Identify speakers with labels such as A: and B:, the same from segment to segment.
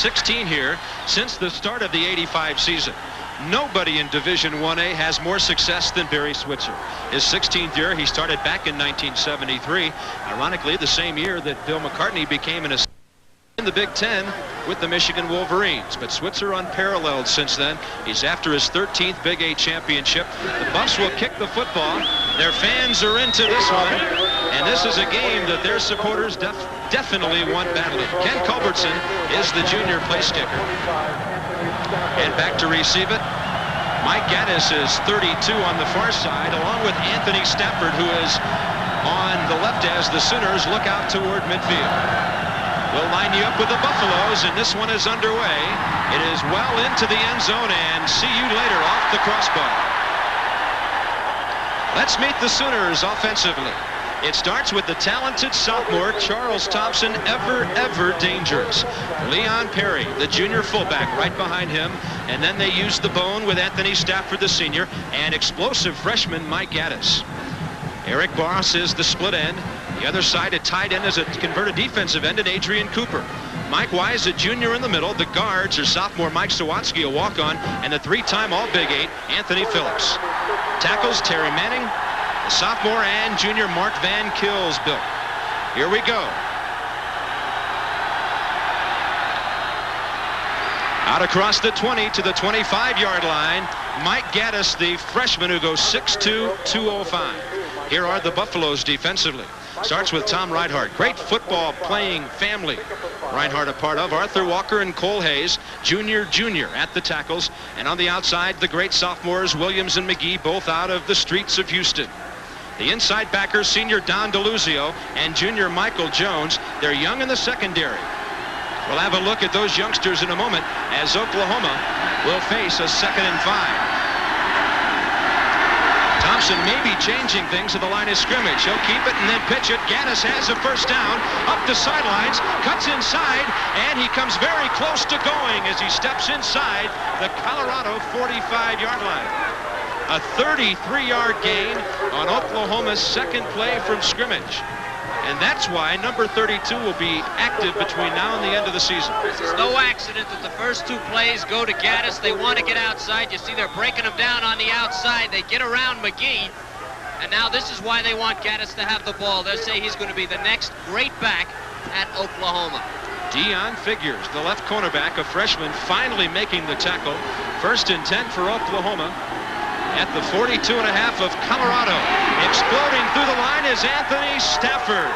A: 16 here since the start of the '85 season. Nobody in Division 1A has more success than Barry Switzer. His 16th year, he started back in 1973. Ironically, the same year that Bill McCartney became an assistant in the Big Ten with the Michigan Wolverines. But Switzer unparalleled since then. He's after his 13th Big 8 championship. The Buffs will kick the football. Their fans are into this one. And this is a game that their supporters definitely want badly. Ken Culbertson is the junior place kicker. And back to receive it. Mike Gaddis is 32 on the far side, along with Anthony Stafford, who is on the left as the Sooners look out toward midfield. We'll line you up with the Buffaloes, and this one is underway. It is well into the end zone, and see you later off the crossbar. Let's meet the Sooners offensively. It starts with the talented sophomore, Charles Thompson, ever dangerous. Leon Perry, the junior fullback, right behind him. And then they use the bone with Anthony Stafford, the senior, and explosive freshman Mike Gaddis. Eric Boss is the split end. The other side, a tight end, is a converted defensive end, and Adrian Cooper. Mike Wise, a junior in the middle. The guards are sophomore Mike Sawatsky, a walk-on, and the three-time All-Big 8, Anthony Phillips. Tackles, Terry Manning, the sophomore and junior Mark Van Kilsbill. Here we go. Out across the 20 to the 25-yard line, Mike Gaddis, the freshman, who goes 6'2", 205. Here are the Buffaloes defensively. Starts with Tom Reinhardt. Great football playing family. Reinhardt a part of Arthur Walker and Cole Hayes, junior at the tackles. And on the outside, the great sophomores Williams and McGee, both out of the streets of Houston. The inside backers, senior Don DeLuzio and junior Michael Jones. They're young in the secondary. We'll have a look at those youngsters in a moment as Oklahoma will face a 2nd and 5. Thompson may be changing things at the line of scrimmage. He'll keep it and then pitch it. Gaddis has a first down up the sidelines, cuts inside, and he comes very close to going as he steps inside the Colorado 45-yard line. A 33-yard gain on Oklahoma's second play from scrimmage. And that's why number 32 will be active between now and the end of the season.
B: This is no accident that the first two plays go to Gaddis. They want to get outside. You see they're breaking him down on the outside. They get around McGee. And now this is why they want Gaddis to have the ball. They say he's going to be the next great back at Oklahoma.
A: Dion Figures, the left cornerback, a freshman, finally making the tackle. 1st and 10 for Oklahoma at the 42.5 of Colorado. Exploding through the line is Anthony Stafford.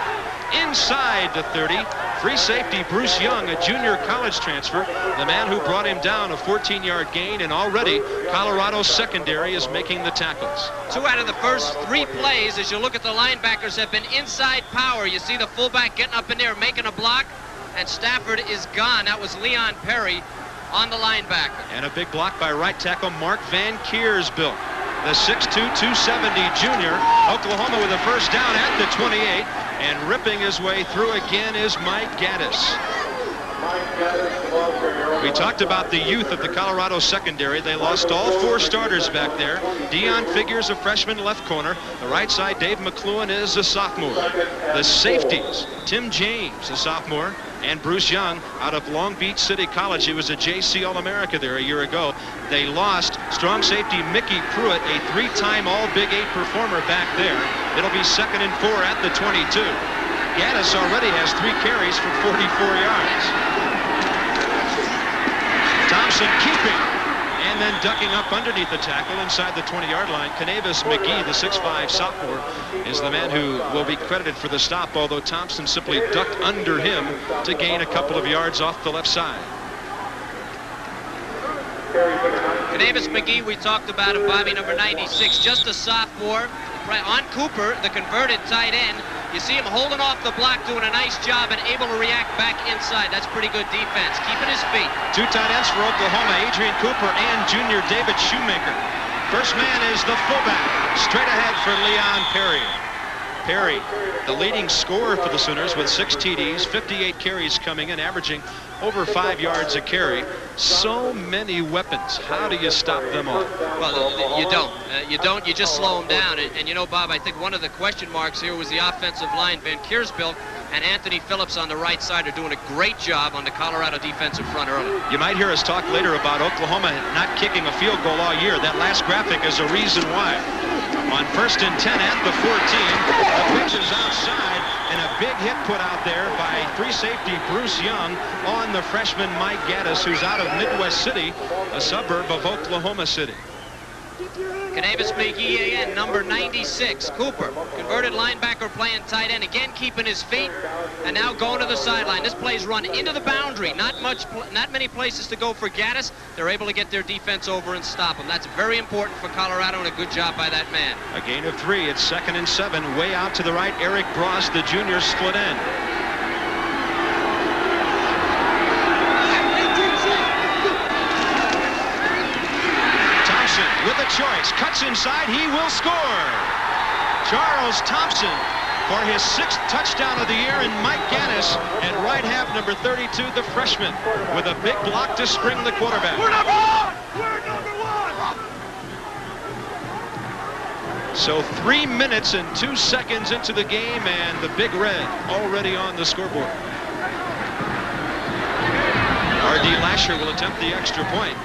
A: Inside the 30, free safety Bruce Young, a junior college transfer, the man who brought him down, a 14-yard gain, and already Colorado's secondary is making the tackles.
B: 2 out of the first 3 plays, as you look at the linebackers, have been inside power. You see the fullback getting up in there, making a block, and Stafford is gone. That was Leon Perry on the linebacker.
A: And a big block by right tackle Mark Van Kilsbill, the 6'2", 270 junior. Oklahoma with a first down at the 28, and ripping his way through again is Mike Gaddis. We talked about the youth of the Colorado secondary. They lost all 4 starters back there. Dion Figures, a freshman left corner. The right side, Dave McLuhan, is a sophomore. The safeties, Tim James, a sophomore, and Bruce Young out of Long Beach City College. He was a JC All-America there a year ago. They lost strong safety Mickey Pruitt, a 3-time All-Big 8 performer back there. It'll be 2nd and 4 at the 22. Gaddis already has 3 carries for 44 yards. Thompson keeping and then ducking up underneath the tackle inside the 20-yard line. Canavis McGee, the 6'5 sophomore, is the man who will be credited for the stop, although Thompson simply ducked under him to gain a couple of yards off the left side.
B: Canavis McGee, we talked about him, Bobby, number 96, just a sophomore. On Cooper, the converted tight end. You see him holding off the block, doing a nice job, and able to react back inside. That's pretty good defense, keeping his feet.
A: 2 tight ends for Oklahoma, Adrian Cooper and junior David Shoemaker. First man is the fullback, straight ahead for Leon Perry. Perry, the leading scorer for the Sooners with 6 TDs, 58 carries coming in, averaging over 5 yards a carry. So many weapons. How do you stop them all?
B: Well, you don't. You just slow them down. And you know, Bob, I think one of the question marks here was the offensive line. Van Kilsbill and Anthony Phillips on the right side are doing a great job on the Colorado defensive front early.
A: You might hear us talk later about Oklahoma not kicking a field goal all year. That last graphic is a reason why. On 1st and 10 at the 14, the pitch is outside, and a big hit put out there by free safety Bruce Young on the freshman Mike Gaddis, who's out of Midwest City, a suburb of Oklahoma City.
B: Canavis McGee, number 96, Cooper, converted linebacker playing tight end, again keeping his feet, and now going to the sideline. This play's run into the boundary. Not many places to go for Gaddis. They're able to get their defense over and stop him. That's very important for Colorado, and a good job by that man.
A: A gain of 3. It's 2nd and 7. Way out to the right, Eric Bross, the junior, split end. With a choice, cuts inside, he will score. Charles Thompson for his 6th touchdown of the year, and Mike Gaddis at right half, number 32, the freshman, with a big block to spring the quarterback.
C: We're number one! We're number one!
A: So 3 minutes and 2 seconds into the game, and the Big Red already on the scoreboard. R.D. Lashar will attempt the extra point.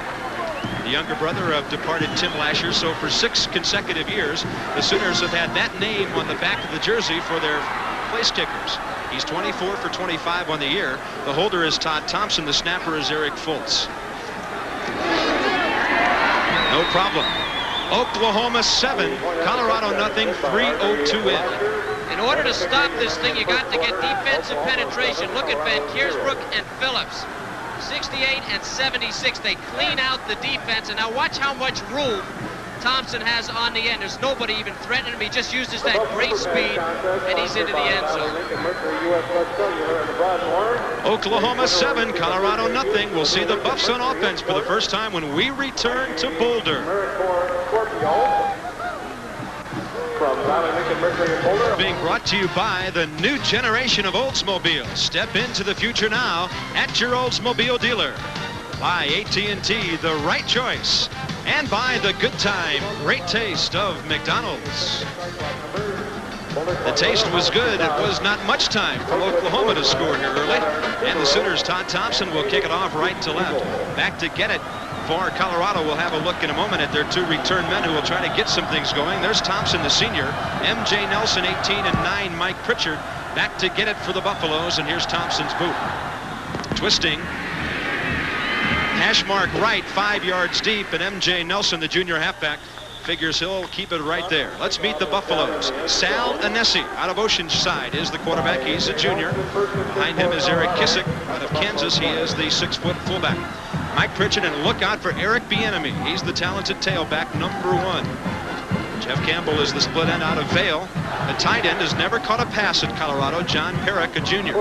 A: The younger brother of departed Tim Lashar. So for 6 consecutive years, the Sooners have had that name on the back of the jersey for their place kickers. He's 24 for 25 on the year. The holder is Todd Thompson. The snapper is Eric Fultz. No problem. Oklahoma 7, Colorado nothing, 3:02 in.
B: In order to stop this thing, you got to get defensive penetration. Look at Van Kiersbrook and Phillips. 68 and 76. They clean out the defense, and now watch how much room Thompson has on the end. There's nobody even threatening him. He just uses that great speed, and he's into the end zone.
A: Oklahoma 7, Colorado nothing. We'll see the Buffs on offense for the first time when we return to Boulder. Being brought to you by the new generation of Oldsmobile. Step into the future now at your Oldsmobile dealer. By AT&T, the right choice. And by the good time, great taste of McDonald's. The taste was good. It was not much time for Oklahoma to score here early. And the Sooners, Todd Thompson, will kick it off right to left. Back to get it for Colorado. We'll have a look in a moment at their 2 return men who will try to get some things going. There's Thompson, the senior. M.J. Nelson, 18, and 9, Mike Pritchard. Back to get it for the Buffaloes, and here's Thompson's boot. Twisting. Hash mark right, 5 yards deep, and M.J. Nelson, the junior halfback, figures he'll keep it right there. Let's meet the Buffaloes. Sal Anesi out of Oceanside is the quarterback. He's a junior. Behind him is Eric Kissick out of Kansas. He is the 6-foot fullback. Mike Pritchard, and look out for Eric Bieniemy. He's the talented tailback, number 1. Jeff Campbell is the split end out of Vail. The tight end has never caught a pass at Colorado, John Perrick, a junior.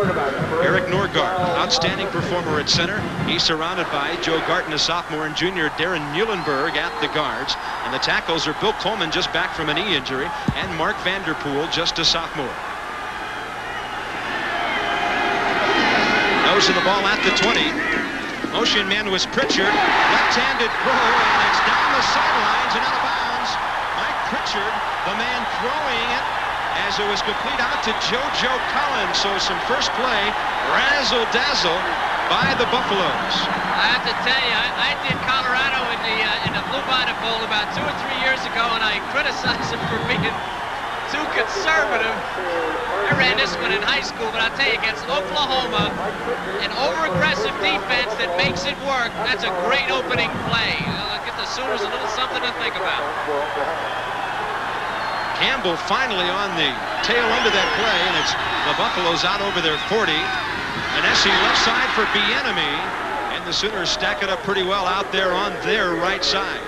A: Eric Norgard, outstanding performer at center. He's surrounded by Joe Garton, a sophomore, and junior Darren Muhlenberg at the guards. And the tackles are Bill Coleman, just back from a knee injury, and Mark Vanderpool, just a sophomore. Nose of the ball at the 20. Motion man was Pritchard. Left-handed throw, and it's down the sidelines and out of bounds. Mike Pritchard, the man throwing it, as it was complete out to JoJo Collins. So some first play, razzle-dazzle by the Buffaloes.
B: I have to tell you, I did Colorado in the Blue Bonnet Bowl about 2 or 3 years ago, and I criticized them for being too conservative. I ran this one in high school, but I'll tell you, against Oklahoma, an over-aggressive defense that makes it work, that's a great opening play. Get the Sooners a little something to think about.
A: Campbell finally on the tail end of that play, and it's the Buffaloes out over their 40. And Essie left side for Bieniemy, and the Sooners stack it up pretty well out there on their right side.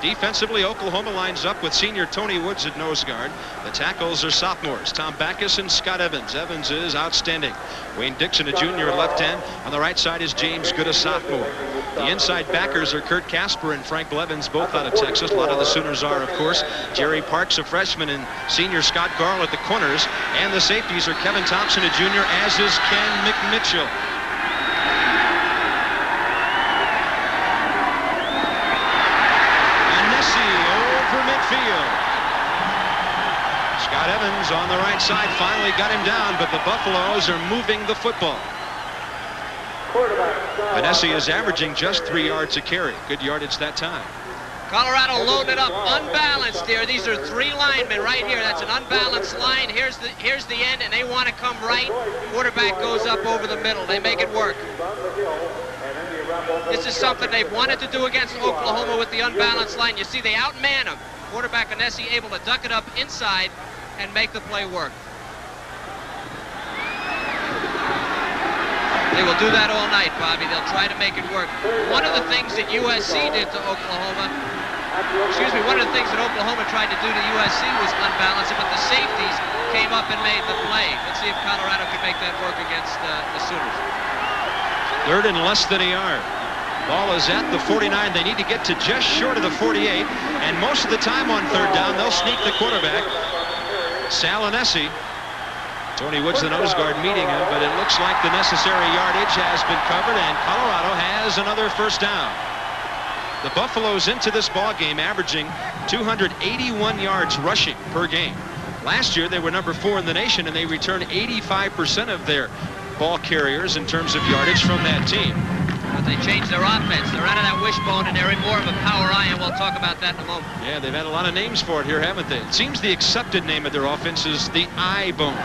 A: Defensively, Oklahoma lines up with senior Tony Woods at nose guard. The tackles are sophomores, Tom Backus and Scott Evans. Evans is outstanding. Wayne Dixon, a junior, left end. On the right side is James Good, a sophomore. The inside backers are Kurt Casper and Frank Blevins, both out of Texas. A lot of the Sooners are, of course. Jerry Parks, a freshman, and senior Scott Garl at the corners. And the safeties are Kevin Thompson, a junior, as is Ken McMitchell. Scott Evans on the right side finally got him down, but the Buffaloes are moving the football. Vanessa is averaging just 3 yards a carry. Good yardage that time.
B: Colorado loaded up, unbalanced here. These are 3 linemen right here. That's an unbalanced line. Here's the end, and they want to come right. Quarterback goes up over the middle. They make it work. This is something they've wanted to do against Oklahoma with the unbalanced line. You see, they outman them. Quarterback Anesi able to duck it up inside and make the play work. They will do that all night, Bobby. They'll try to make it work. One of the things that USC did to Oklahoma, one of the things that Oklahoma tried to do to USC was unbalance it, but the safeties came up and made the play. Let's see if Colorado can make that work against the Sooners.
A: 3rd and less than a yard. Ball is at the 49. They need to get to just short of the 48, and most of the time on 3rd down, they'll sneak the quarterback, Sal Anesi. Tony Woods, the nose guard, meeting him, but it looks like the necessary yardage has been covered, and Colorado has another 1st down. The Buffaloes into this ball game averaging 281 yards rushing per game. Last year, they were number 4 in the nation, and they returned 85% of their ball carriers in terms of yardage from that team.
B: But they changed their offense. They're out of that wishbone, and they're in more of a power eye, and we'll talk about that in a moment.
A: Yeah, they've had a lot of names for it here, haven't they? It seems the accepted name of their offense is the eye bone.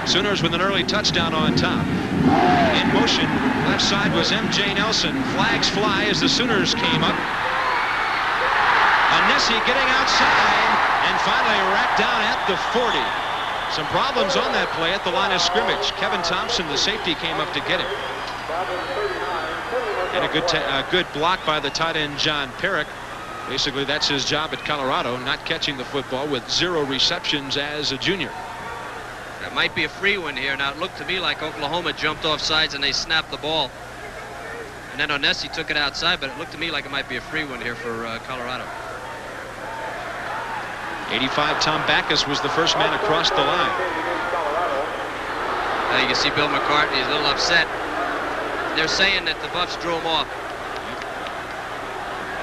A: Sooners with an early touchdown on top. In motion, left side was M.J. Nelson. Flags fly as the Sooners came up. Anesi getting outside and finally racked down at the 40. Some problems on that play at the line of scrimmage. Kevin Thompson, the safety, came up to get him. And a good block by the tight end, John Perrick. Basically, that's his job at Colorado, not catching the football with 0 receptions as a junior.
B: That might be a free one here. Now, it looked to me like Oklahoma jumped off sides and they snapped the ball. And then Onesi took it outside, but it looked to me like it might be a free one here for Colorado.
A: 85, Tom Backus was the first man across the line.
B: Now you can see Bill McCartney is a little upset. They're saying that the Buffs drew him off.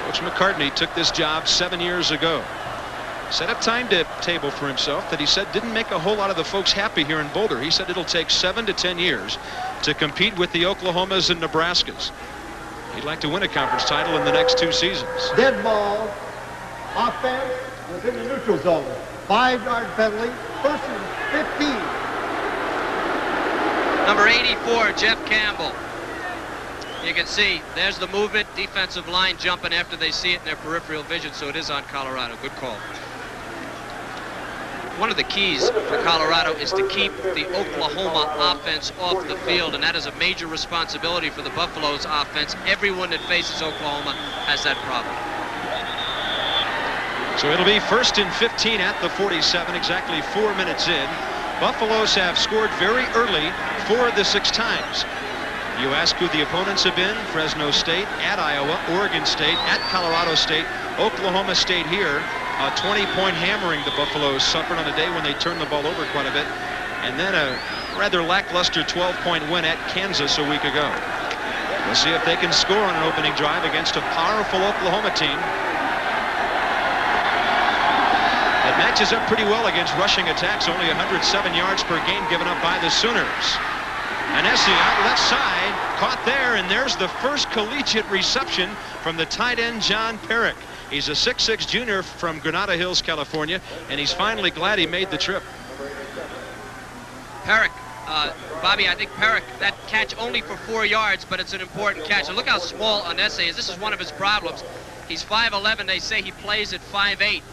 A: Coach McCartney took this job 7 years ago. Set a timetable for himself that he said didn't make a whole lot of the folks happy here in Boulder. He said it'll take 7 to 10 years to compete with the Oklahomas and Nebraskas. He'd like to win a conference title in the next 2 seasons.
D: Dead ball, offense within the neutral zone. 5-yard penalty, 1st and 15.
B: Number 84, Jeff Campbell. You can see there's the movement, defensive line jumping after they see it in their peripheral vision, so it is on Colorado. Good call. One of the keys for Colorado is to keep the Oklahoma offense off the field, and that is a major responsibility for the Buffaloes offense. Everyone that faces Oklahoma has that problem.
A: So it'll be 1st and 15 at the 47, exactly 4 minutes in. Buffaloes have scored very early 4 of the 6 times. You ask who the opponents have been: Fresno State, at Iowa, Oregon State, at Colorado State, Oklahoma State here. A 20-point hammering the Buffaloes suffered on a day when they turned the ball over quite a bit. And then a rather lackluster 12-point win at Kansas a week ago. We'll see if they can score on an opening drive against a powerful Oklahoma team that matches up pretty well against rushing attacks. Only 107 yards per game given up by the Sooners. Anesi out left side, caught there, and there's the first collegiate reception from the tight end, John Perrick. He's a 6'6" junior from Granada Hills, California, and he's finally glad he made the trip.
B: Perrick, Bobby, I think Perrick, that catch only for 4 yards, but it's an important catch. And look how small Anesi is. This is one of his problems. He's 5'11". They say he plays at 5'8".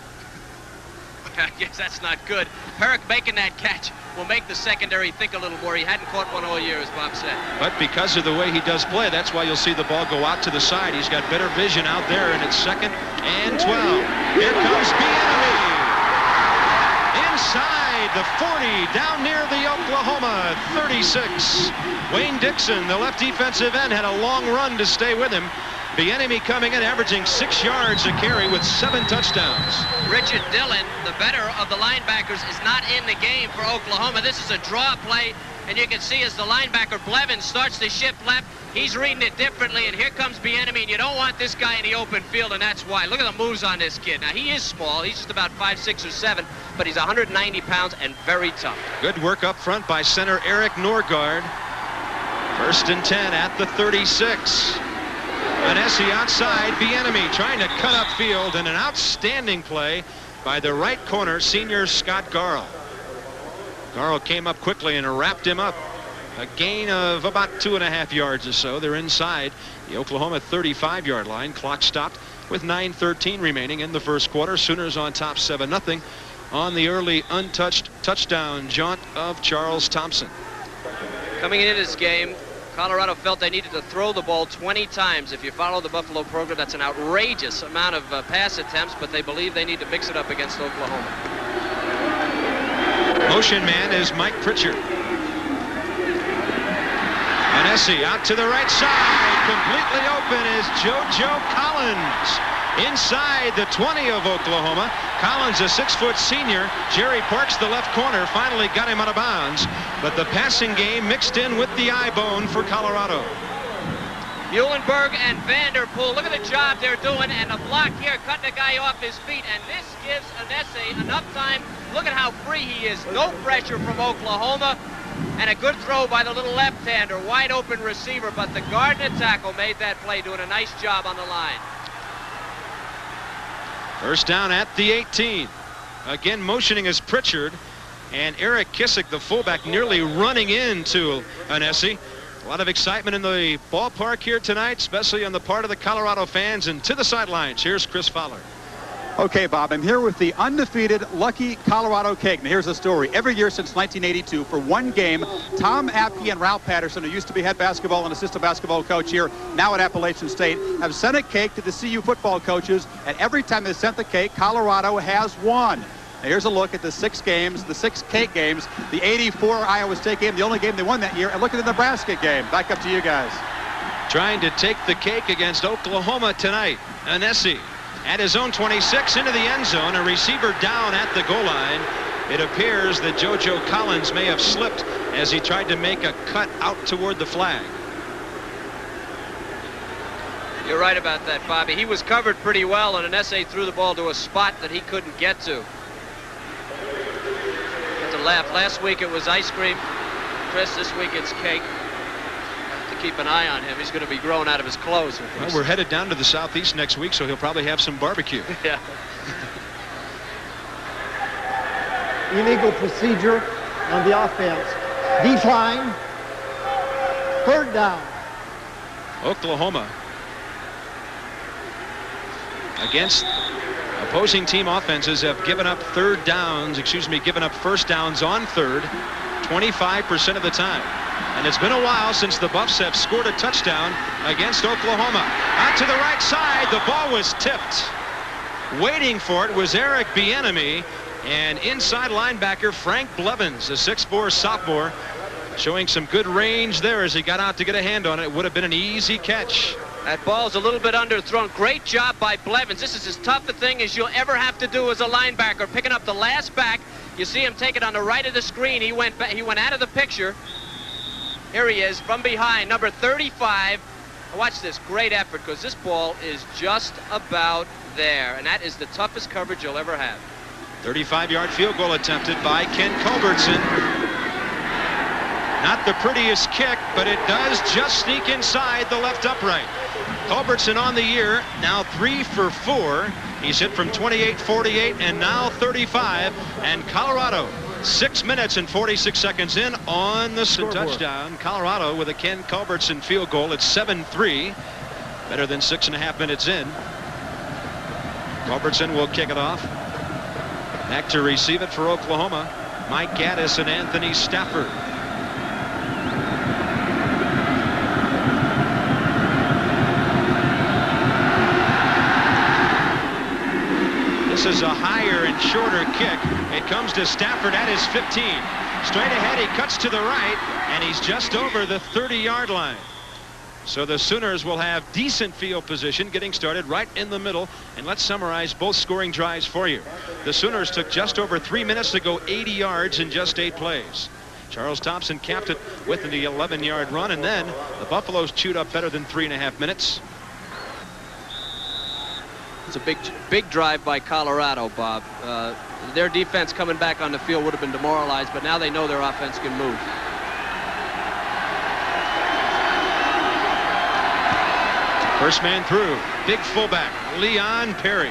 B: I guess that's not good. Perrick making that catch will make the secondary think a little more. He hadn't caught one all year, as Bob said.
A: But because of the way he does play, that's why you'll see the ball go out to the side. He's got better vision out there, and it's 2nd and 12. Here comes Bieniemy. Inside the 40, down near the Oklahoma 36. Wayne Dixon, the left defensive end, had a long run to stay with him. Bieniemy coming in, averaging 6 yards a carry with 7 touchdowns.
B: Richard Dillon, the better of the linebackers, is not in the game for Oklahoma. This is a draw play. And you can see as the linebacker Blevins starts to shift left, he's reading it differently, and here comes Bieniemy, and you don't want this guy in the open field, and that's why. Look at the moves on this kid. Now, he is small. He's just about 5'6" or 7", but he's 190 pounds and very tough.
A: Good work up front by center Eric Norgard. 1st and 10 at the 36. Anesi outside. Bieniemy trying to cut upfield, and an outstanding play by the right corner, senior Scott Garl. Garl came up quickly and wrapped him up. A gain of about 2.5 yards or so. They're inside the Oklahoma 35-yard line. Clock stopped with 9:13 remaining in the first quarter. Sooners on top 7-0 on the early untouched touchdown jaunt of Charles Thompson.
B: Coming into this game, Colorado felt they needed to throw the ball 20 times. If you follow the Buffalo program, that's an outrageous amount of pass attempts, but they believe they need to mix it up against Oklahoma.
A: Motion man is Mike Pritchard. Anesi out to the right side. Completely open is JoJo Collins. Inside the 20 of Oklahoma. Collins, a 6-foot senior. Jerry Parks, the left corner, finally got him out of bounds. But the passing game mixed in with the eye bone for Colorado.
B: Muhlenberg and Vanderpool, look at the job they're doing, and the block here cutting the guy off his feet, and this gives Anesi enough time. Look at how free he is. No pressure from Oklahoma, and a good throw by the little left-hander, wide open receiver, but the guard and the tackle made that play, doing a nice job on the line.
A: First down at the 18. Again motioning is Pritchard, and Eric Kissick, the fullback, nearly running into Anesi. A lot of excitement in the ballpark here tonight, especially on the part of the Colorado fans. And to the sidelines, here's Chris Fowler.
E: Okay, Bob, I'm here with the undefeated Lucky Colorado Cake. Now, here's the story. Every year since 1982, for one game, Tom Apke and Ralph Patterson, who used to be head basketball and assistant basketball coach here, now at Appalachian State, have sent a cake to the CU football coaches, and every time they sent the cake, Colorado has won. Now, here's a look at the 6 games, the 6 cake games, the 84 Iowa State game, the only game they won that year, and look at the Nebraska game. Back up to you guys.
A: Trying to take the cake against Oklahoma tonight. Anesi at his own 26 into the end zone, a receiver down at the goal line. It appears that JoJo Collins may have slipped as he tried to make a cut out toward the flag.
B: You're right about that, Bobby. He was covered pretty well, and Anesi threw the ball to a spot that he couldn't get to. Have to laugh. Last week it was ice cream. Chris, this week it's cake. To keep an eye on him. He's going to be growing out of his clothes.
A: Well, we're headed down to the southeast next week, so he'll probably have some barbecue.
B: Yeah.
D: Illegal procedure on the offense. Decline. 3rd down.
A: Oklahoma against opposing team offenses have given up first downs on 3rd 25% of the time. And it's been a while since the Buffs have scored a touchdown against Oklahoma. Out to the right side, the ball was tipped. Waiting for it was Eric Bieniemy, and inside linebacker Frank Blevins, a 6'4" sophomore, showing some good range there as he got out to get a hand on it. It would have been an easy catch.
B: That ball's a little bit underthrown. Great job by Blevins. This is as tough a thing as you'll ever have to do as a linebacker, picking up the last back. You see him take it on the right of the screen. He went out of the picture. Here he is from behind, number 35. Watch this, great effort, because this ball is just about there, and that is the toughest coverage you'll ever have.
A: 35-yard field goal attempted by Ken Culbertson. Not the prettiest kick, but it does just sneak inside the left upright. Culbertson on the year, now 3 for 4. He's hit from 28, 48, and now 35. And Colorado, 6 minutes and 46 seconds in on the touchdown. Colorado with a Ken Culbertson field goal at 7-3. Better than 6.5 minutes in. Culbertson will kick it off. Back to receive it for Oklahoma. Mike Gaddis and Anthony Stafford. This is a higher and shorter kick. It comes to Stafford at his 15. Straight ahead, he cuts to the right, and he's just over the 30-yard line. So the Sooners will have decent field position getting started right in the middle. And let's summarize both scoring drives for you. The Sooners took just over 3 minutes to go 80 yards in just 8 plays. Charles Thompson capped it with the 11-yard run, and then the Buffaloes chewed up better than 3.5 minutes.
B: It's a big drive by Colorado, Bob. Their defense coming back on the field would have been demoralized, but now they know their offense can move.
A: First man through. Big fullback, Leon Perry.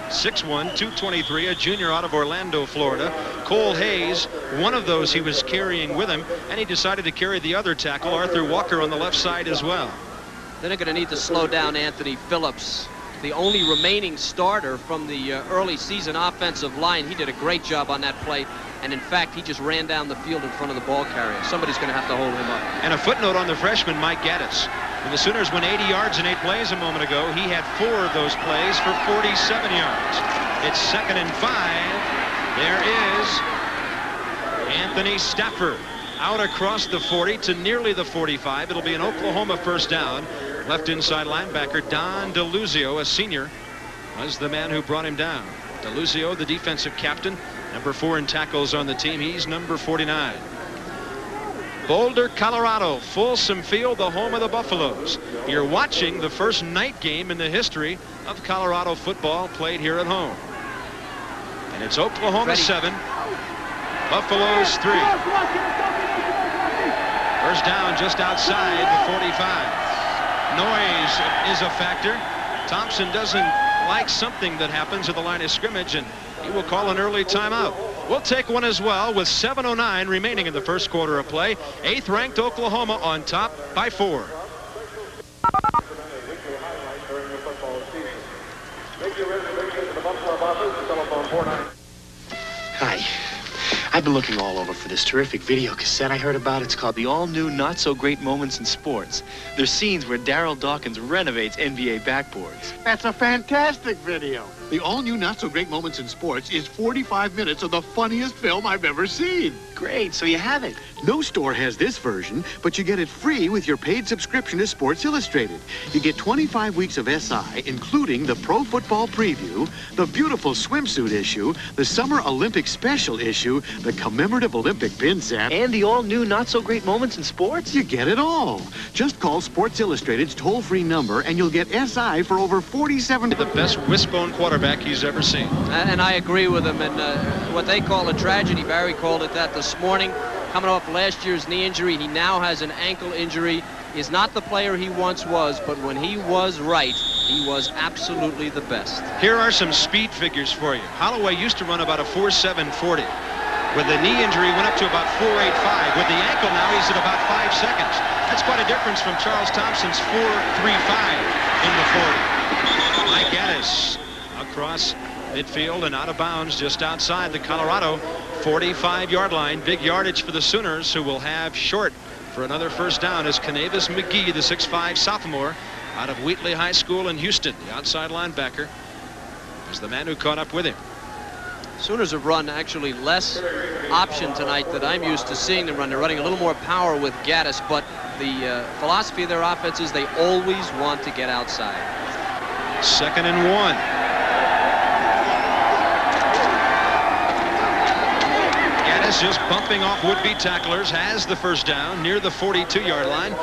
A: 6'1", 223, a junior out of Orlando, Florida. Cole Hayes, one of those he was carrying with him, and he decided to carry the other tackle, Arthur Walker, on the left side as well.
B: Then they're going to need to slow down Anthony Phillips, the only remaining starter from the early season offensive line. He did a great job on that play, and in fact, he just ran down the field in front of the ball carrier. Somebody's going to have to hold him up.
A: And a footnote on the freshman, Mike Gaddis. When the Sooners went 80 yards in 8 plays a moment ago, he had 4 of those plays for 47 yards. It's 2nd and 5. There is Anthony Stafford out across the 40 to nearly the 45. It'll be an Oklahoma first down. Left inside linebacker Don DeLuzio, a senior, was the man who brought him down. DeLuzio, the defensive captain, number 4 in tackles on the team. He's number 49. Boulder, Colorado, Folsom Field, the home of the Buffaloes. You're watching the first night game in the history of Colorado football played here at home. And it's Oklahoma 7, Buffaloes 3. First down just outside the 45. Noise is a factor. Thompson doesn't like something that happens at the line of scrimmage, and he will call an early timeout. We'll take one as well with 7:09 remaining in the first quarter of play. 8th-ranked Oklahoma on top by 4.
F: Hi. I've been looking all over for this terrific video cassette I heard about. It's called The All-New Not-So-Great Moments in Sports. There's scenes where Darryl Dawkins renovates NBA backboards.
G: That's a fantastic video. The all-new Not-So-Great Moments in Sports is 45 minutes of the funniest film I've ever seen.
F: Great, so you have it.
G: No store has this version, but you get it free with your paid subscription to Sports Illustrated. You get 25 weeks of SI, including the Pro Football Preview, the beautiful swimsuit issue, the Summer Olympic Special issue, the commemorative Olympic pin set,
F: And the all-new Not-So-Great Moments in Sports?
G: You get it all. Just call Sports Illustrated's toll-free number, and you'll get SI for over 47...
A: The best wishbone quarterback he's ever seen.
B: And I agree with him. And what they call a tragedy, Barry called it that this morning. Coming off last year's knee injury, he now has an ankle injury. He's not the player he once was, but when he was right, he was absolutely the best.
A: Here are some speed figures for you. Holloway used to run about a 4.740. With the knee injury, went up to about 4.85. With the ankle now, he's at about 5 seconds. That's quite a difference from Charles Thompson's 4.35 in the 40. Mike Gaddis across midfield and out of bounds just outside the Colorado 45-yard line. Big yardage for the Sooners, who will have short for another first down as Canavis McGee, the 6'5 sophomore out of Wheatley High School in Houston, the outside linebacker, is the man who caught up with him.
B: Sooners have run actually less option tonight than I'm used to seeing them run. They're running a little more power with Gaddis, but the philosophy of their offense is they always want to get outside.
A: 2nd and 1. Gaddis just bumping off would-be tacklers, has the first down near the 42-yard line.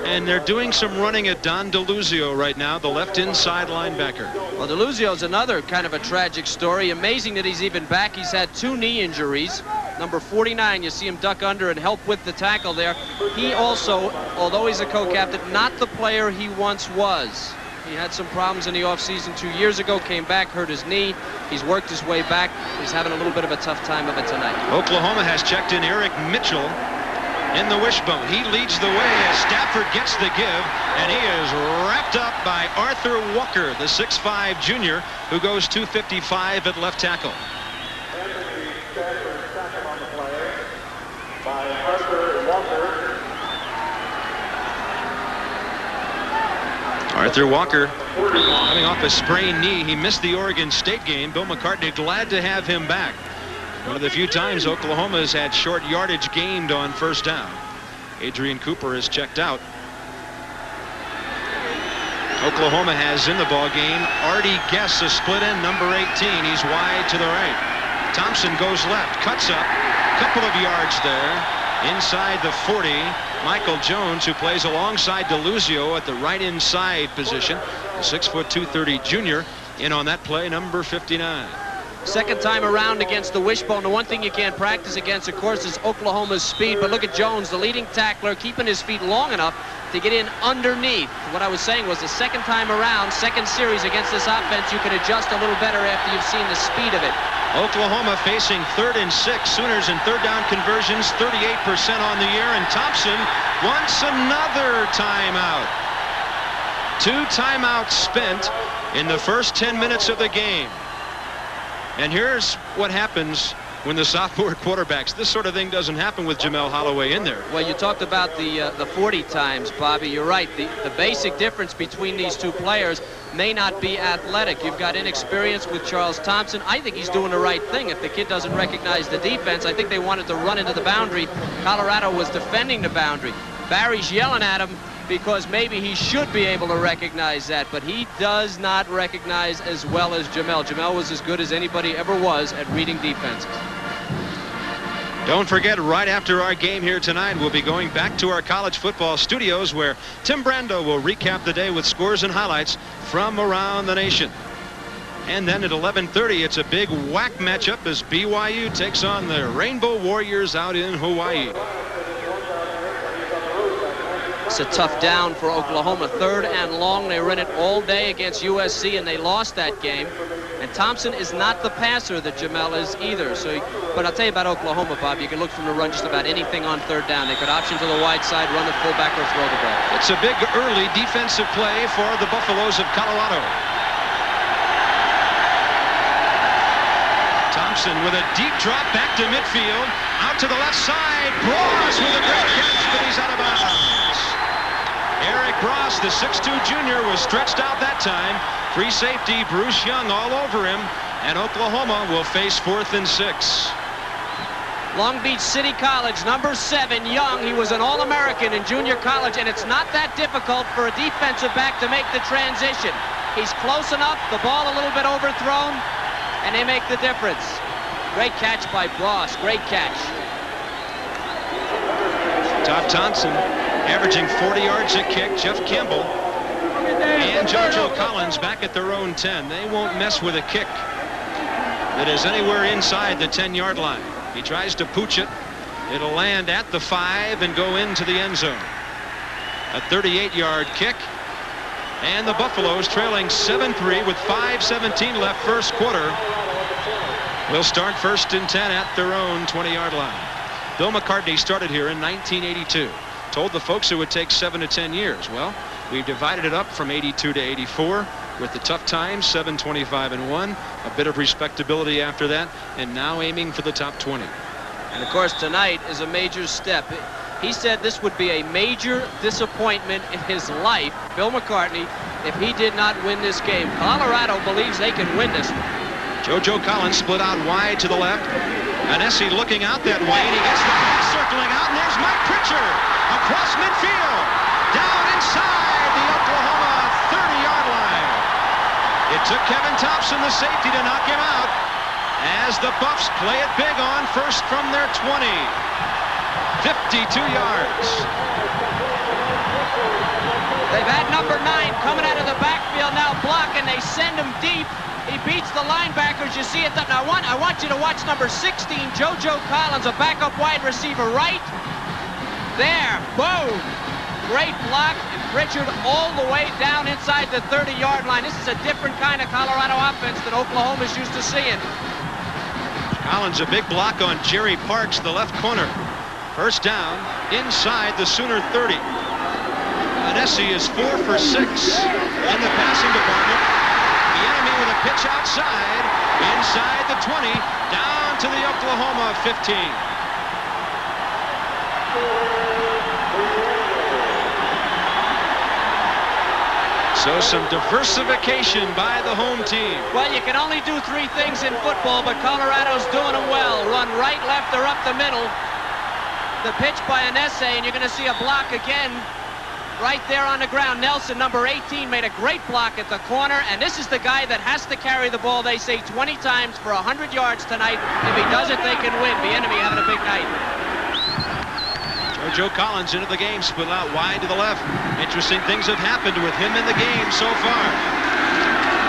A: And they're doing some running at Don DeLuzio right now, the left inside linebacker.
B: Well, DeLuzio's another kind of a tragic story. Amazing that he's even back. He's had 2 knee injuries. Number 49, you see him duck under and help with the tackle there. He also, although he's a co-captain, not the player he once was. He had some problems in the offseason 2 years ago, came back, hurt his knee. He's worked his way back. He's having a little bit of a tough time of it tonight.
A: Oklahoma has checked in Eric Mitchell in the wishbone. He leads the way as Stafford gets the give, and he is wrapped up by Arthur Walker, the 6'5 junior, who goes 255 at left tackle. Arthur Walker coming off a sprained knee. He missed the Oregon State game. Bill McCartney glad to have him back. One of the few times Oklahoma has had short yardage gained on first down. Adrian Cooper is checked out. Oklahoma has in the ball game Artie Guess, a split end, number 18. He's wide to the right. Thompson goes left, cuts up, couple of yards there. Inside the 40, Michael Jones, who plays alongside DeLuzio at the right inside position. The 6'2", 230 junior in on that play, number 59.
B: Second time around against the wishbone. The one thing you can't practice against, of course, is Oklahoma's speed. But look at Jones, the leading tackler, keeping his feet long enough to get in underneath. What I was saying was the second time around, second series against this offense, you can adjust a little better after you've seen the speed of it.
A: Oklahoma facing 3rd and 6. Sooners in third down conversions, 38% on the year. And Thompson wants another timeout. 2 timeouts spent in the first 10 minutes of the game. And here's what happens when the sophomore quarterbacks. This sort of thing doesn't happen with Jamel Holloway in there.
B: Well, you talked about the 40 times, Bobby. You're right. The basic difference between these two players may not be athletic. You've got inexperience with Charles Thompson. I think he's doing the right thing. If the kid doesn't recognize the defense, I think they wanted to run into the boundary. Colorado was defending the boundary. Barry's yelling at him because maybe he should be able to recognize that, but he does not recognize as well as Jamel. Jamel was as good as anybody ever was at reading defenses.
A: Don't forget, right after our game here tonight, we'll be going back to our college football studios where Tim Brando will recap the day with scores and highlights from around the nation. And then at 11:30, it's a big WAC matchup as BYU takes on the Rainbow Warriors out in Hawaii.
B: It's a tough down for Oklahoma. 3rd and long. They ran it all day against USC, and they lost that game. And Thompson is not the passer that Jamel is either. But I'll tell you about Oklahoma, Bob. You can look from the run just about anything on 3rd down. They could option to the wide side, run the fullback, or throw the ball.
A: It's a big early defensive play for the Buffaloes of Colorado. Thompson with a deep drop back to midfield. Out to the left side. Bross with a great catch, but he's out of bounds. Eric Bross, the 6'2 junior, was stretched out that time. Free safety, Bruce Young all over him. And Oklahoma will face 4th and 6.
B: Long Beach City College, number 7, Young. He was an All-American in junior college, and it's not that difficult for a defensive back to make the transition. He's close enough, the ball a little bit overthrown, and they make the difference. Great catch by Bross, great catch.
A: Todd Thompson averaging 40 yards a kick. Jeff Campbell and JoJo Collins back at their own 10. They won't mess with a kick that is anywhere inside the 10-yard line. He tries to pooch it. It'll land at the 5 and go into the end zone. A 38-yard kick. And the Buffaloes trailing 7-3 with 5:17 left first quarter. Will start 1st and 10 at their own 20-yard line. Bill McCartney started here in 1982. Told the folks it would take 7 to 10 years. Well, we've divided it up from 82 to 84 with the tough times, 7-25-1, a bit of respectability after that, and now aiming for the top 20.
B: And of course tonight is a major step. He said this would be a major disappointment in his life, Bill McCartney, if he did not win this game. Colorado believes they can win this one.
A: JoJo Collins split out wide to the left. Anesi looking out that way, and he gets the pass circling out, and there's Mike Pritchard across midfield, down inside the Oklahoma 30-yard line. It took Kevin Thompson, the safety, to knock him out as the Buffs play it big on first from their 20. 52 yards.
B: They've had number 9 coming out of the backfield now block, and they send him deep. He beats the linebackers. You see it. Now I want you to watch number 16, JoJo Collins, a backup wide receiver right there. Boom. Great block. And Pritchard all the way down inside the 30-yard line. This is a different kind of Colorado offense than Oklahoma's used to seeing.
A: Collins, a big block on Jerry Parks, the left corner. First down inside the Sooner 30. Anesi is 4 for 6 in the passing department. The enemy with a pitch outside, inside the 20, down to the Oklahoma 15. So some diversification by the home team.
B: Well, you can only do 3 things in football, but Colorado's doing them well. Run right, left, or up the middle. The pitch by Anesi, and you're going to see a block again right there on the ground. Nelson, number 18, made a great block at the corner, and this is the guy that has to carry the ball, they say, 20 times for 100 yards tonight. If he does it, they can win. The enemy having a big night.
A: JoJo Collins into the game, split out wide to the left. Interesting things have happened with him in the game so far.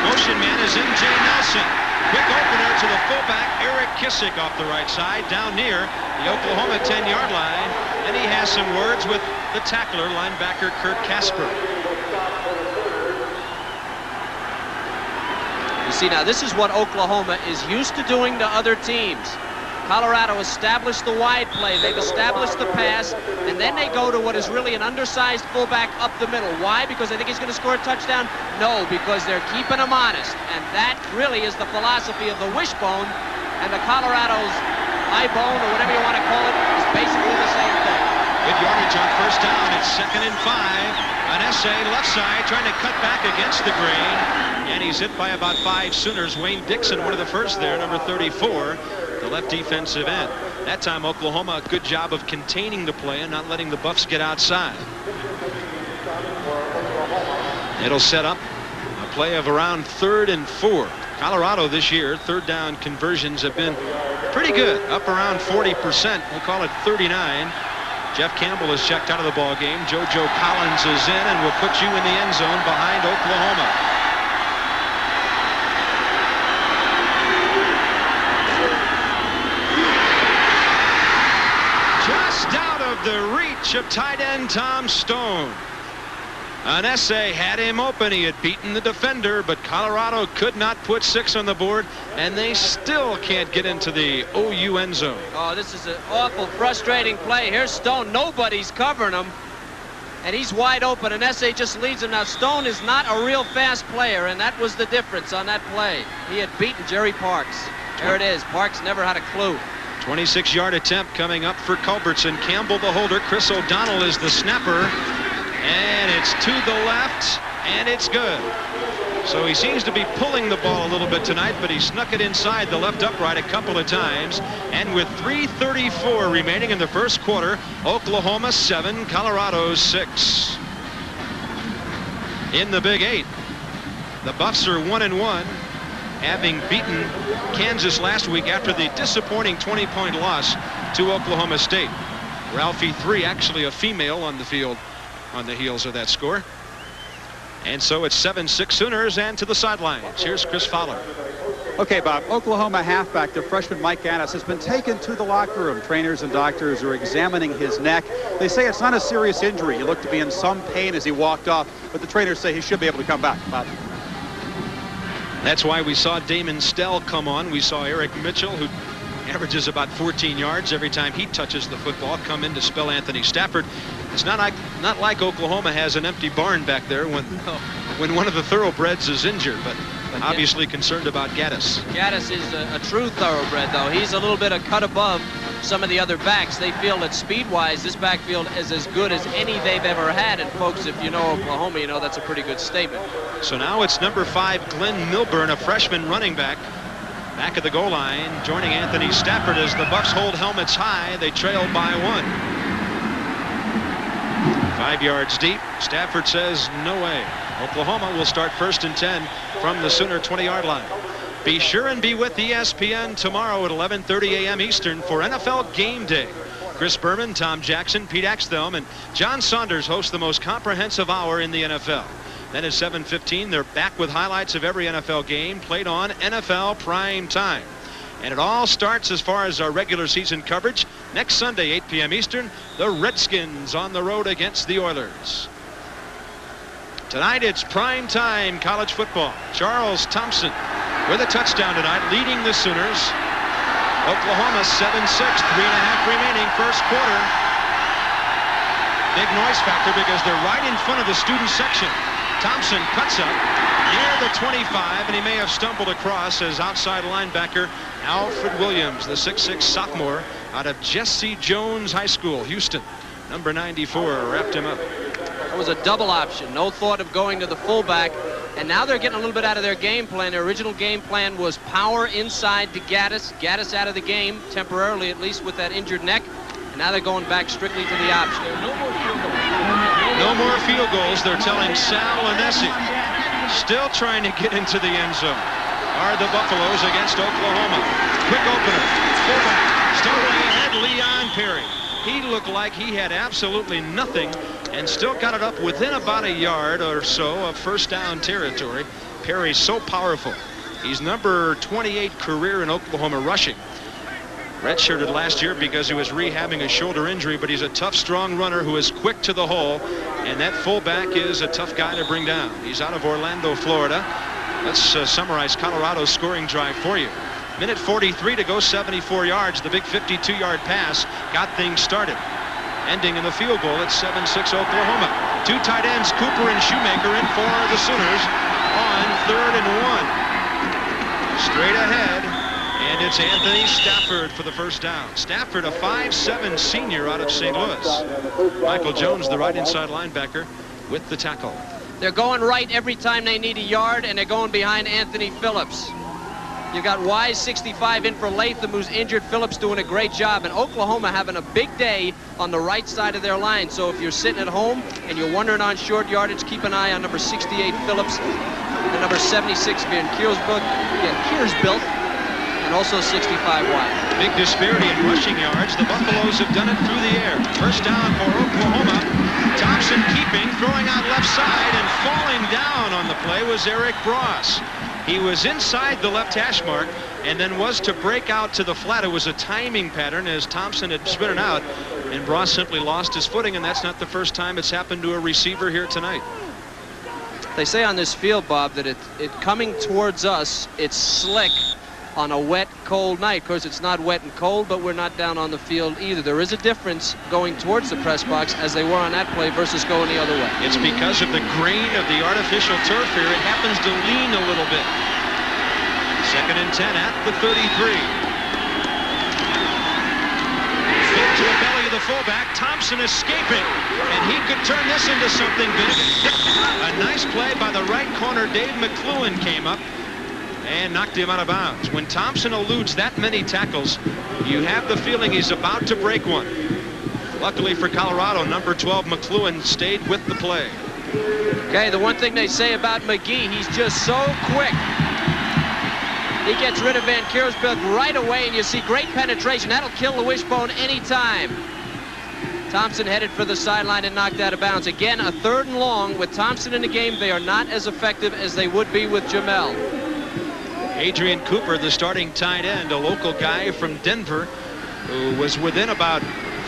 A: Motion man is M.J. Nelson. Quick opener to the fullback, Eric Kissick, off the right side, down near the Oklahoma 10-yard line. And he has some words with the tackler, linebacker Kurt Casper.
B: You see, now this is what Oklahoma is used to doing to other teams. Colorado established the wide play. They've established the pass, and then they go to what is really an undersized fullback up the middle. Why? Because they think he's going to score a touchdown? No, because they're keeping him honest. And that really is the philosophy of the wishbone, and the Colorado's eye bone, or whatever you want to call it, is basically the same thing.
A: Good yardage on first down. It's 2nd and 5. An essay left side trying to cut back against the grain. And he's hit by about 5 Sooners. Wayne Dixon, one of the first there, number 34. The left defensive end. That time Oklahoma, a good job of containing the play and not letting the Buffs get outside. It'll set up a play of around 3rd and 4. Colorado this year, 3rd down conversions have been pretty good, up around 40%. We'll call it 39. Jeff Campbell is checked out of the ball game. JoJo Collins is in and will put you in the end zone behind Oklahoma. Out of the reach of tight end Tom Stone. An essay had him open. He had beaten the defender, but Colorado could not put 6 on the board, and they still can't get into the OU end zone.
B: Oh, this is an awful, frustrating play. Here's Stone. Nobody's covering him, and he's wide open. An essay just leads him. Now, Stone is not a real fast player, and that was the difference on that play. He had beaten Jerry Parks. There it is. Parks never had a clue.
A: 26-yard attempt coming up for Culbertson. Campbell the holder. Chris O'Donnell is the snapper. And it's to the left, and it's good. So he seems to be pulling the ball a little bit tonight, but he snuck it inside the left upright a couple of times. And with 3:34 remaining in the first quarter, Oklahoma 7, Colorado 6. In the Big 8, the Buffs are 1-1. Having beaten Kansas last week after the disappointing 20-point loss to Oklahoma State. Ralphie 3, actually a female on the field on the heels of that score. And so it's 7-6 Sooners, and to the sidelines. Here's Chris Fowler.
E: Okay, Bob, Oklahoma halfback, the freshman Mike Gaddis, has been taken to the locker room. Trainers and doctors are examining his neck. They say it's not a serious injury. He looked to be in some pain as he walked off, but the trainers say he should be able to come back. Bob.
A: That's why we saw Damon Stell come on. We saw Eric Mitchell, who averages about 14 yards every time he touches the football, come in to spell Anthony Stafford. It's not like Oklahoma has an empty barn back there when one of the thoroughbreds is injured, but obviously concerned about Gaddis.
B: Gaddis is a true thoroughbred, though. He's a little bit a cut above some of the other backs. They feel that speed-wise, this backfield is as good as any they've ever had. And, folks, if you know Oklahoma, you know that's a pretty good statement.
A: So now it's number 5, Glenn Milburn, a freshman running back at the goal line, joining Anthony Stafford as the Buffs hold helmets high. They trail by 1. 5 yards deep. Stafford says no way. Oklahoma will start 1st and 10 from the Sooner 20-yard line. Be sure and be with ESPN tomorrow at 11:30 a.m. Eastern for NFL Game Day. Chris Berman, Tom Jackson, Pete Axthelm, and John Saunders host the most comprehensive hour in the NFL. Then at 7:15, they're back with highlights of every NFL game played on NFL Prime Time. And it all starts, as far as our regular season coverage, next Sunday, 8 p.m. Eastern, the Redskins on the road against the Oilers. Tonight, it's prime time college football. Charles Thompson with a touchdown tonight, leading the Sooners. Oklahoma 7-6, 3.5 remaining first quarter. Big noise factor because they're right in front of the student section. Thompson cuts up near the 25, and he may have stumbled across as outside linebacker Alfred Williams, the 6'6 sophomore out of Jesse Jones High School, Houston. Number 94 wrapped him up.
B: It was a double option. No thought of going to the fullback. And now they're getting a little bit out of their game plan. Their original game plan was power inside to Gaddis. Gaddis out of the game, temporarily at least, with that injured neck. And now they're going back strictly to the option.
A: No more field goals, they're telling Sal Anesi. Still trying to get into the end zone are the Buffaloes against Oklahoma. Quick opener. Fullback. Stumbling ahead, Leon Perry. He looked like he had absolutely nothing and still got it up within about a yard or so of first down territory. Perry's so powerful. He's number 28 career in Oklahoma rushing. Redshirted last year because he was rehabbing a shoulder injury, but he's a tough, strong runner who is quick to the hole, and that fullback is a tough guy to bring down. He's out of Orlando, Florida. Let's summarize Colorado's scoring drive for you. Minute 43 to go, 74 yards. The big 52-yard pass got things started, ending in the field goal at 7-6 Oklahoma. Two tight ends, Cooper and Shoemaker, in for the Sooners on 3rd and 1. Straight ahead, and it's Anthony Stafford for the first down. Stafford, a 5'7" senior out of St. Louis. Michael Jones, the right inside linebacker, with the tackle.
B: They're going right every time they need a yard, and they're going behind Anthony Phillips. You got Wise, 65, in for Latham, who's injured. Phillips doing a great job. And Oklahoma having a big day on the right side of their line. So if you're sitting at home and you're wondering on short yardage, keep an eye on number 68, Phillips, and number 76, Van Kiersbuilt, and also 65 wide.
A: Big disparity in rushing yards. The Buffaloes have done it through the air. First down for Oklahoma. Thompson keeping, throwing out left side, and falling down on the play was Eric Bross. He was inside the left hash mark and then was to break out to the flat. It was a timing pattern as Thompson had sprinted out, and Bross simply lost his footing, and that's not the first time it's happened to a receiver here tonight.
B: They say on this field, Bob, that it coming towards us, it's slick on a wet, cold night. Of course, it's not wet and cold, but we're not down on the field either. There is a difference going towards the press box as they were on that play versus going the other way.
A: It's because of the grain of the artificial turf here. It happens to lean a little bit. 2nd and 10 at the 33. Flip to the belly of the fullback. Thompson escaping, and he could turn this into something big. A nice play by the right corner. Dave McClellan came up and knocked him out of bounds. When Thompson eludes that many tackles, you have the feeling he's about to break one. Luckily for Colorado, number 12 McClellan stayed with the play.
B: Okay, the one thing they say about McGee, he's just so quick. He gets rid of Van Kiersbuilt right away, and you see great penetration. That'll kill the wishbone anytime. Thompson headed for the sideline and knocked out of bounds. Again, a 3rd and long. With Thompson in the game, they are not as effective as they would be with Jamel.
A: Adrian Cooper, the starting tight end, a local guy from Denver, who was within about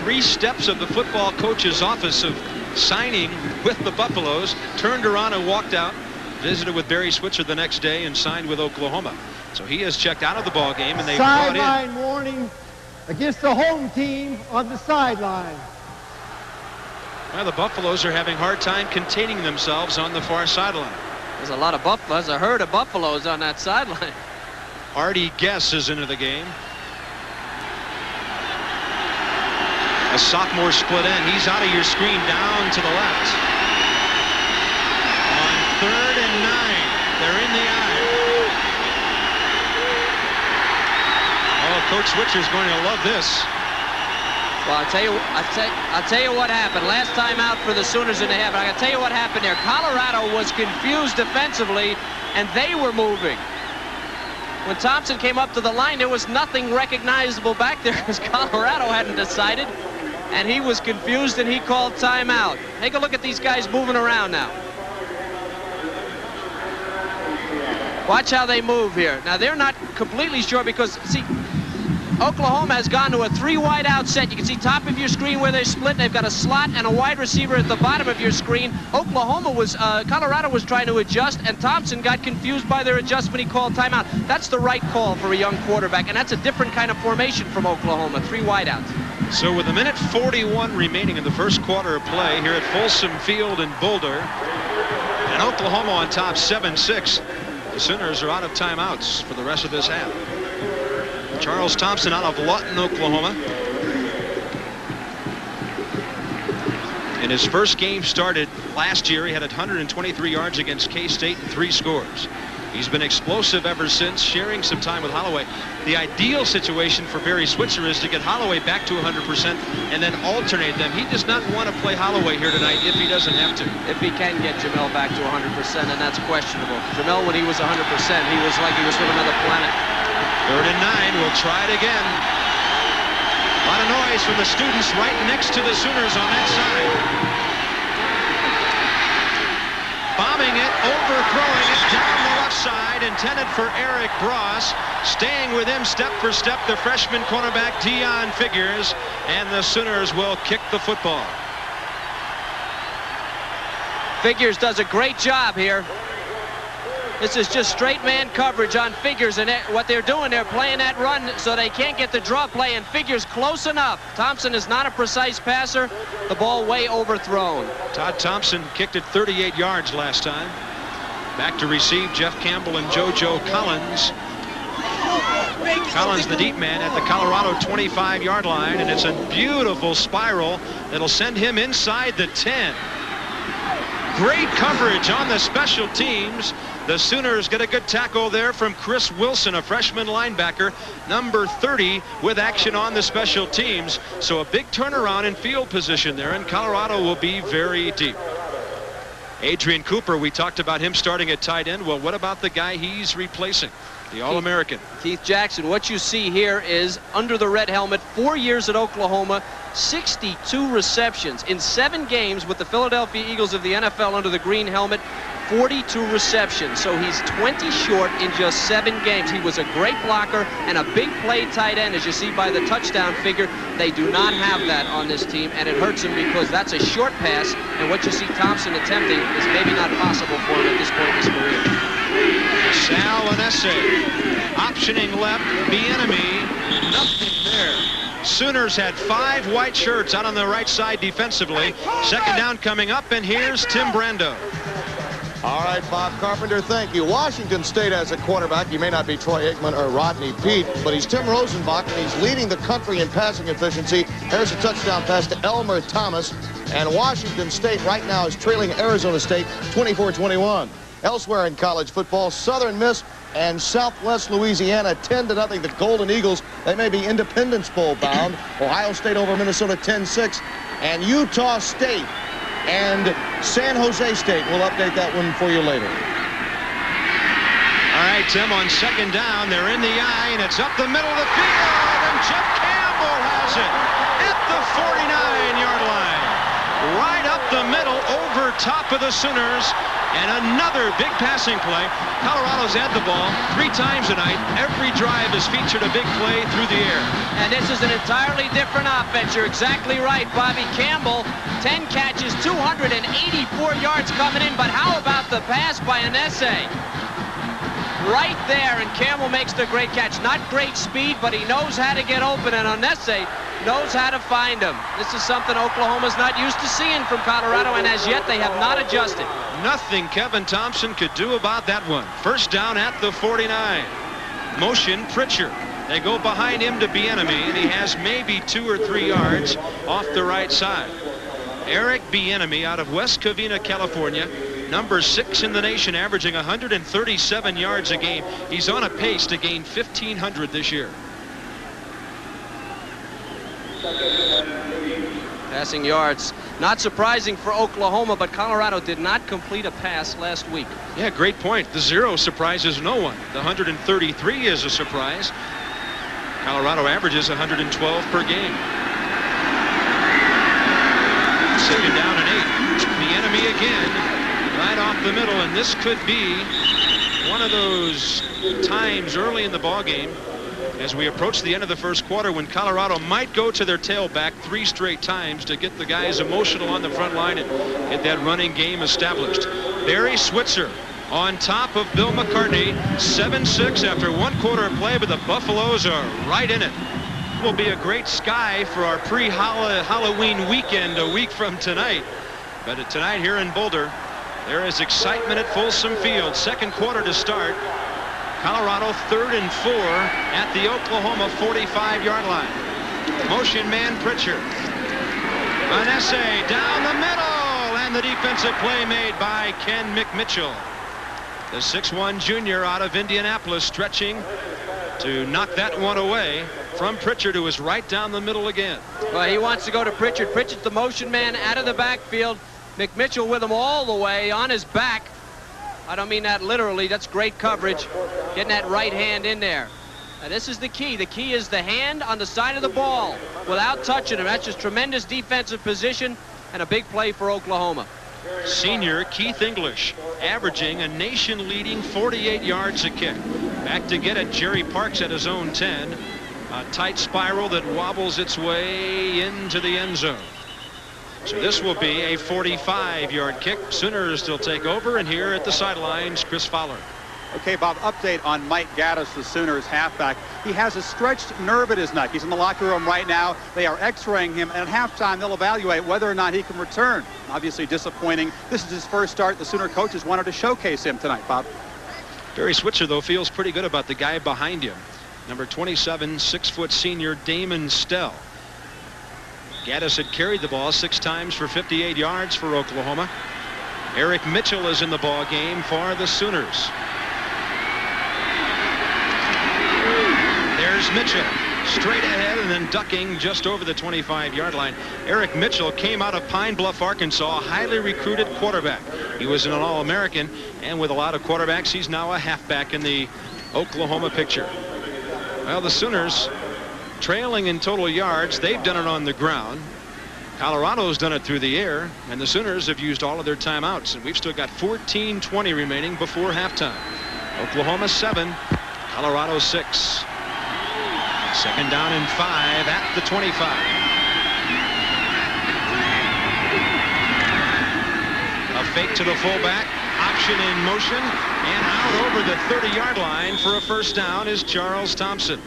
A: 3 steps of the football coach's office of signing with the Buffaloes, turned around and walked out, visited with Barry Switzer the next day, and signed with Oklahoma. So he has checked out of the ball game, and they brought in.
D: Sideline warning against the home team on the sideline.
A: Well, the Buffaloes are having a hard time containing themselves on the far sideline.
B: There's a lot of buffaloes, a herd of buffaloes on that sideline.
A: Artie Guess is into the game. A sophomore split end. He's out of your screen, down to the left. On 3rd and 9, they're in the eye. Oh, Coach Switcher's going to love this.
B: Well, I'll tell you what happened. Last time out for the Sooners in the half. I can tell you what happened there. Colorado was confused defensively, and they were moving. When Thompson came up to the line, there was nothing recognizable back there because Colorado hadn't decided, and he was confused, and he called timeout. Take a look at these guys moving around now. Watch how they move here. Now, they're not completely sure because, see, Oklahoma has gone to a 3 wide out set. You can see top of your screen where they split. They've got a slot and a wide receiver at the bottom of your screen. Colorado was trying to adjust, and Thompson got confused by their adjustment. He called timeout. That's the right call for a young quarterback, and that's a different kind of formation from Oklahoma, 3 wide outs.
A: So with a minute 41 remaining in the first quarter of play here at Folsom Field in Boulder, and Oklahoma on top 7-6, the Sooners are out of timeouts for the rest of this half. Charles Thompson out of Lawton, Oklahoma. In his first game started last year, he had 123 yards against K-State and 3 scores. He's been explosive ever since, sharing some time with Holloway. The ideal situation for Barry Switzer is to get Holloway back to 100% and then alternate them. He does not want to play Holloway here tonight if he doesn't have to.
B: If he can get Jamel back to 100%, and that's questionable. Jamel, when he was 100%, he was like he was from another planet.
A: 3rd and 9, we'll try it again. lot of noise from the students right next to the Sooners on that side. Bombing it, overthrowing it down the left side, intended for Eric Bross. Staying with him step for step, the freshman cornerback Deion Figures, and the Sooners will kick the football.
B: Figures does a great job here. This is just straight man coverage on Figures, and what they're doing, they're playing that run so they can't get the draw play, and Figures close enough. Thompson is not a precise passer. The ball way overthrown.
A: Todd Thompson kicked it 38 yards last time. Back to receive Jeff Campbell and JoJo Collins. Collins, the deep man, at the Colorado 25-yard line, and it's a beautiful spiral that'll send him inside the 10. Great coverage on the special teams. The Sooners get a good tackle there from Chris Wilson, a freshman linebacker, number 30, with action on the special teams. So a big turnaround in field position there, and Colorado will be very deep. Adrian Cooper, we talked about him starting at tight end. Well, what about the guy he's replacing? The All-American.
B: Keith Jackson. What you see here is under the red helmet, 4 years at Oklahoma, 62 receptions in 7 games with the Philadelphia Eagles of the NFL under the green helmet, 42 receptions. So he's 20 short in just 7 games. He was a great blocker and a big play tight end, as you see by the touchdown figure. They do not have that on this team, and it hurts him because that's a short pass, and what you see Thompson attempting is maybe not possible for him at this point in his career.
A: Sal Anese optioning left. Bieniemy, nothing there. Sooners had 5 white shirts out on the right side defensively. Second down coming up, and here's Tim Brando.
H: All right, Bob Carpenter, thank you. Washington State has a quarterback. He may not be Troy Aikman or Rodney Peete, but he's Tim Rosenbach, and he's leading the country in passing efficiency. Here's a touchdown pass to Elmer Thomas, and Washington State right now is trailing Arizona State 24-21. Elsewhere in college football, Southern Miss and Southwest Louisiana 10-0. The Golden Eagles, they may be Independence Bowl bound. Ohio State over Minnesota 10-6. And Utah State and San Jose State. We'll update that one for you later.
A: All right, Tim, on second down, they're in the eye, and it's up the middle of the field, and Jeff Campbell has it at the 49-yard line. Right up the middle, over top of the Sooners, and another big passing play. Colorado's had the ball 3 times tonight. Every drive has featured a big play through the air.
B: And this is an entirely different offense. You're exactly right, Bobby. Campbell, 10 catches, 284 yards coming in, but how about the pass by Anese? Right there, and Campbell makes the great catch. Not great speed, but he knows how to get open, and Anese knows how to find him. This is something Oklahoma's not used to seeing from Colorado, and as yet they have not adjusted.
A: Nothing Kevin Thompson could do about that one. First down at the 49. Motion Pritchard. They go behind him to Bieniemy, and he has maybe 2 or 3 yards off the right side. Eric Bieniemy out of West Covina, California, number 6 in the nation, averaging 137 yards a game. He's on a pace to gain 1,500 this year.
B: Passing yards. Not surprising for Oklahoma, but Colorado did not complete a pass last week.
A: Yeah, great point. The 0 surprises no one. The 133 is a surprise. Colorado averages 112 per game. Second down and 8. Bieniemy again, right off the middle, and this could be one of those times early in the ball game as we approach the end of the first quarter when Colorado might go to their tailback 3 straight times to get the guys emotional on the front line and get that running game established. Barry Switzer on top of Bill McCartney, 7-6 after 1 quarter of play, but the Buffaloes are right in it. It will be a great sky for our pre-Halloween weekend a week from tonight. But tonight here in Boulder, there is excitement at Folsom Field. Second quarter to start. Colorado 3rd and 4 at the Oklahoma 45-yard line. Motion man Pritchard. Anese down the middle, and the defensive play made by Ken McMitchell. The 6'1 junior out of Indianapolis stretching to knock that one away from Pritchard, who is right down the middle again.
B: Well, he wants to go to Pritchard. Pritchard's the motion man out of the backfield. McMitchell with him all the way on his back. I don't mean that literally. That's great coverage. Getting that right hand in there. Now this is the key. The key is the hand on the side of the ball without touching him. That's just tremendous defensive position and a big play for Oklahoma.
A: Senior Keith English averaging a nation-leading 48 yards a kick. Back to get it, Jerry Parks at his own 10. A tight spiral that wobbles its way into the end zone. So this will be a 45-yard kick. Sooners still take over, and here at the sidelines, Chris Fowler.
E: Okay, Bob, update on Mike Gaddis, the Sooners halfback. He has a stretched nerve at his neck. He's in the locker room right now. They are x-raying him, and at halftime they'll evaluate whether or not he can return. Obviously disappointing. This is his first start. The Sooner coaches wanted to showcase him tonight, Bob.
A: Barry Switzer, though, feels pretty good about the guy behind him. Number 27, 6-foot senior Damon Stell. Gaddis had carried the ball 6 times for 58 yards for Oklahoma. Eric Mitchell is in the ball game for the Sooners. There's Mitchell, straight ahead and then ducking just over the 25-yard line. Eric Mitchell came out of Pine Bluff, Arkansas, a highly recruited quarterback. He was an All-American, and with a lot of quarterbacks, he's now a halfback in the Oklahoma picture. Well, the Sooners trailing in total yards. They've done it on the ground. Colorado's done it through the air, and the Sooners have used all of their timeouts, and we've still got 14:20 remaining before halftime. Oklahoma 7, Colorado 6. Second down and 5 at the 25. A fake to the fullback, option in motion, and out over the 30-yard line for a first down is Charles Thompson.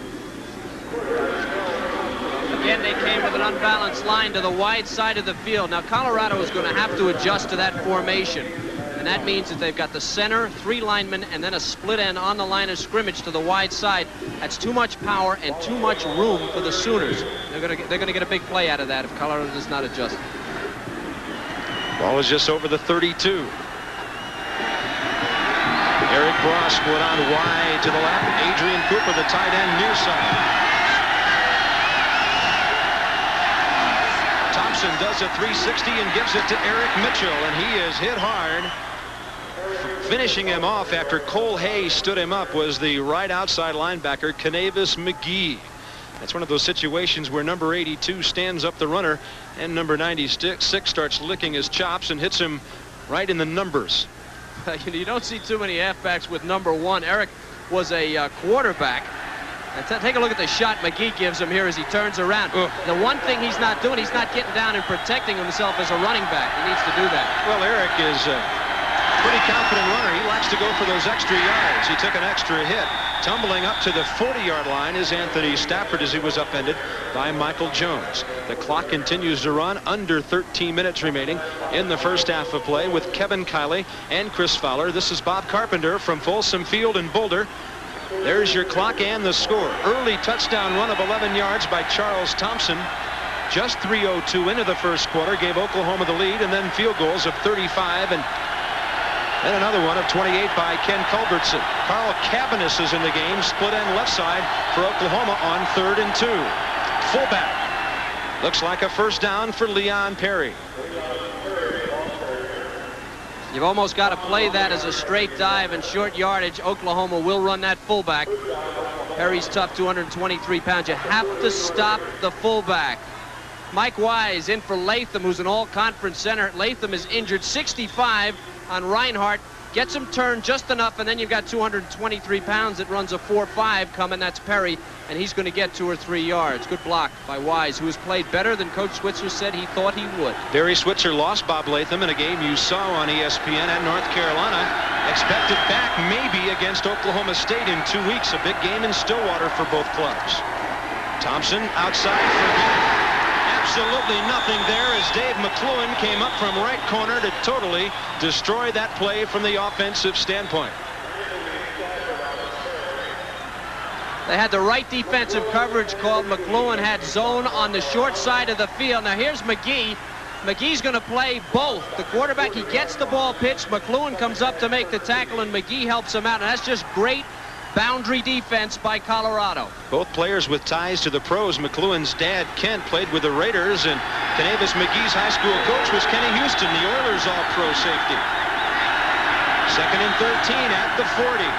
B: Again, they came with an unbalanced line to the wide side of the field. Now, Colorado is going to have to adjust to that formation. And that means that they've got the center, 3 linemen, and then a split end on the line of scrimmage to the wide side. That's too much power and too much room for the Sooners. They're going to get a big play out of that if Colorado does not adjust.
A: Ball is just over the 32. Eric Ross split on wide to the left. Adrian Cooper, the tight end, near side. Thompson does a 360 and gives it to Eric Mitchell, and he is hit hard. Finishing him off after Cole Hay stood him up was the right outside linebacker, Canavis McGee. That's one of those situations where number 82 stands up the runner, and number 96 starts licking his chops and hits him right in the numbers.
B: You don't see too many halfbacks with number 1. Eric was a quarterback. And take a look at the shot McGee gives him here as he turns around. The one thing he's not doing, he's not getting down and protecting himself as a running back. He needs to do that.
A: Well, Eric is a pretty confident runner. He likes to go for those extra yards. He took an extra hit. Tumbling up to the 40-yard line is Anthony Stafford as he was upended by Michael Jones. The clock continues to run. Under 13 minutes remaining in the first half of play with Kevin Kiley and Chris Fowler. This is Bob Carpenter from Folsom Field in Boulder. There's your clock and the score. Early touchdown run of 11 yards by Charles Thompson. Just 3:02 into the first quarter gave Oklahoma the lead, and then field goals of 35 and then another one of 28 by Ken Culbertson. Carl Cabanis is in the game, split end left side for Oklahoma on 3rd and 2. Fullback. Looks like a first down for Leon Perry.
B: You've almost got to play that as a straight dive and short yardage. Oklahoma will run that fullback. Perry's tough, 223 pounds. You have to stop the fullback. Mike Wise in for Latham, who's an all-conference center. Latham is injured, 65 on Reinhardt. Gets him turned just enough, and then you've got 223 pounds that runs a 4.5 coming. That's Perry, and he's going to get 2 or 3 yards. Good block by Wise, who has played better than Coach Switzer said he thought he would.
A: Barry Switzer lost Bob Latham in a game you saw on ESPN at North Carolina. Expected back maybe against Oklahoma State in 2 weeks. A big game in Stillwater for both clubs. Thompson outside for absolutely nothing there as Dave McCluen came up from right corner to totally destroy that play from the offensive standpoint.
B: They had the right defensive coverage called. McCluen had zone on the short side of the field. Now here's McGee. McGee's going to play both. The quarterback, he gets the ball pitched. McCluen comes up to make the tackle, and McGee helps him out. And that's just great boundary defense by Colorado. Both players with ties to the pros. McCluen's dad, Kent, played with the Raiders, and Canavis McGee's high school coach was Kenny Houston, the Oilers all-pro safety. 2nd and 13 at the 40.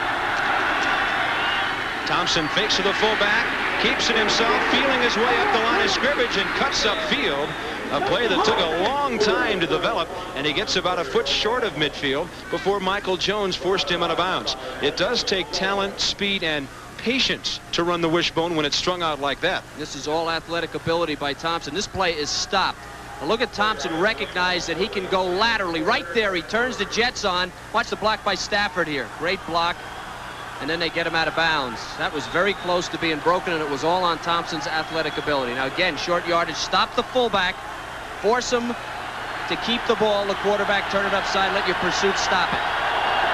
A: Thompson fakes to the fullback, keeps it himself, feeling his way up the line of scrimmage, and cuts upfield. A play that took a long time to develop, and he gets about a foot short of midfield before Michael Jones forced him out of bounds. It does take talent, speed, and patience to run the wishbone when it's strung out like that.
B: This is all athletic ability by Thompson. This play is stopped. Now look at Thompson recognize that he can go laterally. Right there, he turns the Jets on. Watch the block by Stafford here. Great block. And then they get him out of bounds. That was very close to being broken, and it was all on Thompson's athletic ability. Now again, short yardage. Stop the fullback. Force him to keep the ball. The quarterback, turn it upside, let your pursuit stop it.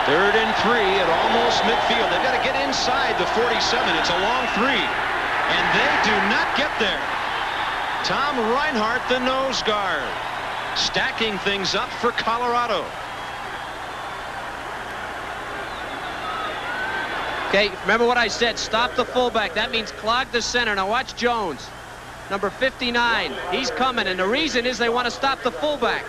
A: 3rd and 3 at almost midfield. They've got to get inside the 47. It's a long 3. And they do not get there. Tom Reinhart, the nose guard, stacking things up for Colorado.
B: Okay, remember what I said. Stop the fullback. That means clog the center. Now watch Jones. Number 59. He's coming, and the reason is they want to stop the fullback.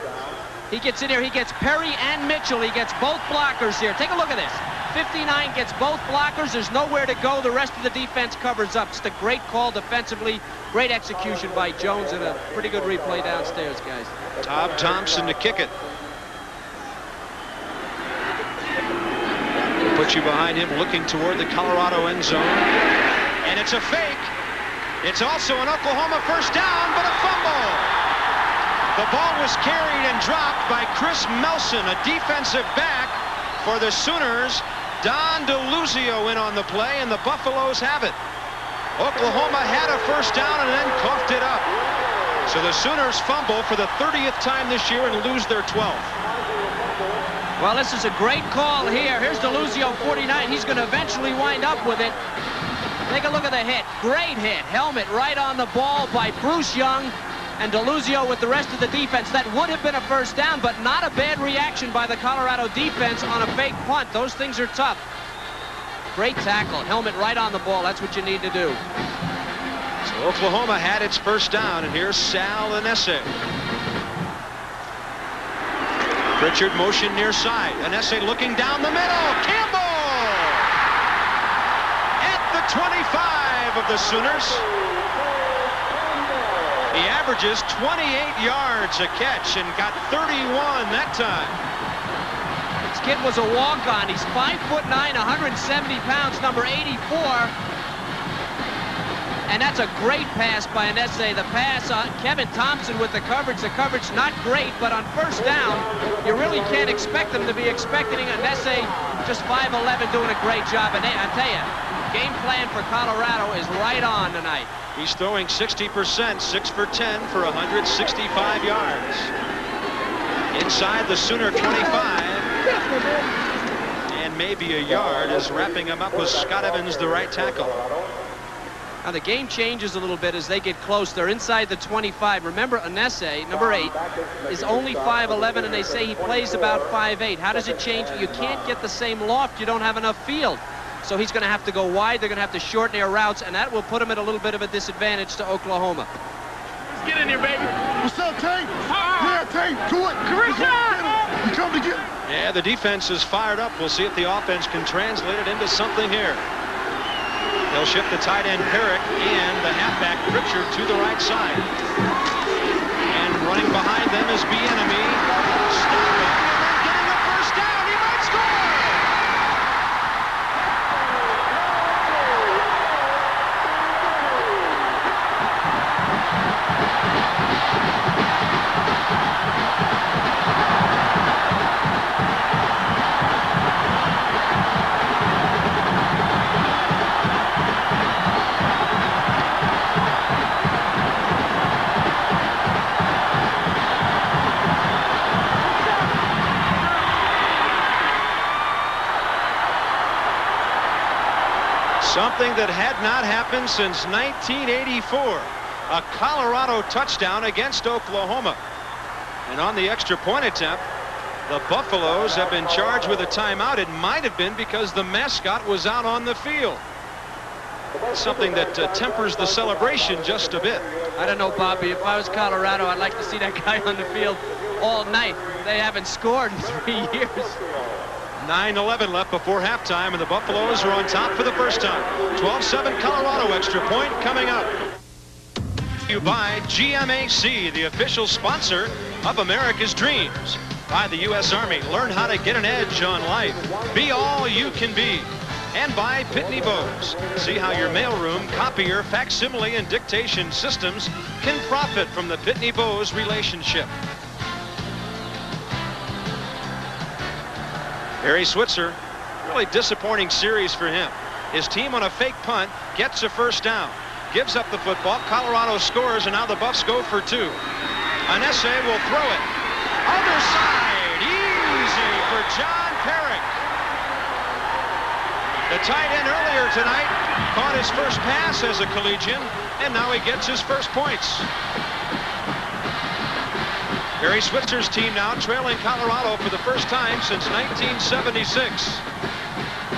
B: He gets in here. He gets Perry and Mitchell. He gets both blockers here. Take a look at this. 59 gets both blockers. There's nowhere to go. The rest of the defense covers up. It's a great call defensively. Great execution by Jones, and a pretty good replay downstairs, guys.
A: Tom Thompson to kick it. Put you behind him, looking toward the Colorado end zone. And it's a fake. It's also an Oklahoma first down, but a fumble. The ball was carried and dropped by Chris Melson, a defensive back for the Sooners. Don DeLuzio in on the play, and the Buffaloes have it. Oklahoma had a first down and then coughed it up. So the Sooners fumble for the 30th time this year and lose their 12th.
B: Well, this is a great call here. Here's DeLuzio, 49. He's going to eventually wind up with it. Take a look at the hit. Great hit. Helmet right on the ball by Bruce Young. And DeLuzio with the rest of the defense. That would have been a first down, but not a bad reaction by the Colorado defense on a fake punt. Those things are tough. Great tackle. Helmet right on the ball. That's what you need to do.
A: So Oklahoma had its first down, and here's Sal Anese. Pritchard motion near side. Anese looking down the middle. Campbell! At the 25 of the Sooners. He averages 28 yards a catch and got 31 that time.
B: This kid was a walk-on. He's 5'9", 170 pounds, number 84. And that's a great pass by Anese. The pass on Kevin Thompson with the coverage. The coverage not great, but on first down, you really can't expect them to be expecting Anese just 5'11", doing a great job. And I tell you, game plan for Colorado is right on tonight.
A: He's throwing 60%, 6 for 10 for 165 yards. Inside the Sooner 25. And maybe a yard is wrapping him up with Scott Evans, the right tackle.
B: Now the game changes a little bit as they get close. They're inside the 25. Remember, Anese, number 8, is only 5'11", and they say he plays about 5'8". How does it change? You can't get the same loft. You don't have enough field. So he's going to have to go wide. They're going to have to shorten their routes, and that will put him at a little bit of a disadvantage to Oklahoma.
C: Let's get in here, baby.
D: What's up, Tank? Yeah, Tank, do it. You come to get it.
A: Yeah, the defense is fired up. We'll see if the offense can translate it into something here. They'll shift the tight end Perrick and the halfback Pritchard to the right side. And running behind them is Bieniemy. Stopping and then getting a first down. He might score! Something that had not happened since 1984. A Colorado touchdown against Oklahoma. And on the extra point attempt, the Buffaloes have been charged with a timeout. It might have been because the mascot was out on the field. Something that tempers the celebration just a bit.
B: I don't know, Bobby. If I was Colorado, I'd like to see that guy on the field all night. They haven't scored in 3 years.
A: 9:11 left before halftime, and the Buffaloes are on top for the first time. 12-7 Colorado. Extra point coming up. You by GMAC, the official sponsor of America's Dreams. By the U.S. Army, learn how to get an edge on life. Be all you can be. And by Pitney Bowes. See how your mailroom, copier, facsimile, and dictation systems can profit from the Pitney Bowes relationship. Barry Switzer, really disappointing series for him. His team on a fake punt gets a first down. Gives up the football. Colorado scores, and now the Buffs go for two. Anesse will throw it. Other side, easy for John Perrick. The tight end earlier tonight caught his first pass as a collegian, and now he gets his first points. Barry Switzer's team now trailing Colorado for the first time since 1976.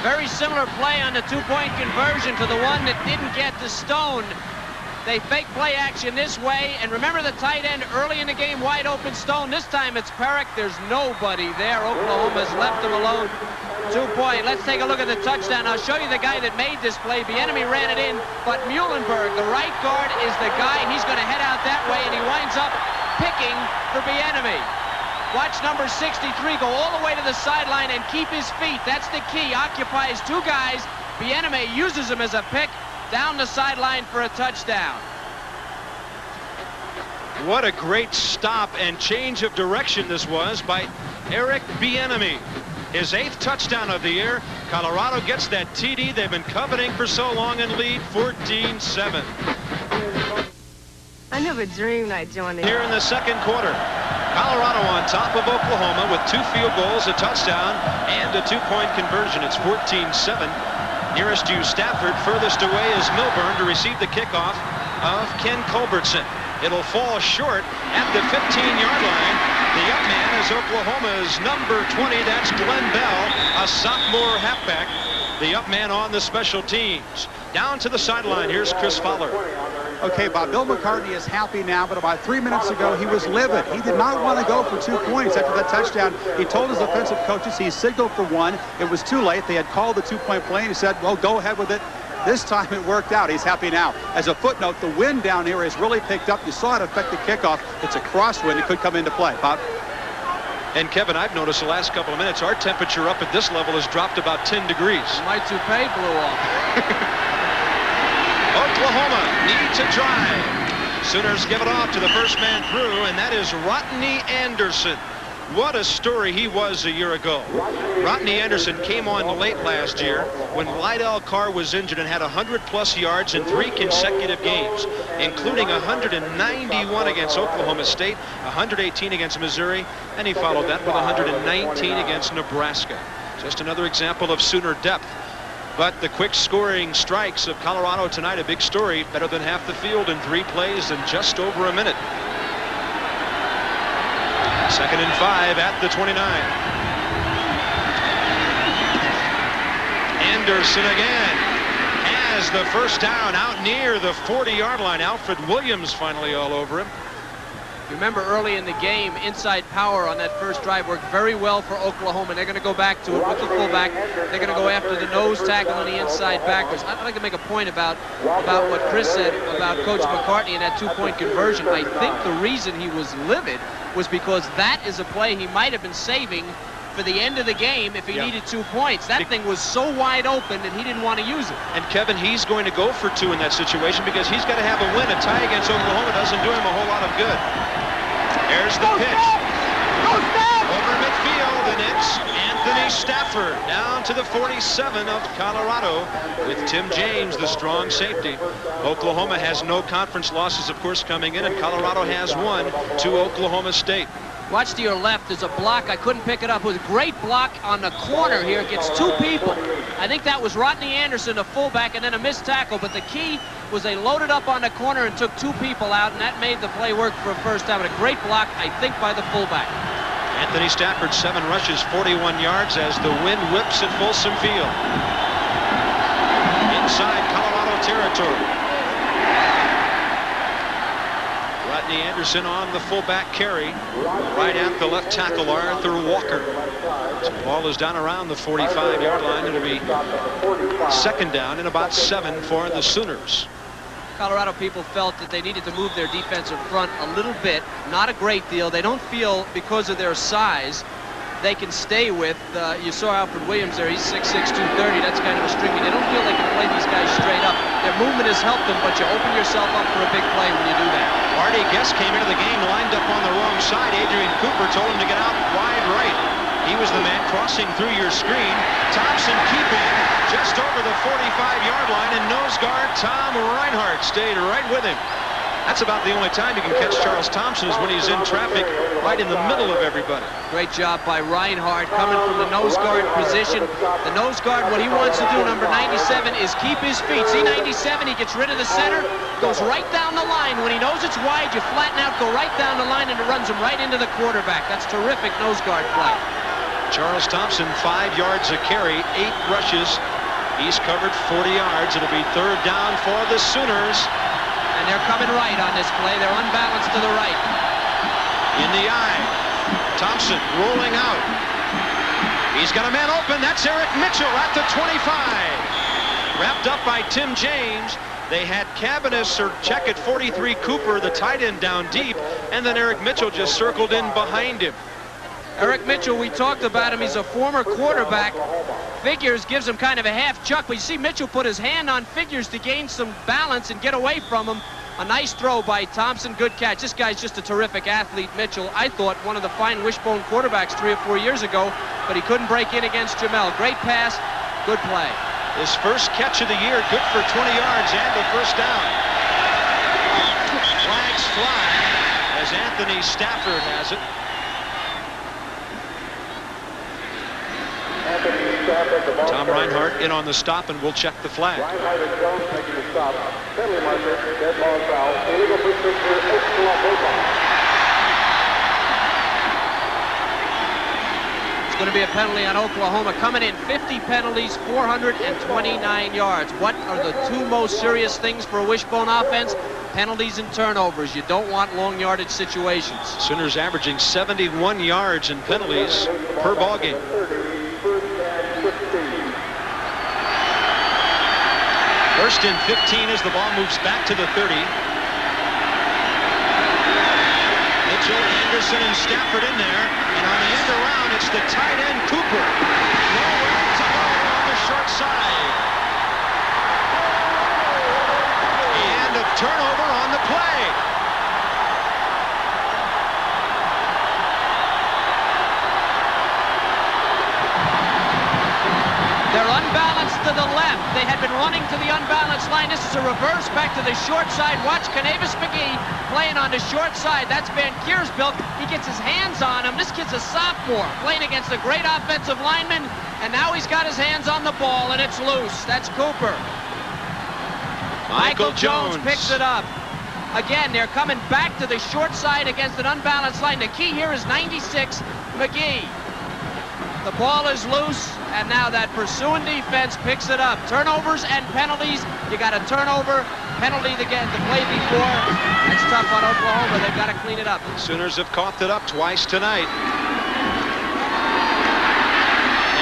B: Very similar play on the two-point conversion to the one that didn't get to Stone. They fake play action this way, and remember the tight end early in the game, wide open Stone. This time it's Perrick. There's nobody there. Oklahoma's left him alone. 2-point. Let's take a look at the touchdown. I'll show you the guy that made this play. Bieniemy ran it in, but Muhlenberg, the right guard, is the guy. He's going to head out that way, and he winds up picking for Bieniemy. Watch number 63 go all the way to the sideline and keep his feet. That's the key. Occupies two guys. Bieniemy uses him as a pick down the sideline for a touchdown.
A: What a great stop and change of direction this was by Eric Bieniemy. His 8th touchdown of the year. Colorado gets that TD they've been coveting for so long and lead 14-7.
I: I never dreamed I'd join it.
A: Here in the second quarter, Colorado on top of Oklahoma with 2 field goals, a touchdown, and a 2-point conversion. It's 14-7. Nearest to Stafford, furthest away is Milburn to receive the kickoff of Ken Culbertson. It'll fall short at the 15-yard line. The up man is Oklahoma's number 20. That's Glenn Bell, a sophomore halfback. The up man on the special teams. Down to the sideline. Here's Chris Fowler.
E: Okay, Bob, Bill McCartney is happy now, but about 3 minutes ago, he was livid. He did not want to go for 2 points after that touchdown. He told his offensive coaches he signaled for one. It was too late. They had called the 2-point play, and he said, well, go ahead with it. This time it worked out. He's happy now. As a footnote, the wind down here has really picked up. You saw it affect the kickoff. It's a crosswind. It could come into play. Bob?
A: And Kevin, I've noticed the last couple of minutes, our temperature up at this level has dropped about 10 degrees.
B: My toupee blew off.
A: Oklahoma needs a drive. Sooners give it off to the first man through, and that is Rodney Anderson. What a story he was a year ago. Rodney Anderson came on late last year when Lydell Carr was injured and had 100-plus yards in 3 consecutive games, including 191 against Oklahoma State, 118 against Missouri, and he followed that with 119 against Nebraska. Just another example of Sooner depth. But the quick scoring strikes of Colorado tonight, a big story, better than half the field in 3 plays in just over a minute. 2nd and 5 at the 29. Anderson again has the first down out near the 40-yard line. Alfred Williams finally all over him.
B: Remember early in the game, inside power on that first drive worked very well for Oklahoma. They're going to go back to it with the fullback. They're going to go after the nose tackle on the inside backers. I'd like to make a point about what Chris said about Coach McCartney and that 2-point conversion. I think the reason he was livid was because that is a play he might have been saving for the end of the game if he needed 2 points. That thing was so wide open that he didn't want to use it.
A: And Kevin, he's going to go for 2 in that situation because he's got to have a win. A tie against Oklahoma doesn't do him a whole lot of good. There's the pitch. Over midfield, and it's Anthony Stafford down to the 47 of Colorado with Tim James, the strong safety. Oklahoma has no conference losses, of course, coming in, and Colorado has one to Oklahoma State.
B: Watch to your left. There's a block. I couldn't pick it up. It was a great block on the corner here. It gets 2 people. I think that was Rodney Anderson, the fullback, and then a missed tackle. But the key was they loaded up on the corner and took 2 people out, and that made the play work for a first down. But a great block, I think, by the fullback.
A: Anthony Stafford, 7 rushes, 41 yards as the wind whips at Folsom Field. Inside Colorado territory. Rodney Anderson on the fullback carry. Right at the left tackle, Arthur Walker. So the ball is down around the 45-yard line. It'll be second down and about 7 for the Sooners.
B: Colorado people felt that they needed to move their defensive front a little bit. Not a great deal. They don't feel, because of their size, they can stay with. You saw Alfred Williams there. He's 6'6", 230. That's kind of a stringy. They don't feel they can play these guys straight up. Their movement has helped them, but you open yourself up for a big play when you do that.
A: Artie Guest came into the game lined up on the wrong side. Adrian Cooper told him to get out wide right. He was the man crossing through your screen. Thompson keeping just over the 45-yard line, and nose guard Tom Reinhardt stayed right with him. That's about the only time you can catch Charles Thompson is when he's in traffic right in the middle of everybody.
B: Great job by Reinhardt coming from the nose guard position. The nose guard, what he wants to do, number 97, is keep his feet. See 97, he gets rid of the center, goes right down the line. When he knows it's wide, you flatten out, go right down the line, and it runs him right into the quarterback. That's terrific nose guard play.
A: Charles Thompson, 5 yards a carry, 8 rushes. He's covered 40 yards. It'll be third down for the Sooners.
B: And they're coming right on this play. They're unbalanced to the right.
A: In the eye. Thompson rolling out. He's got a man open. That's Eric Mitchell at the 25. Wrapped up by Tim James. They had Cabanis or check at 43 Cooper, the tight end, down deep. And then Eric Mitchell just circled in behind him.
B: Eric Mitchell, we talked about him. He's a former quarterback. Figures gives him kind of a half chuck, but you see Mitchell put his hand on Figures to gain some balance and get away from him. A nice throw by Thompson. Good catch. This guy's just a terrific athlete, Mitchell. I thought one of the fine wishbone quarterbacks 3 or 4 years ago, but he couldn't break in against Jamel. Great pass. Good play.
A: His first catch of the year, good for 20 yards and a first down. Flags fly as Anthony Stafford has it. Tom Reinhardt in on the stop, and we'll check the flag.
J: Reinhardt and Jones making the stop. Penalty marker, dead ball foul. Illegal procedure,
B: It's going to be a penalty on Oklahoma. Coming in 50 penalties, 429 yards. What are the 2 most serious things for a wishbone offense? Penalties and turnovers. You don't want long yardage situations.
A: Sooners averaging 71 yards in penalties per ball game. First and 15 as the ball moves back to the 30. Mitchell, Anderson, and Stafford in there. And on the end around, it's the tight end, Cooper. Nowhere to go on the short side. And a turnover on the play.
B: They're unbalanced to the left. They had been running to the unbalanced line. This is a reverse back to the short side. Watch Canavis McGee playing on the short side. That's Van Kiersbilk. He gets his hands on him. This kid's a sophomore playing against a great offensive lineman, and now he's got his hands on the ball, and it's loose. That's Cooper. Michael Jones picks it up. Again, they're coming back to the short side against an unbalanced line. The key here is 96, McGee. The ball is loose, and now that pursuing defense picks it up. Turnovers and penalties. You got a turnover, penalty to play before. That's tough on Oklahoma. They've got to clean it up.
A: Sooners have coughed it up twice tonight.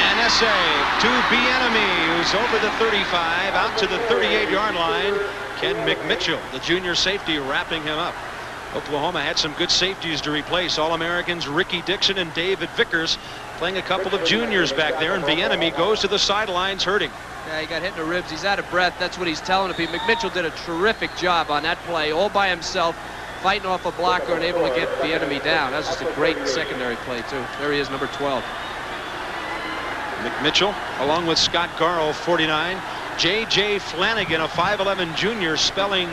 A: And essay to Bieniemy, who's over the 35, out to the 38-yard line. Ken McMitchell, the junior safety, wrapping him up. Oklahoma had some good safeties to replace. All-Americans Ricky Dixon and David Vickers, playing a couple of juniors back there, and Bieniemy goes to the sidelines hurting.
B: Yeah, he got hit in the ribs. He's out of breath. That's what he's telling people. McMitchell did a terrific job on that play, all by himself, fighting off a blocker and able to get Bieniemy down. That's just a great secondary play, too. There he is, number 12.
A: McMitchell, along with Scott Garl, 49. J.J. Flanagan, a 5'11 junior, spelling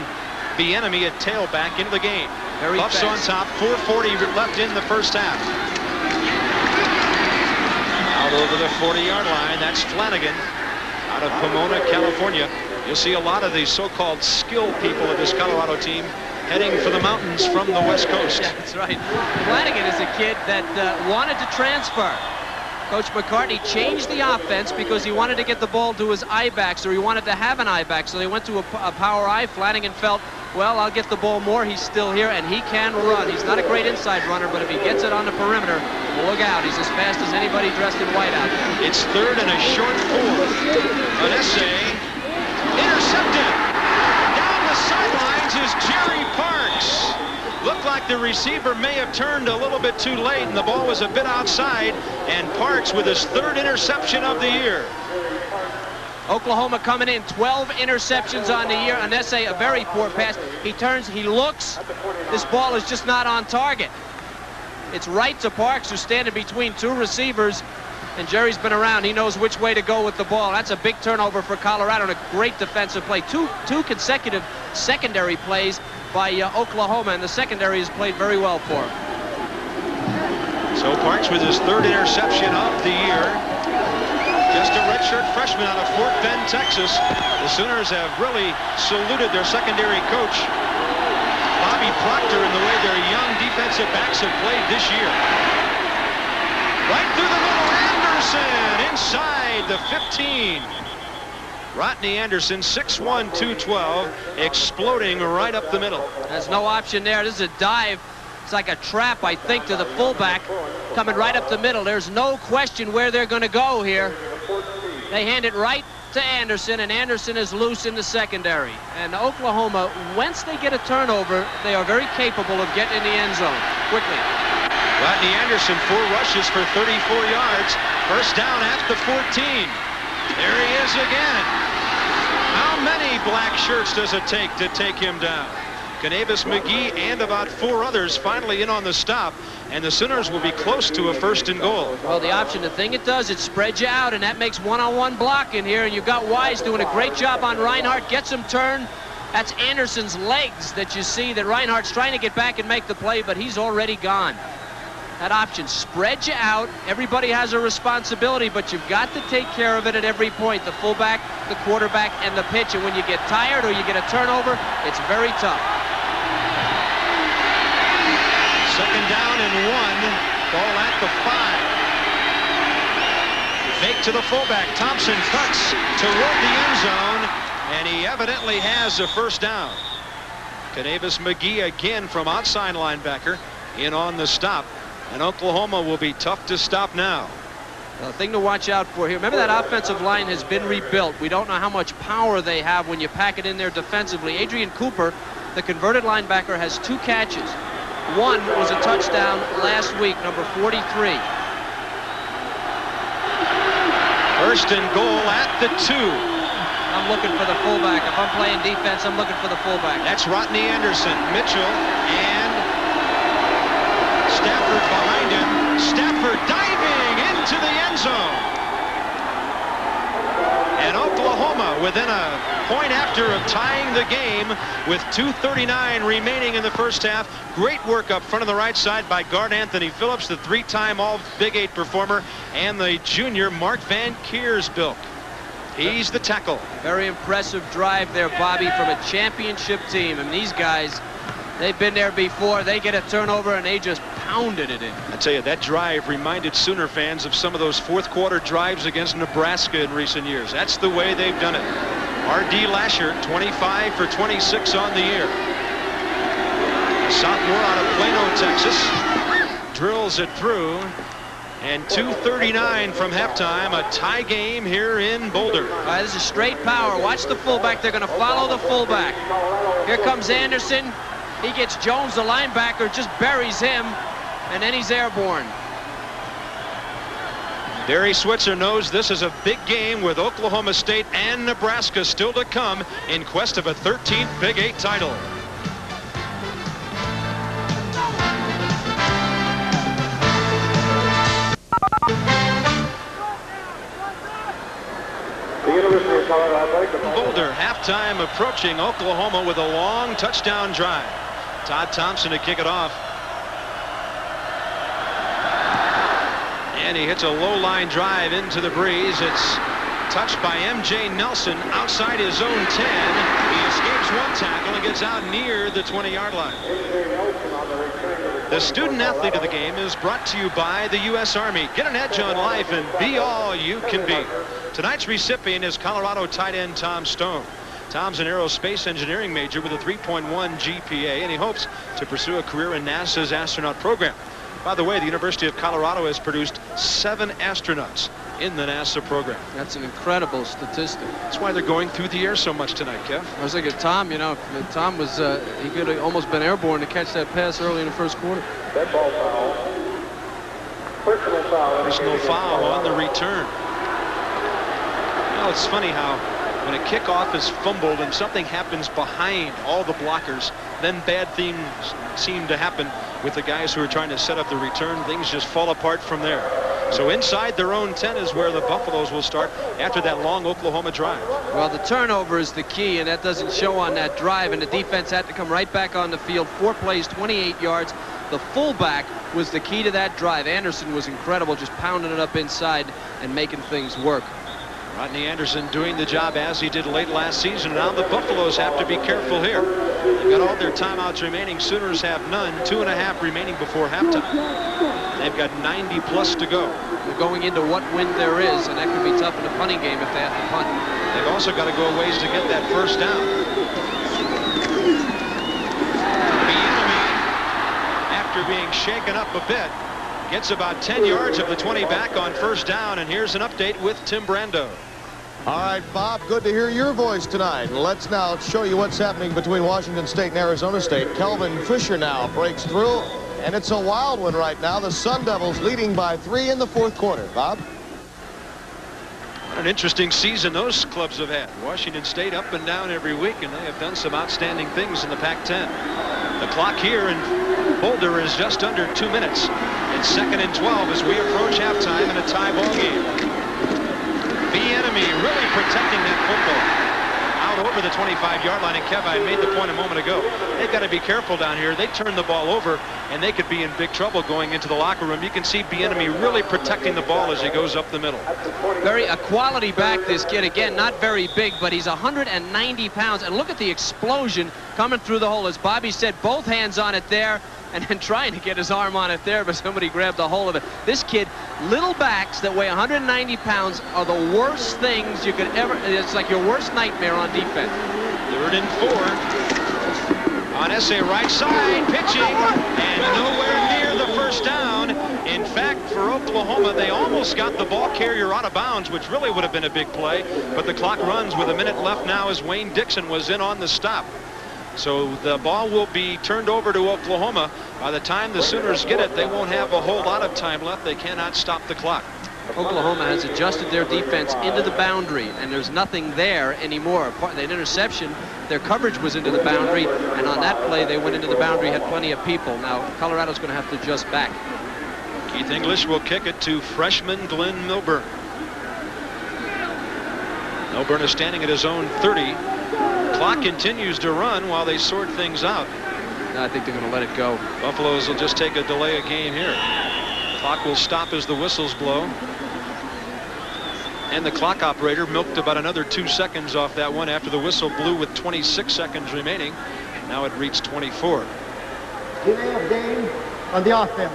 A: Bieniemy at tailback into the game. Buffs on top, 4:40 left in the first half. Out over the 40-yard line, that's Flanagan out of Pomona, California. You'll see a lot of these so-called skill people of this Colorado team heading for the mountains from the West Coast.
B: Yeah, that's right. Flanagan is a kid that wanted to transfer. Coach McCartney changed the offense because he wanted to get the ball to his I-backs, or he wanted to have an I-back, so they went to a power I. Flanagan felt well, I'll get the ball more. He's still here, and he can run. He's not a great inside runner, but if he gets it on the perimeter, look out. He's as fast as anybody dressed in white out there.
A: It's third and a short 4. An essay. Intercepted. Down the sidelines is Jerry Parks. Looked like the receiver may have turned a little bit too late, and the ball was a bit outside, and Parks with his 3rd interception of the year.
B: Oklahoma coming in, 12 interceptions on the year. An essay, a very poor pass. He turns, he looks. This ball is just not on target. It's right to Parks, who's standing between 2 receivers, and Jerry's been around. He knows which way to go with the ball. That's a big turnover for Colorado and a great defensive play. Two consecutive secondary plays by Oklahoma, and the secondary has played very well for him.
A: So Parks with his 3rd interception of the year. Just a redshirt freshman out of Fort Bend, Texas. The Sooners have really saluted their secondary coach, Bobby Proctor, in the way their young defensive backs have played this year. Right through the middle, Anderson inside the 15. Rodney Anderson, 6'1", 212, exploding right up the middle.
B: There's no option there. This is a dive. It's like a trap, I think, to the fullback, coming right up the middle. There's no question where they're going to go here. They hand it right to Anderson, and Anderson is loose in the secondary. And Oklahoma, once they get a turnover, they are very capable of getting in the end zone quickly.
A: Rodney Anderson, 4 rushes for 34 yards. First down at the 14. There he is again. How many black shirts does it take to take him down? Canavis McGee and about 4 others finally in on the stop, and the Sooners will be close to a 1st and goal.
B: Well, the option, the thing it does, it spreads you out, and that makes one-on-one blocking here, and you've got Wise doing a great job on Reinhardt, gets him turned. That's Anderson's legs that you see that Reinhardt's trying to get back and make the play, but he's already gone. That option spreads you out. Everybody has a responsibility, but you've got to take care of it at every point, the fullback, the quarterback, and the pitch. And when you get tired or you get a turnover, it's very tough.
A: 2nd down and 1. Ball at the 5. Fake to the fullback. Thompson cuts toward the end zone, and he evidently has a 1st down. Canavis McGee again from outside linebacker in on the stop. And Oklahoma will be tough to stop now.
B: The thing to watch out for here, remember that offensive line has been rebuilt. We don't know how much power they have when you pack it in there defensively. Adrian Cooper, the converted linebacker, has 2 catches. One was a touchdown last week, number 43.
A: 1st and goal at the 2.
B: I'm looking for the fullback. If I'm playing defense, I'm looking for the fullback.
A: That's Rodney Anderson, Mitchell, and Stafford behind him. Stafford diving into the end zone. And Oklahoma within a point after of tying the game with 2:39 remaining in the first half. Great work up front on the right side by guard Anthony Phillips, the 3-time All-Big 8 performer, and the junior Mark Van Kiersbilk. He's the tackle.
B: Very impressive drive there, Bobby, from a championship team. And these guys, they've been there before. They get a turnover, and they just pounded it in.
A: I tell you, that drive reminded Sooner fans of some of those 4th quarter drives against Nebraska in recent years. That's the way they've done it. R.D. Lashar, 25 for 26 on the year. A sophomore out of Plano, Texas, drills it through. And 2:39 from halftime, a tie game here in Boulder.
B: This is straight power. Watch the fullback. They're going to follow the fullback. Here comes Anderson. He gets Jones, the linebacker, just buries him, and then he's airborne.
A: Barry Switzer knows this is a big game with Oklahoma State and Nebraska still to come in quest of a 13th Big 8 title. Boulder, halftime approaching. Oklahoma with a long touchdown drive. Todd Thompson to kick it off. And he hits a low line drive into the breeze. It's touched by M.J. Nelson outside his own 10. He escapes one tackle and gets out near the 20-yard line. The student athlete of the game is brought to you by the U.S. Army. Get an edge on life and be all you can be. Tonight's recipient is Colorado tight end Tom Stone. Tom's an aerospace engineering major with a 3.1 GPA, and he hopes to pursue a career in NASA's astronaut program. By the way, the University of Colorado has produced 7 astronauts in the NASA program.
K: That's an incredible statistic.
A: That's why they're going through the air so much tonight, Kev.
K: I was thinking, Tom, you know, if Tom was, he could have almost been airborne to catch that pass early in the first quarter.
J: Dead ball foul. Personal foul.
A: Personal foul on the return. You know, it's funny how when a kickoff is fumbled and something happens behind all the blockers, then bad things seem to happen with the guys who are trying to set up the return. Things just fall apart from there. So inside their own 10 is where the Buffaloes will start after that long Oklahoma drive.
K: Well, the turnover is the key, and that doesn't show on that drive, and the defense had to come right back on the field. 4 plays, 28 yards. The fullback was the key to that drive. Anderson was incredible, just pounding it up inside and making things work.
A: Rodney Anderson doing the job as he did late last season. Now the Buffaloes have to be careful here. They've got all their timeouts remaining. Sooners have none. 2.5 remaining before halftime. They've got 90 plus to go.
K: They're going into what wind there is, and that could be tough in a punting game if they have to punt.
A: They've also got to go a ways to get that first down. Bieniemy, after being shaken up a bit, gets about 10 yards of the 20 back on first down, and here's an update with Tim Brando.
H: All right, Bob, good to hear your voice tonight. Let's now show you what's happening between Washington State and Arizona State. Kelvin Fisher now breaks through, and it's a wild one right now. The Sun Devils leading by 3 in the fourth quarter. Bob?
A: What an interesting season those clubs have had. Washington State up and down every week, and they have done some outstanding things in the Pac-10. The clock here in Boulder is just under 2 minutes. It's 2nd and 12 as we approach halftime in a tie ball game. Bieniemy really protecting that football out over the 25-yard line. And Kev, I made the point a moment ago. They've got to be careful down here. They turn the ball over, and they could be in big trouble going into the locker room. You can see Bieniemy really protecting the ball as he goes up the middle.
K: A quality back, this kid. Again, not very big, but he's 190 pounds. And look at the explosion coming through the hole. As Bobby said, both hands on it there, and then trying to get his arm on it there, but somebody grabbed a hold of it. This kid, little backs that weigh 190 pounds are the worst things you could ever, it's like your worst nightmare on defense.
A: 3rd and 4. On SA right side, pitching, and nowhere near the first down. In fact, for Oklahoma, they almost got the ball carrier out of bounds, which really would have been a big play, but the clock runs with a minute left now as Wayne Dixon was in on the stop. So the ball will be turned over to Oklahoma. By the time the Sooners get it, they won't have a whole lot of time left. They cannot stop the clock.
K: Oklahoma has adjusted their defense into the boundary, and there's nothing there anymore. That interception, their coverage was into the boundary, and on that play, they went into the boundary, had plenty of people. Now, Colorado's going to have to adjust back.
A: Keith English will kick it to freshman Glenn Milburn. Milburn is standing at his own 30. Clock continues to run while they sort things out.
K: I think they're going to let it go.
A: Buffaloes will just take a delay of game here. Clock will stop as the whistles blow. And the clock operator milked about another 2 seconds off that one after the whistle blew with 26 seconds remaining. Now it reached 24.
D: Delay of game on the offense.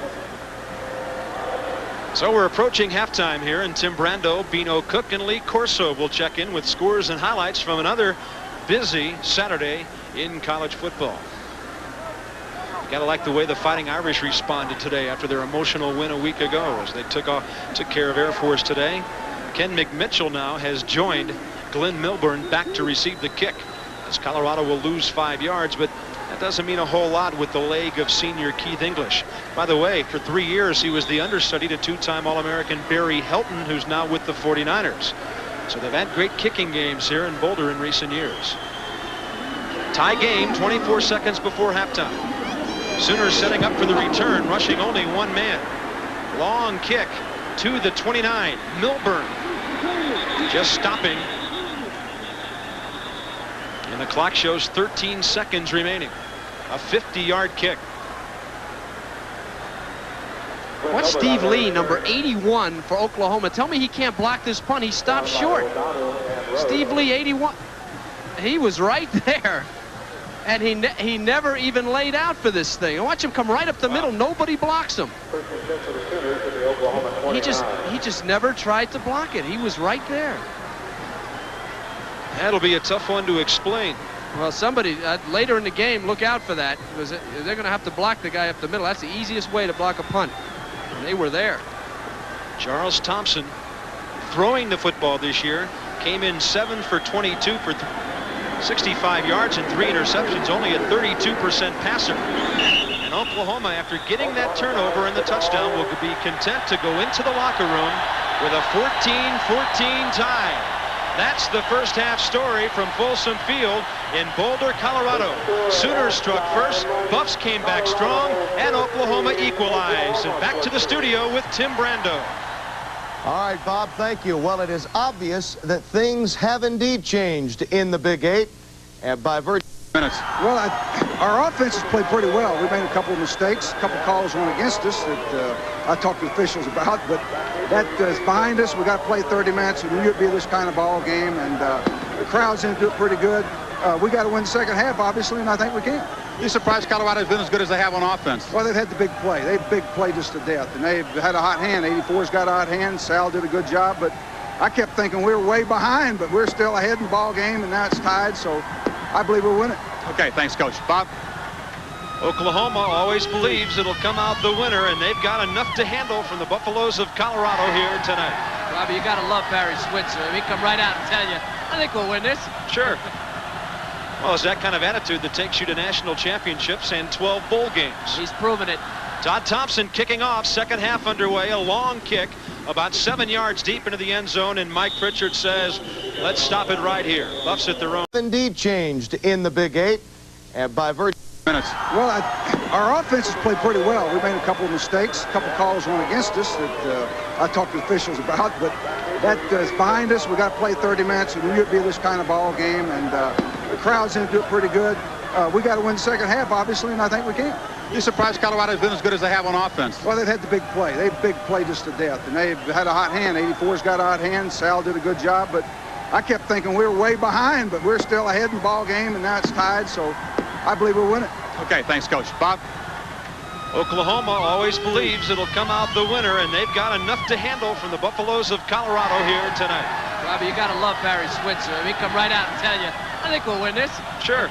A: So we're approaching halftime here, and Tim Brando, Bino Cook, and Lee Corso will check in with scores and highlights from another busy Saturday in college football. You gotta like the way the Fighting Irish responded today after their emotional win a week ago as they took care of Air Force today. Ken McMitchell now has joined Glenn Milburn back to receive the kick, as Colorado will lose 5 yards, but that doesn't mean a whole lot with the leg of senior Keith English. By the way, for 3 years he was the understudy to 2-time All-American Barry Helton, who's now with the 49ers. So they've had great kicking games here in Boulder in recent years. Tie game, 24 seconds before halftime. Sooners setting up for the return, rushing only one man. Long kick to the 29. Milburn just stopping. And the clock shows 13 seconds remaining. A 50-yard kick.
K: Watch Steve Lee, number 81 for Oklahoma. Tell me he can't block this punt. He stopped short. Steve Lee, 81. He was right there. And he never even laid out for this thing. Watch him come right up the middle. Nobody blocks him. He just never tried to block it. He was right there.
A: That'll be a tough one to explain.
K: Well, somebody later in the game, look out for that, because they're going to have to block the guy up the middle. That's the easiest way to block a punt. And they were there.
A: Charles Thompson throwing the football this year. Came in 7 for 22 for 65 yards and 3 interceptions. Only a 32% passer. And Oklahoma, after getting that turnover and the touchdown, will be content to go into the locker room with a 14-14 tie. That's the first half story from Folsom Field in Boulder, Colorado. Sooners struck first, Buffs came back strong, and Oklahoma equalized. And back to the studio with Tim Brando.
H: All right, Bob, thank you. Well, it is obvious that things have indeed changed in the Big 8 by virtue
E: minutes.
L: Well, our offense has played pretty well. We made a couple of mistakes, a couple of calls went against us that I talked to officials about, but that is behind us. We got to play 30 minutes. We knew it'd be this kind of ball game, and the crowd's into it pretty good. We got to win the second half, obviously, and I think we can.
E: You surprised Colorado's been as good as they have on offense?
L: Well, they've had the big play. They've big played us to death, and they've had a hot hand. 84's got a hot hand. Sal did a good job, but I kept thinking we were way behind, but we're still ahead in the ball game, and now it's tied, so I believe we'll win it.
E: Okay, thanks, Coach. Bob?
A: Oklahoma always believes it'll come out the winner, and they've got enough to handle from the Buffaloes of Colorado here tonight.
B: Bobby, you got to love Barry Switzer. He come right out and tell you, I think we'll win this.
A: Sure. Well, it's that kind of attitude that takes you to national championships and 12 bowl games.
B: He's proven it.
A: Todd Thompson kicking off, second half underway, a long kick about 7 yards deep into the end zone, and Mike Pritchard says, let's stop it right here. Buffs at their own.
H: Indeed changed in the Big 8 by virtue
E: minutes.
L: Well, our offense has played pretty well. We made a couple of mistakes, a couple of calls went against us that I talked to officials about, but that is behind us. We got to play 30 minutes. We knew it'd be this kind of ball game, and the crowd's into it pretty good. We got to win the second half, obviously, and I think we can.
E: You surprised Colorado's been as good as they have on offense?
L: Well, they've had the big play. They've big played us to death, and they've had a hot hand. 84's got a hot hand. Sal did a good job, but I kept thinking we were way behind, but we're still ahead in the ball game, and now it's tied, so I believe we'll win it.
E: Okay, thanks, Coach. Bob?
A: Oklahoma always believes it'll come out the winner, and they've got enough to handle from the Buffaloes of Colorado here tonight.
B: Bobby, you got to love Barry Switzer. He come right out and tell you, I think we'll win this.
A: Sure.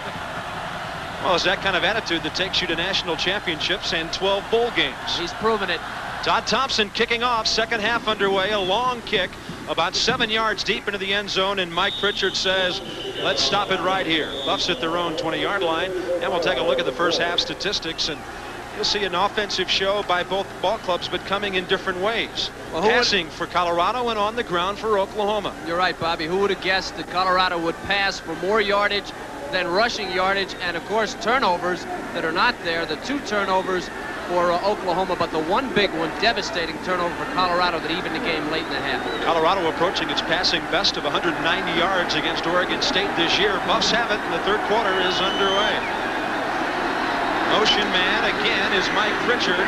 A: Well, it's that kind of attitude that takes you to national championships and 12 bowl games.
B: He's proven it.
A: Todd Thompson kicking off, second half underway, a long kick about 7 yards deep into the end zone, and Mike Pritchard says, let's stop it right here. Buffs at their own 20-yard line, and we'll take a look at the first half statistics, and you'll see an offensive show by both ball clubs, but coming in different ways. Well, passing for Colorado and on the ground for Oklahoma.
B: You're right, Bobby. Who would have guessed that Colorado would pass for more yardage than rushing yardage, and of course turnovers that are not there. The 2 turnovers for Oklahoma, but the one big one, devastating turnover for Colorado that evened the game late in the half.
A: Colorado approaching its passing best of 190 yards against Oregon State this year. Buffs have it, and the third quarter is underway. Motion man again is Mike Pritchard.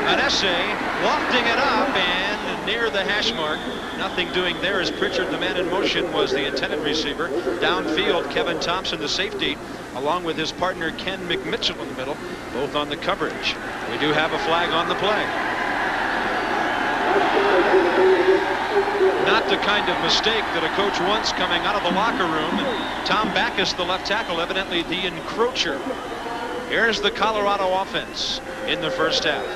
A: An essay, lofting it up and near the hash mark. Nothing doing there as Pritchard, the man in motion, was the intended receiver. Downfield, Kevin Thompson, the safety, along with his partner Ken McMitchell in the middle, both on the coverage. We do have a flag on the play. Not the kind of mistake that a coach wants coming out of the locker room. And Tom Backus, the left tackle, evidently the encroacher. Here's the Colorado offense in the first half.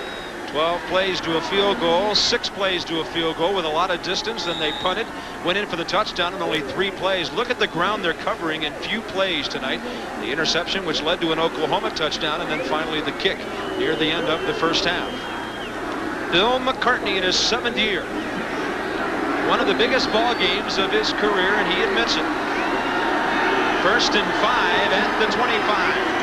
A: 12 plays to a field goal, 6 plays to a field goal with a lot of distance. Then they punted, went in for the touchdown, and only 3 plays. Look at the ground they're covering in few plays tonight. The interception, which led to an Oklahoma touchdown, and then finally the kick near the end of the first half. Bill McCartney in his 7th year. One of the biggest ball games of his career, and he admits it. 1st and 5 at the 25.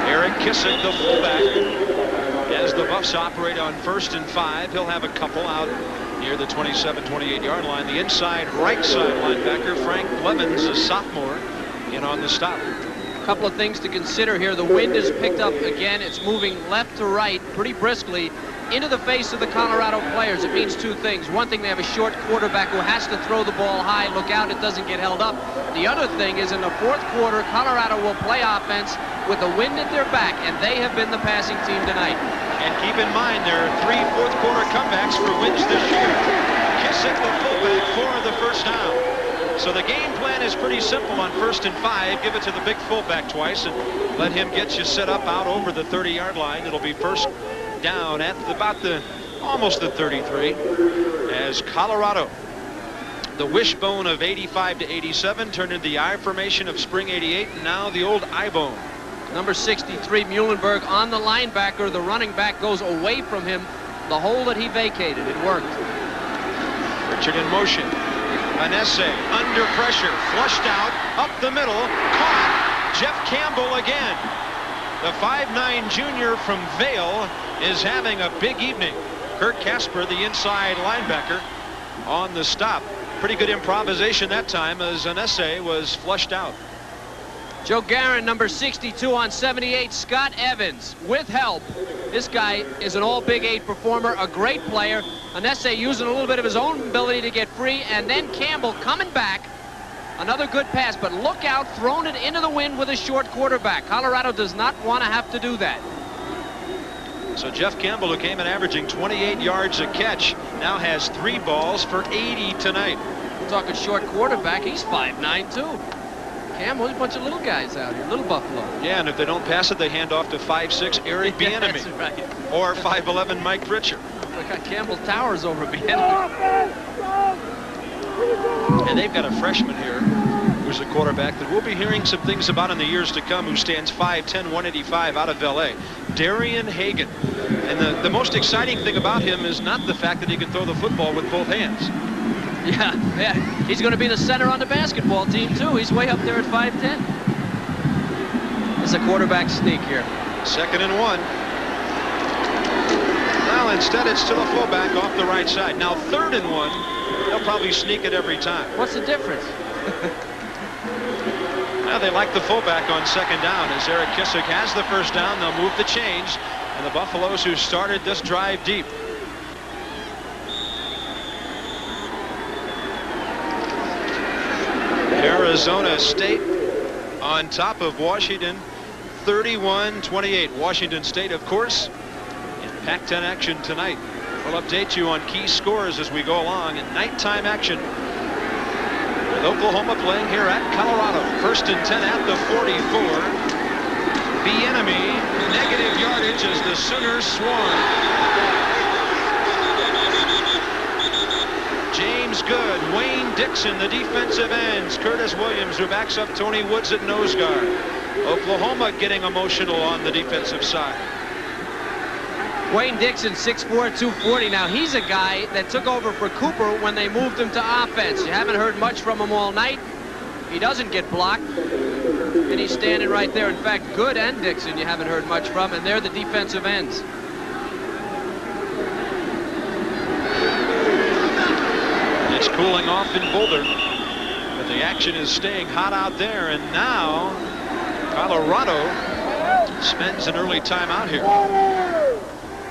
A: Eric Kissick, the fullback, as the Buffs operate on 1st and 5. He'll have a couple out near the 27, 28-yard line. The inside right side linebacker, Frank Blevins, a sophomore, in on the stop.
B: A couple of things to consider here. The wind has picked up again. It's moving left to right pretty briskly into the face of the Colorado players. It means 2 things. One thing, they have a short quarterback who has to throw the ball high. Look out, it doesn't get held up. The other thing is in the 4th quarter, Colorado will play offense with the wind at their back, and they have been the passing team tonight.
A: And keep in mind, there are 3 fourth quarter comebacks for wins this year. Kissick, the fullback, for the first down. So the game plan is pretty simple on 1st and 5. Give it to the big fullback twice and let him get you set up out over the 30-yard line. It'll be first down at about almost the 33 as Colorado, the wishbone of 85 to 87, turned into the I formation of spring 88, and now the old I bone.
K: Number 63, Muhlenberg, on the linebacker. The running back goes away from him. The hole that he vacated, it worked.
A: Richard in motion. Anesse under pressure, flushed out, up the middle, caught. Jeff Campbell again. The 5'9" junior from Vail is having a big evening. Kurt Casper, the inside linebacker, on the stop. Pretty good improvisation that time as Anesse was flushed out.
K: Joe Guerin, number 62 on 78. Scott Evans with help. This guy is an all Big 8 performer, a great player. Anesse using a little bit of his own ability to get free, and then Campbell coming back. Another good pass, but look out, thrown it into the wind with a short quarterback. Colorado does not want to have to do that.
A: So Jeff Campbell, who came in averaging 28 yards a catch, now has 3 balls for 80 tonight.
K: We're talking short quarterback. He's 5'9" too. Campbell, there's a bunch of little guys out here, little Buffalo.
A: Yeah, and if they don't pass it, they hand off to 5'6" Eric Bieniemy.
K: That's right.
A: Or 5'11" Mike Pritchard.
K: Look at Campbell towers over Bieniemy.
A: And they've got a freshman here who's a quarterback that we'll be hearing some things about in the years to come, who stands 5'10", 185 out of LA. Darian Hagan. And the most exciting thing about him is not the fact that he can throw the football with both hands.
K: Yeah, he's going to be the center on the basketball team too. He's way up there at 5'10". It's a quarterback sneak here.
A: 2nd and 1. Well, instead it's to the fullback off the right side. Now 3rd and 1. They'll probably sneak it every time.
K: What's the difference?
A: Now they like the fullback on 2nd down. As Eric Kissick has the first down, they'll move the change. And the Buffaloes, who started this drive deep. Arizona State on top of Washington, 31-28. Washington State, of course, in Pac-10 action tonight. We'll update you on key scores as we go along in nighttime action, with Oklahoma playing here at Colorado. 1st and 10 at the 44. Bieniemy, negative yardage as the Sooners swarm. James Good, Wayne Dixon, the defensive ends, Curtis Williams, who backs up Tony Woods at nose guard. Oklahoma getting emotional on the defensive side.
K: Wayne Dixon, 6'4", 240. Now, he's a guy that took over for Cooper when they moved him to offense. You haven't heard much from him all night. He doesn't get blocked, and he's standing right there. In fact, Good and Dixon you haven't heard much from, and they're the defensive ends.
A: It's cooling off in Boulder, but the action is staying hot out there, and now Colorado spends an early timeout here.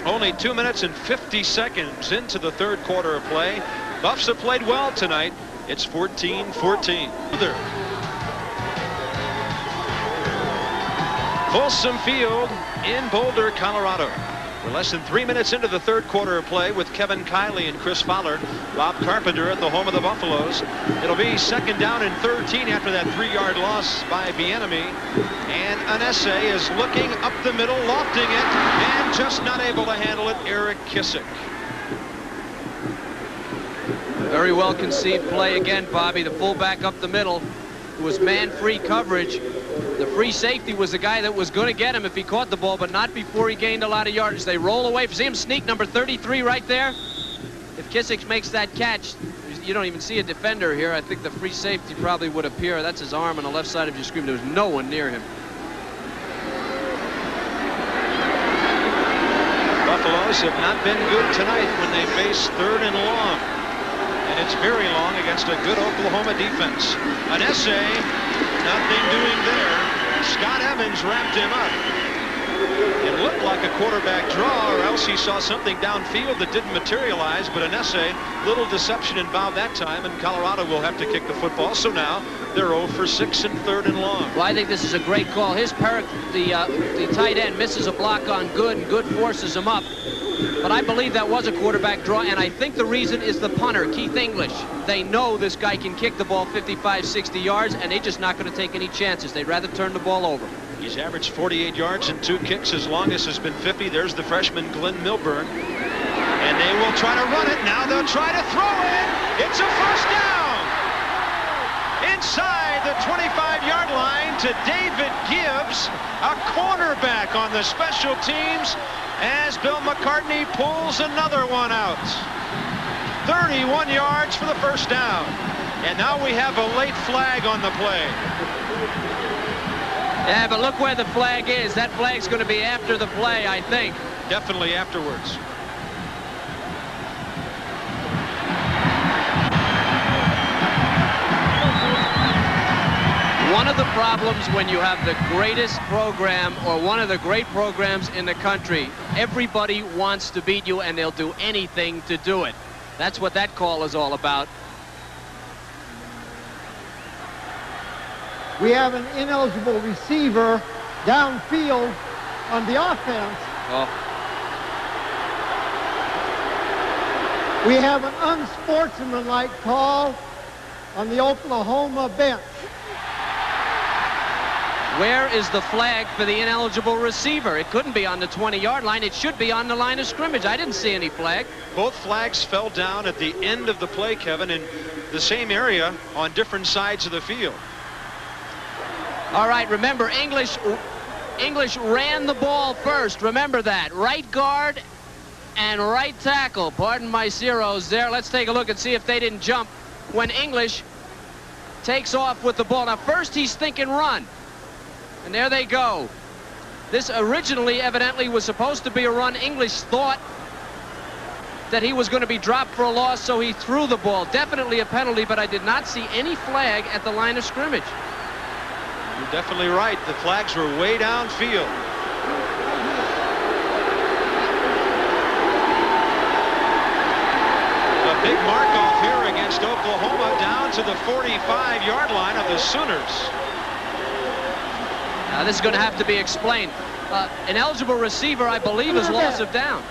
A: Only 2 minutes and 50 seconds into the 3rd quarter of play. Buffs have played well tonight. It's 14-14. Folsom Field in Boulder, Colorado. We're less than 3 minutes into the 3rd quarter of play with Kevin Kiley and Chris Fowler. Bob Carpenter at the home of the Buffaloes. It'll be 2nd down and 13 after that 3-yard loss by Bieniemy. And Anesse is looking up the middle, lofting it, and just not able to handle it. Eric Kissick.
K: Very well conceived play again, Bobby. The fullback up the middle. It was man-free coverage. The free safety was the guy that was going to get him if he caught the ball, but not before he gained a lot of yardage. They roll away. See him sneak, number 33 right there? If Kissick makes that catch, you don't even see a defender here. I think the free safety probably would appear. That's his arm on the left side of your screen. There was no one near him.
A: Buffaloes have not been good tonight when they face 3rd and long. And it's very long against a good Oklahoma defense. Anesse, nothing doing there. Scott Evans wrapped him up. It looked like a quarterback draw, or else he saw something downfield that didn't materialize. But Anesse, little deception involved that time, and Colorado will have to kick the football. So now they're 0 for 6 and 3rd and long.
K: Well, I think this is a great call. His the tight end misses a block on Good, and Good forces him up. But I believe that was a quarterback draw, and I think the reason is the punter, Keith English. They know this guy can kick the ball 55, 60 yards, and they're just not going to take any chances. They'd rather turn the ball over.
A: He's averaged 48 yards and 2 kicks. His longest has been 50. There's the freshman Glenn Milburn. And they will try to run it. Now they'll try to throw it. It's a first down. Inside the 25-yard line to David Gibbs, a cornerback on the special teams, as Bill McCartney pulls another one out. 31 yards for the first down. And now we have a late flag on the play.
K: Yeah, but look where the flag is. That flag's going to be after the play, I think.
A: Definitely afterwards.
K: One of the problems when you have the greatest program or one of the great programs in the country, everybody wants to beat you and they'll do anything to do it. That's what that call is all about.
D: We have an ineligible receiver downfield on the offense.
K: Oh.
D: We have an unsportsmanlike call on the Oklahoma bench.
K: Where is the flag for the ineligible receiver? It couldn't be on the 20-yard line. It should be on the line of scrimmage. I didn't see any flag.
A: Both flags fell down at the end of the play, Kevin, in the same area on different sides of the field.
K: All right, remember, English ran the ball first. Remember that. Right guard and right tackle. Pardon my zeros there. Let's take a look and see if they didn't jump when English takes off with the ball. Now, first he's thinking run. And there they go. This originally evidently was supposed to be a run. English thought that he was going to be dropped for a loss, so he threw the ball. Definitely a penalty, but I did not see any flag at the line of scrimmage.
A: You're definitely right. The flags were way downfield. A big mark-off here against Oklahoma down to the 45-yard line of the Sooners.
K: Now, this is going to have to be explained. An eligible receiver, I believe, is loss of down.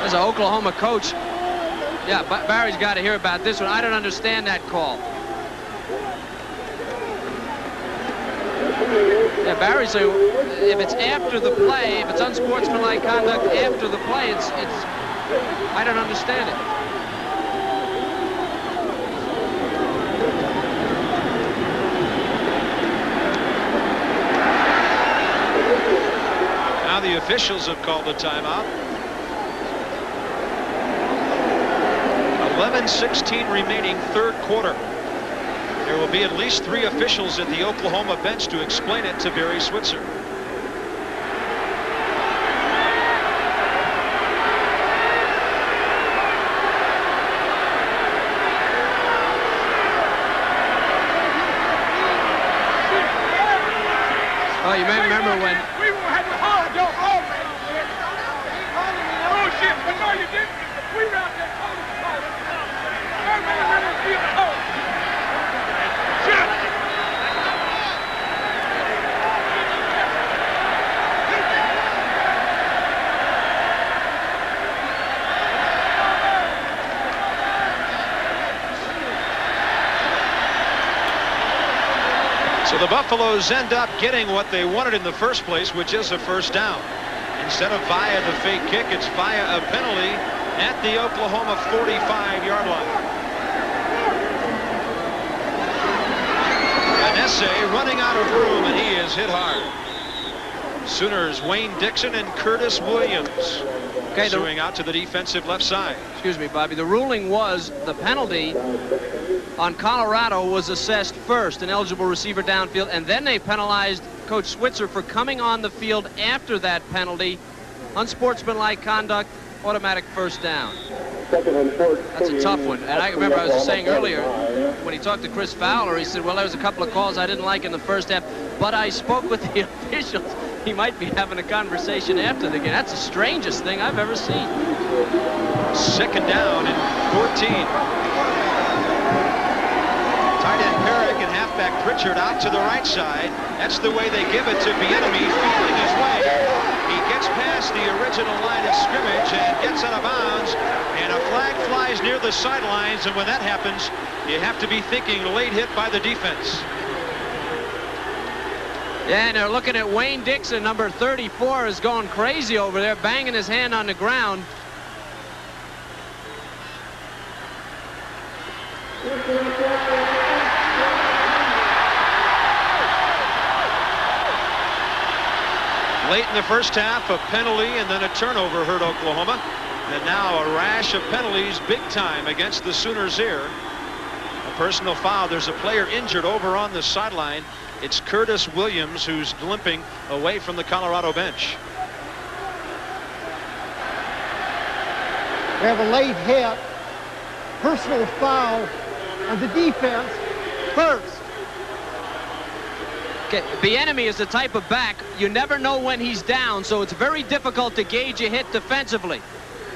K: As an Oklahoma coach, yeah, Barry's got to hear about this one. I don't understand that call. Yeah, Barry said if it's after the play, if it's unsportsmanlike conduct after the play, it's I don't understand it.
A: Now the officials have called a timeout. 11:16 remaining, third quarter. There will be at least 3 officials at the Oklahoma bench to explain it to Barry Switzer.
K: Oh, you may remember when...
C: We had to hard dog all man. Oh, shit. But no, you didn't. We were out there calling the call. Our man ran on the field cold. Shit.
A: So the Buffaloes end up getting what they wanted in the first place, which is a first down. Instead of via the fake kick, it's via a penalty at the Oklahoma 45-yard line. Anese running out of room, and he is hit hard. Sooners Wayne Dixon and Curtis Williams pursuing out to the defensive left side.
K: Excuse me, Bobby. The ruling was the penalty on Colorado was assessed first, an eligible receiver downfield, and then they penalized Coach Switzer for coming on the field after that penalty. Unsportsmanlike conduct, automatic first down. That's a tough one. And I remember I was saying earlier when he talked to Chris Fowler, he said, well, there was a couple of calls I didn't like in the first half, but I spoke with the officials. He might be having a conversation after the game. That's the strangest thing I've ever seen.
A: Second down and 14. Tight end Perrick taking halfback Pritchard out to the right side. That's the way they give it to Bieniemy, feeling his way. He gets past the original line of scrimmage and gets out of bounds, and a flag flies near the sidelines, and when that happens, you have to be thinking late hit by the defense.
K: Yeah, and they're looking at Wayne Dixon, number 34, is going crazy over there, banging his hand on the ground.
A: Late in the first half, a penalty and then a turnover hurt Oklahoma. And now a rash of penalties big time against the Sooners here. A personal foul. There's a player injured over on the sideline. It's Curtis Williams who's limping away from the Colorado bench.
D: We have a late hit. Personal foul on the defense first.
K: Okay, Bieniemy is the type of back, you never know when he's down, so it's very difficult to gauge a hit defensively.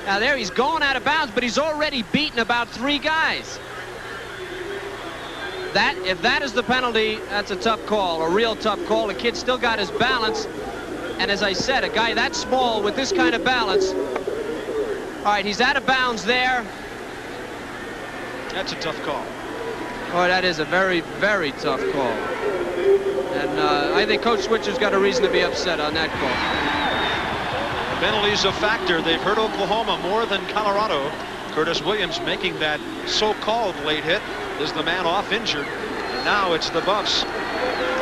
K: Now there he's going out of bounds, but he's already beaten about 3 guys. If that is the penalty, that's a tough call, a real tough call. The kid still got his balance, and as I said, a guy that small with this kind of balance. All right, he's out of bounds there.
A: That's a tough call.
K: Boy, that is a very, very tough call. And I think Coach Switcher's got a reason to be upset on that call.
A: The penalty's a factor. They've hurt Oklahoma more than Colorado. Curtis Williams making that so-called late hit is the man off injured. And now it's the Buffs.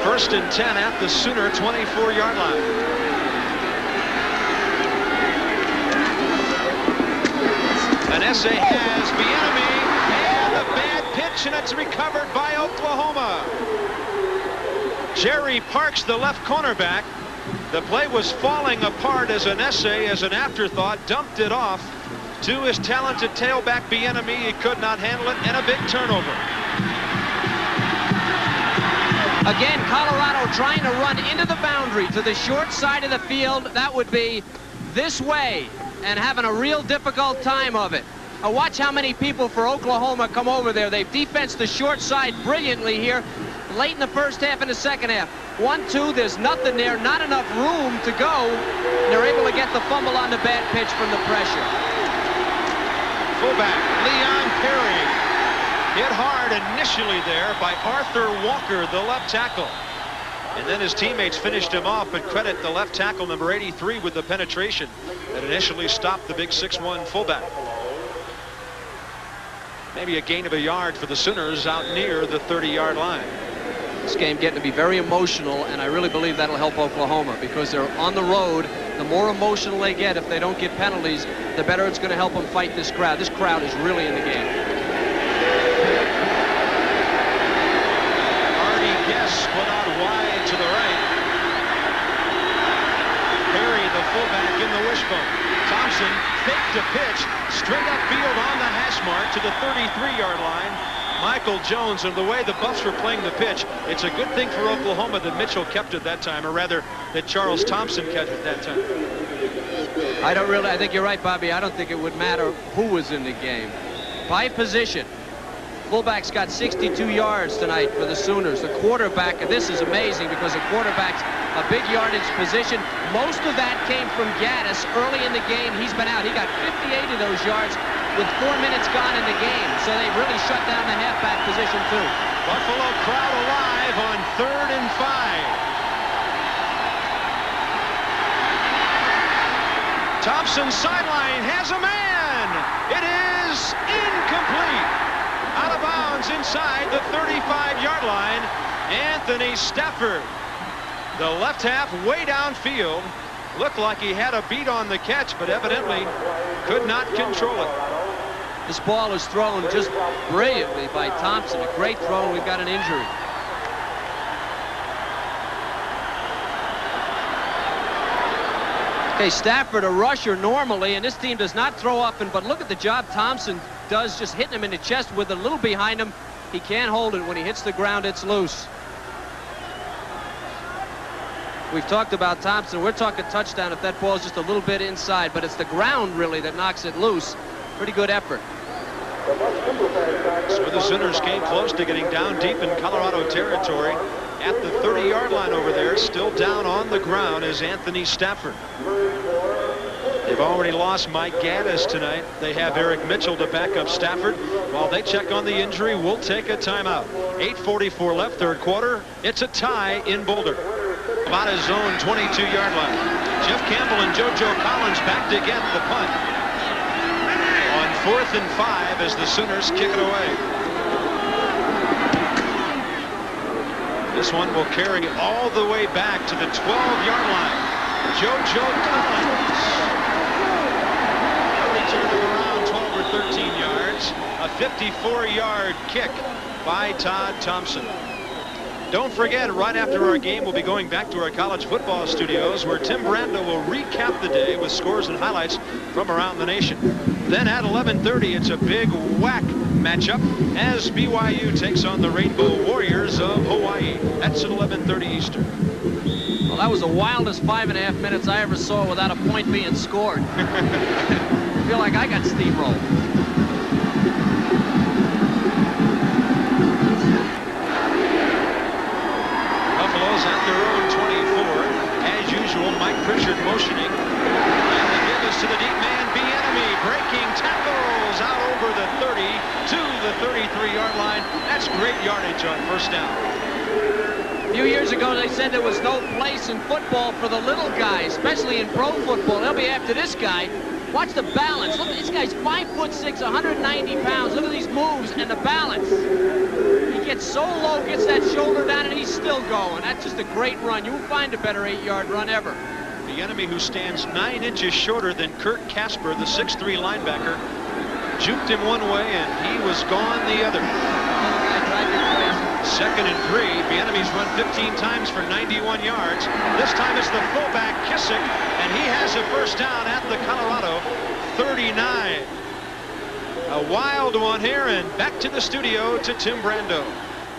A: 1st and 10 at the Sooner 24-yard line. An essay has Bieniemy, and a bad pitch, and it's recovered by Oklahoma. Jerry Parks, the left cornerback. The play was falling apart as an essay, as an afterthought, dumped it off to his talented tailback Bieniemy. He could not handle it, and a big turnover.
K: Again, Colorado trying to run into the boundary to the short side of the field. That would be this way, and having a real difficult time of it. Now watch how many people for Oklahoma come over there. They've defensed the short side brilliantly here. Late in the first half and the second half. 1-2, there's nothing there, not enough room to go. And they're able to get the fumble on the bad pitch from the pressure.
A: Fullback Leon Perry hit hard initially there by Arthur Walker, the left tackle. And then his teammates finished him off, but credit the left tackle, number 83, with the penetration that initially stopped the big 6'1" fullback. Maybe a gain of a yard for the Sooners out near the 30-yard line.
K: This game getting to be very emotional, and I really believe that'll help Oklahoma because they're on the road. The more emotional they get, if they don't get penalties, the better it's going to help them fight this crowd. This crowd is really in the game.
A: Arnie Guess split out wide to the right. Perry, the fullback, in the wishbone. Thompson faked a pitch straight upfield on the hash mark to the 33-yard line. Michael Jones, and the way the Buffs were playing the pitch, it's a good thing for Oklahoma that Mitchell kept it that time, or rather that Charles Thompson kept it that time.
K: I think you're right, Bobby. I don't think it would matter who was in the game. By position, fullback's got 62 yards tonight for the Sooners. The quarterback, and this is amazing because the quarterback's a big yardage position. Most of that came from Gaddis early in the game. He's been out. He got 58 of those yards with 4 minutes gone in the game. So they really shut down the halfback position too.
A: Buffalo crowd alive on 3rd and 5. Thompson sideline has a man. It is incomplete. Out of bounds inside the 35-yard line. Anthony Stafford, the left half way downfield. Looked like he had a beat on the catch, but evidently could not control it.
K: This ball is thrown just brilliantly by Thompson. A great throw, and we've got an injury. Okay, Stafford, a rusher normally, and this team does not throw often, but look at the job Thompson does, just hitting him in the chest with a little behind him. He can't hold it. When he hits the ground, it's loose. We've talked about Thompson. We're talking touchdown if that ball's just a little bit inside, but it's the ground really that knocks it loose. Pretty good effort.
A: So the Sooners came close to getting down deep in Colorado territory at the 30-yard line over there. Still down on the ground is Anthony Stafford. They've already lost Mike Gaddis tonight. They have Eric Mitchell to back up Stafford. While they check on the injury, we'll take a timeout. 8:44 left, third quarter. It's a tie in Boulder. About his own 22-yard line. Jeff Campbell and JoJo Collins back to get the punt. On 4th and 5 as the Sooners kick it away. This one will carry all the way back to the 12-yard line. JoJo Collins. A return of around 12 or 13 yards. A 54-yard kick by Todd Thompson. Don't forget, right after our game, we'll be going back to our college football studios where Tim Brando will recap the day with scores and highlights from around the nation. Then at 11:30, it's a big whack matchup as BYU takes on the Rainbow Warriors of Hawaii. That's at 11:30 Eastern.
K: Well, that was the wildest 5.5 minutes I ever saw without a point being scored. I feel like I got steamrolled.
A: Buffalo's at their own 24. As usual, Mike Pritchard motioning. And the give is to the deep man, Bieniemy, breaking tackles out over the 30 to the 33-yard line. That's great yardage on first down.
K: A few years ago, they said there was no place in football for the little guy, especially in pro football. They'll be after this guy. Watch the balance. Look, this guy's 5'6", 190 pounds. Look at these moves and the balance. He gets so low, gets that shoulder down, and he's still going. That's just a great run. You won't find a better 8-yard run ever.
A: Bieniemy, who stands 9 inches shorter than Kurt Casper, the 6'3" linebacker, juked him one way, and he was gone the other. Second and 3. Bieniemy's run 15 times for 91 yards. This time it's the fullback Kissick, and he has a first down at the Colorado 39. A wild one here, and back to the studio to Tim Brando.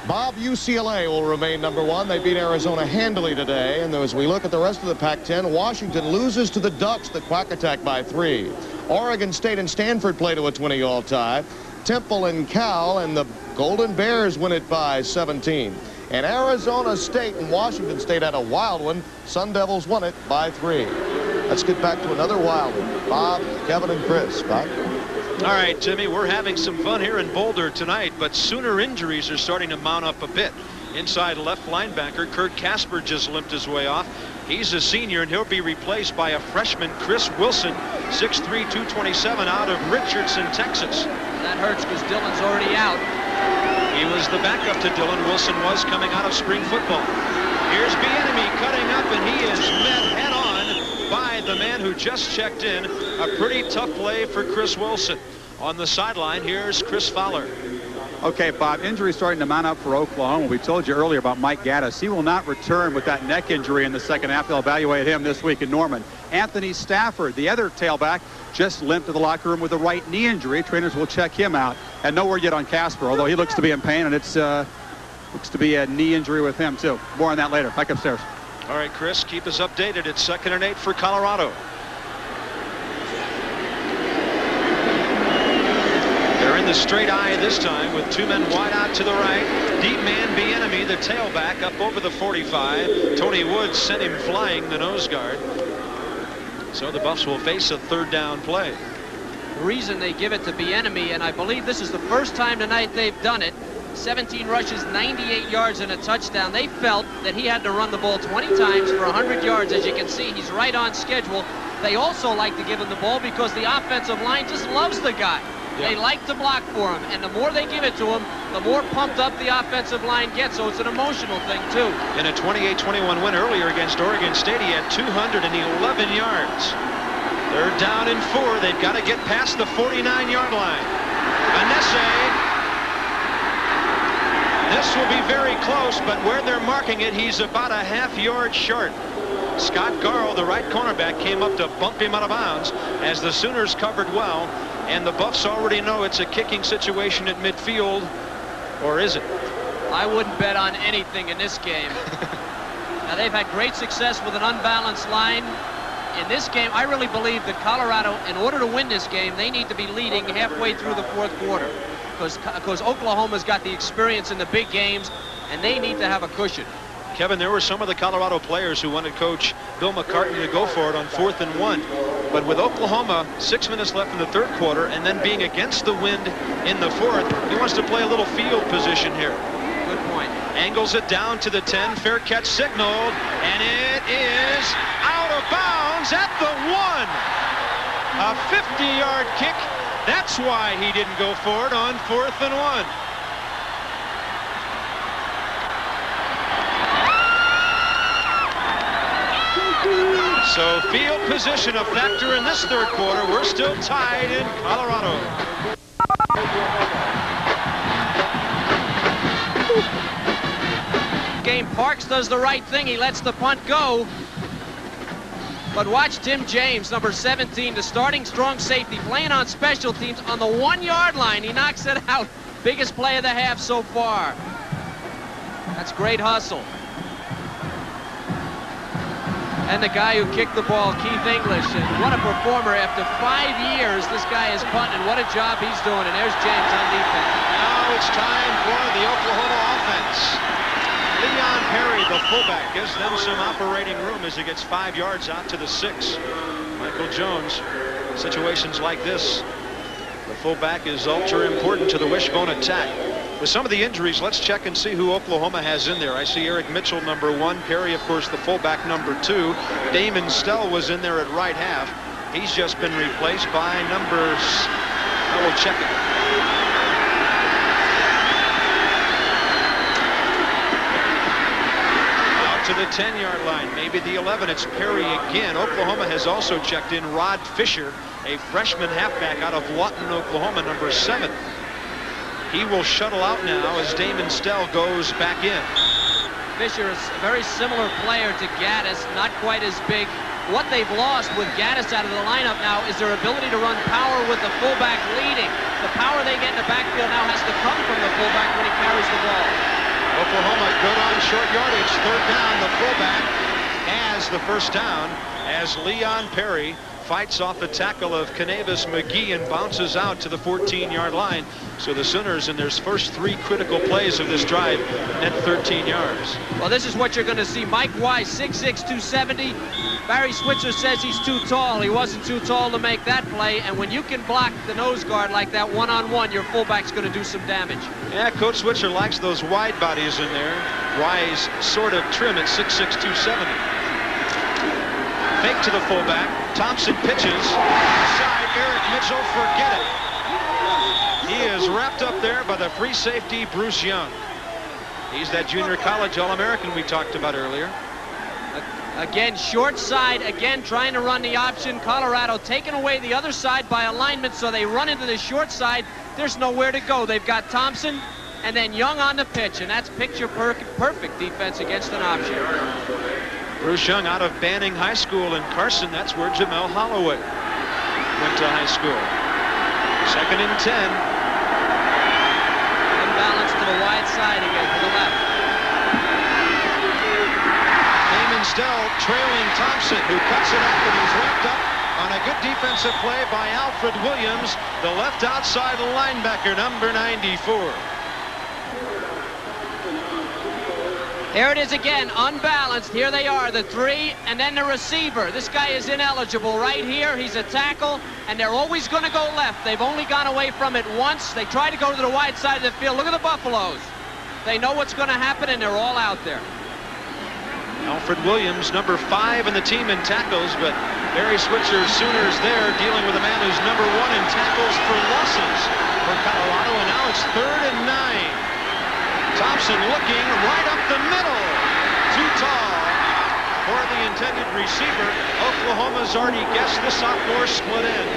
H: Bob, UCLA will remain number 1. They beat Arizona handily today. And as we look at the rest of the Pac-10, Washington loses to the Ducks, the Quack Attack, by 3. Oregon State and Stanford play to a 20-all tie. Temple and Cal and the Golden Bears win it by 17. And Arizona State and Washington State had a wild one. Sun Devils won it by 3. Let's get back to another wild one. Bob, Kevin, and Chris. Bob?
A: All right, Timmy, we're having some fun here in Boulder tonight, but Sooner injuries are starting to mount up a bit. Inside left linebacker, Kurt Casper just limped his way off. He's a senior, and he'll be replaced by a freshman, Chris Wilson, 6'3", 227, out of Richardson, Texas.
K: That hurts because Dillon's already out.
A: He was the backup to Dillon. Wilson was coming out of spring football. Here's Bieniemy cutting up, and he is met head-on by the man who just checked in. A pretty tough play for Chris Wilson. On the sideline, here's Chris Fowler.
E: Okay, Bob, injury starting to mount up for Oklahoma. We told you earlier about Mike Gaddis. He will not return with that neck injury in the second half. They'll evaluate him this week in Norman. Anthony Stafford, the other tailback, just limped to the locker room with a right knee injury. Trainers will check him out. And no word yet on Casper, although he looks to be in pain, and it's looks to be a knee injury with him, too. More on that later. Back upstairs.
A: All right, Chris, keep us updated. It's 2nd and 8 for Colorado. They're in the straight eye this time with 2 men wide out to the right. Deep man Bieniemy, the tailback, up over the 45. Tony Woods sent him flying, the nose guard. So the Buffs will face a 3rd down play.
K: The reason they give it to Bieniemy, and I believe this is the first time tonight they've done it, 17 rushes, 98 yards, and a touchdown. They felt that he had to run the ball 20 times for 100 yards. As you can see, he's right on schedule. They also like to give him the ball because the offensive line just loves the guy. Yep. They like to block for him, and the more they give it to him, the more pumped up the offensive line gets, so it's an emotional thing, too.
A: In a 28-21 win earlier against Oregon State, he had 211 yards. 3rd down and 4. They've got to get past the 49-yard line. Vanessa. This will be very close, but where they're marking it, he's about a half-yard short. Scott Garl, the right cornerback, came up to bump him out of bounds as the Sooners covered well, and the Buffs already know it's a kicking situation at midfield, or is it?
K: I wouldn't bet on anything in this game. Now, they've had great success with an unbalanced line. in this game, I really believe that Colorado, in order to win this game, they need to be leading halfway through the fourth quarter, because Oklahoma's got the experience in the big games, and they need to have a cushion.
A: Kevin, there were some of the Colorado players who wanted Coach Bill McCartney to go for it on 4th and 1. But with Oklahoma, 6 minutes left in the third quarter, and then being against the wind in the fourth, he wants to play a little field position here.
K: Good point.
A: Angles it down to the 10. Fair catch signaled, and it is out of bounds at the 1. A 50-yard kick. That's why he didn't go for it on 4th and 1. So field position a factor in this third quarter. We're still tied in Colorado.
K: Game, Parks does the right thing. He lets the punt go. But watch Tim James, number 17, the starting strong safety, playing on special teams on the 1-yard line. He knocks it out. Biggest play of the half so far. That's great hustle. And the guy who kicked the ball, Keith English, and what a performer. After 5 years, this guy is punting. What a job he's doing. And there's James on defense.
A: Now it's time for the Oklahoma offense. Leon Perry, the fullback, gives them some operating room as he gets 5 yards out to the 6. Michael Jones, situations like this, the fullback is ultra important to the wishbone attack. With some of the injuries, let's check and see who Oklahoma has in there. I see Eric Mitchell, number 1. Perry, of course, the fullback, number 2. Damon Stell was in there at right half. He's just been replaced by numbers. I will check it. Out to the 10-yard line, maybe the 11. It's Perry again. Oklahoma has also checked in Rod Fisher, a freshman halfback out of Lawton, Oklahoma, number 7. He will shuttle out now as Damon Stell goes back in.
K: Fisher is a very similar player to Gaddis, not quite as big. What they've lost with Gaddis out of the lineup now is their ability to run power with the fullback leading. The power they get in the backfield now has to come from the fullback when he carries the ball.
A: Oklahoma good on short yardage. Third down, the fullback has the first down as Leon Perry fights off the tackle of Canavis McGee and bounces out to the 14-yard line. So the Sooners, in their first 3 critical plays of this drive, net 13 yards.
K: Well, this is what you're going to see. Mike Wise, 6'6", 270. Barry Switzer says he's too tall. He wasn't too tall to make that play. And when you can block the nose guard like that one-on-one, your fullback's going to do some damage.
A: Yeah, Coach Switzer likes those wide bodies in there. Wise sort of trim at 6'6", 270. Fake to the fullback. Thompson pitches. Inside, Eric Mitchell, forget it. He is wrapped up there by the free safety, Bruce Young. He's that junior college All-American we talked about earlier.
K: Again, short side, again trying to run the option. Colorado taking away the other side by alignment, so they run into the short side. There's nowhere to go. They've got Thompson and then Young on the pitch, and that's picture perfect defense against an option.
A: Bruce Young out of Banning High School in Carson. That's where Jamel Holloway went to high school. 2nd and 10.
K: Unbalanced to the wide side again, to the left.
A: Damon Stell trailing Thompson, who cuts it up, and he's wrapped up on a good defensive play by Alfred Williams, the left outside linebacker, number 94.
K: Here it is again, unbalanced. Here they are, the 3, and then the receiver. This guy is ineligible right here. He's a tackle, and they're always going to go left. They've only gone away from it once. They tried to go to the wide side of the field. Look at the Buffaloes. They know what's going to happen, and they're all out there.
A: Alfred Williams, number 5 in the team in tackles, but Barry Switzer's Sooners there dealing with a man who's number 1 in tackles for losses for Colorado, and now it's 3rd and 9. Thompson looking right up the middle. Too tall for the intended receiver. Oklahoma's already guessed the sophomore split end.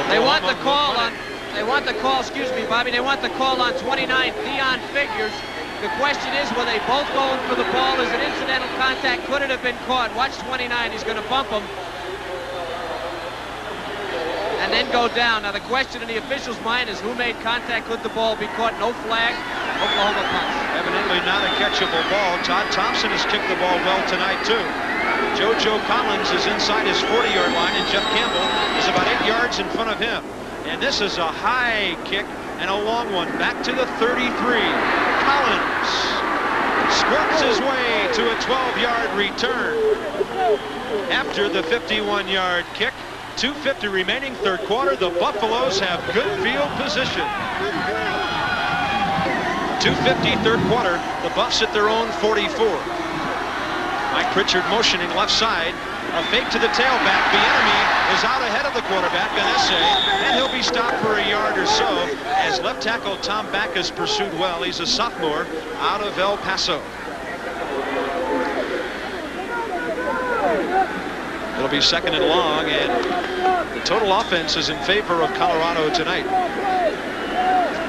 K: They want the call on, excuse me, Bobby, they want the call on 29, Theon Figures. The question is, were they both going for the ball? Is it incidental contact? Could it have been caught? Watch 29, he's going to bump him. And and then go down. Now the question in the official's mind is who made contact with the ball, be caught, no flag, Oklahoma punts.
A: Evidently not a catchable ball. Todd Thompson has kicked the ball well tonight too. JoJo Collins is inside his 40-yard line, and Jeff Campbell is about 8 yards in front of him. And this is a high kick and a long one back to the 33. Collins squirts his way to a 12-yard return after the 51-yard kick. 2:50 remaining, third quarter. The Buffaloes have good field position. 2:50 third quarter. The Buffs at their own 44. Mike Pritchard motioning left side. A fake to the tailback. Bieniemy is out ahead of the quarterback, Ganese, and he'll be stopped for a yard or so as left tackle Tom Backus pursued well. He's a sophomore out of El Paso. It'll be second and long, and the total offense is in favor of Colorado tonight.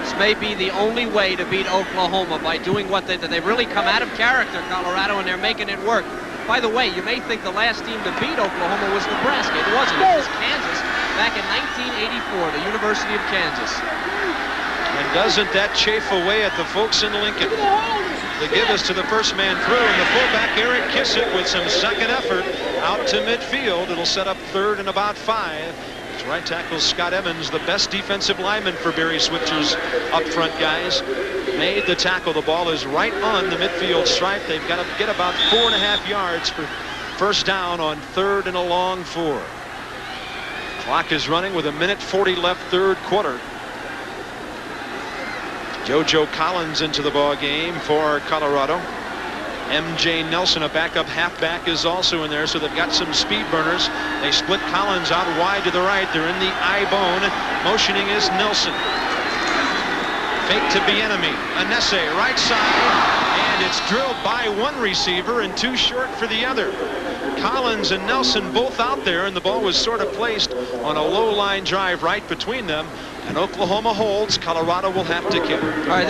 K: This may be the only way to beat Oklahoma, by doing what they've really come out of character, Colorado, and they're making it work. By the way, you may think the last team to beat Oklahoma was Nebraska. It wasn't. It was Kansas back in 1984, the University of Kansas.
A: And doesn't that chafe away at the folks in Lincoln? The give is to the first man through, and the fullback Eric Kissick with some second effort out to midfield. It'll set up third and about 5. It's right tackle Scott Emmons, the best defensive lineman for Barry Switzer's up front guys, made the tackle. The ball is right on the midfield stripe. They've got to get about 4.5 yards for first down on third and a long 4. Clock is running with 1:40 left, third quarter. JoJo Collins into the ball game for Colorado. M.J. Nelson, a backup halfback, is also in there, so they've got some speed burners. They split Collins out wide to the right. They're in the eye bone. Motioning is Nelson. Fake to Bieniemy. Anese, right side, and it's drilled by one receiver and too short for the other. Collins and Nelson both out there, and the ball was sort of placed on a low line drive right between them. And Oklahoma holds. Colorado will have to kick.
K: All right,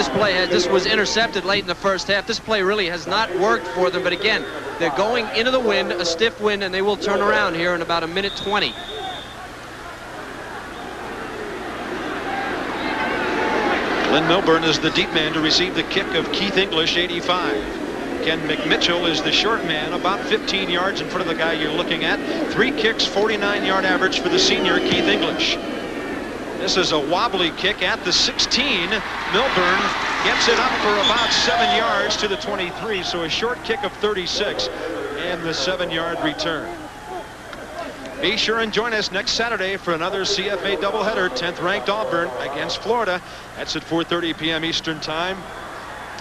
K: this was intercepted late in the first half. This play really has not worked for them, but again, they're going into the wind, a stiff wind, and they will turn around here in about 1:20.
A: Glenn Milburn is the deep man to receive the kick of Keith English, 85. Ken McMitchell is the short man, about 15 yards in front of the guy you're looking at. 3 kicks, 49-yard average for the senior Keith English. This is a wobbly kick at the 16. Milburn gets it up for about 7 yards to the 23, so a short kick of 36 and the 7-yard return. Be sure and join us next Saturday for another CFA doubleheader. 10th ranked Auburn against Florida. That's at 4:30 p.m. Eastern time.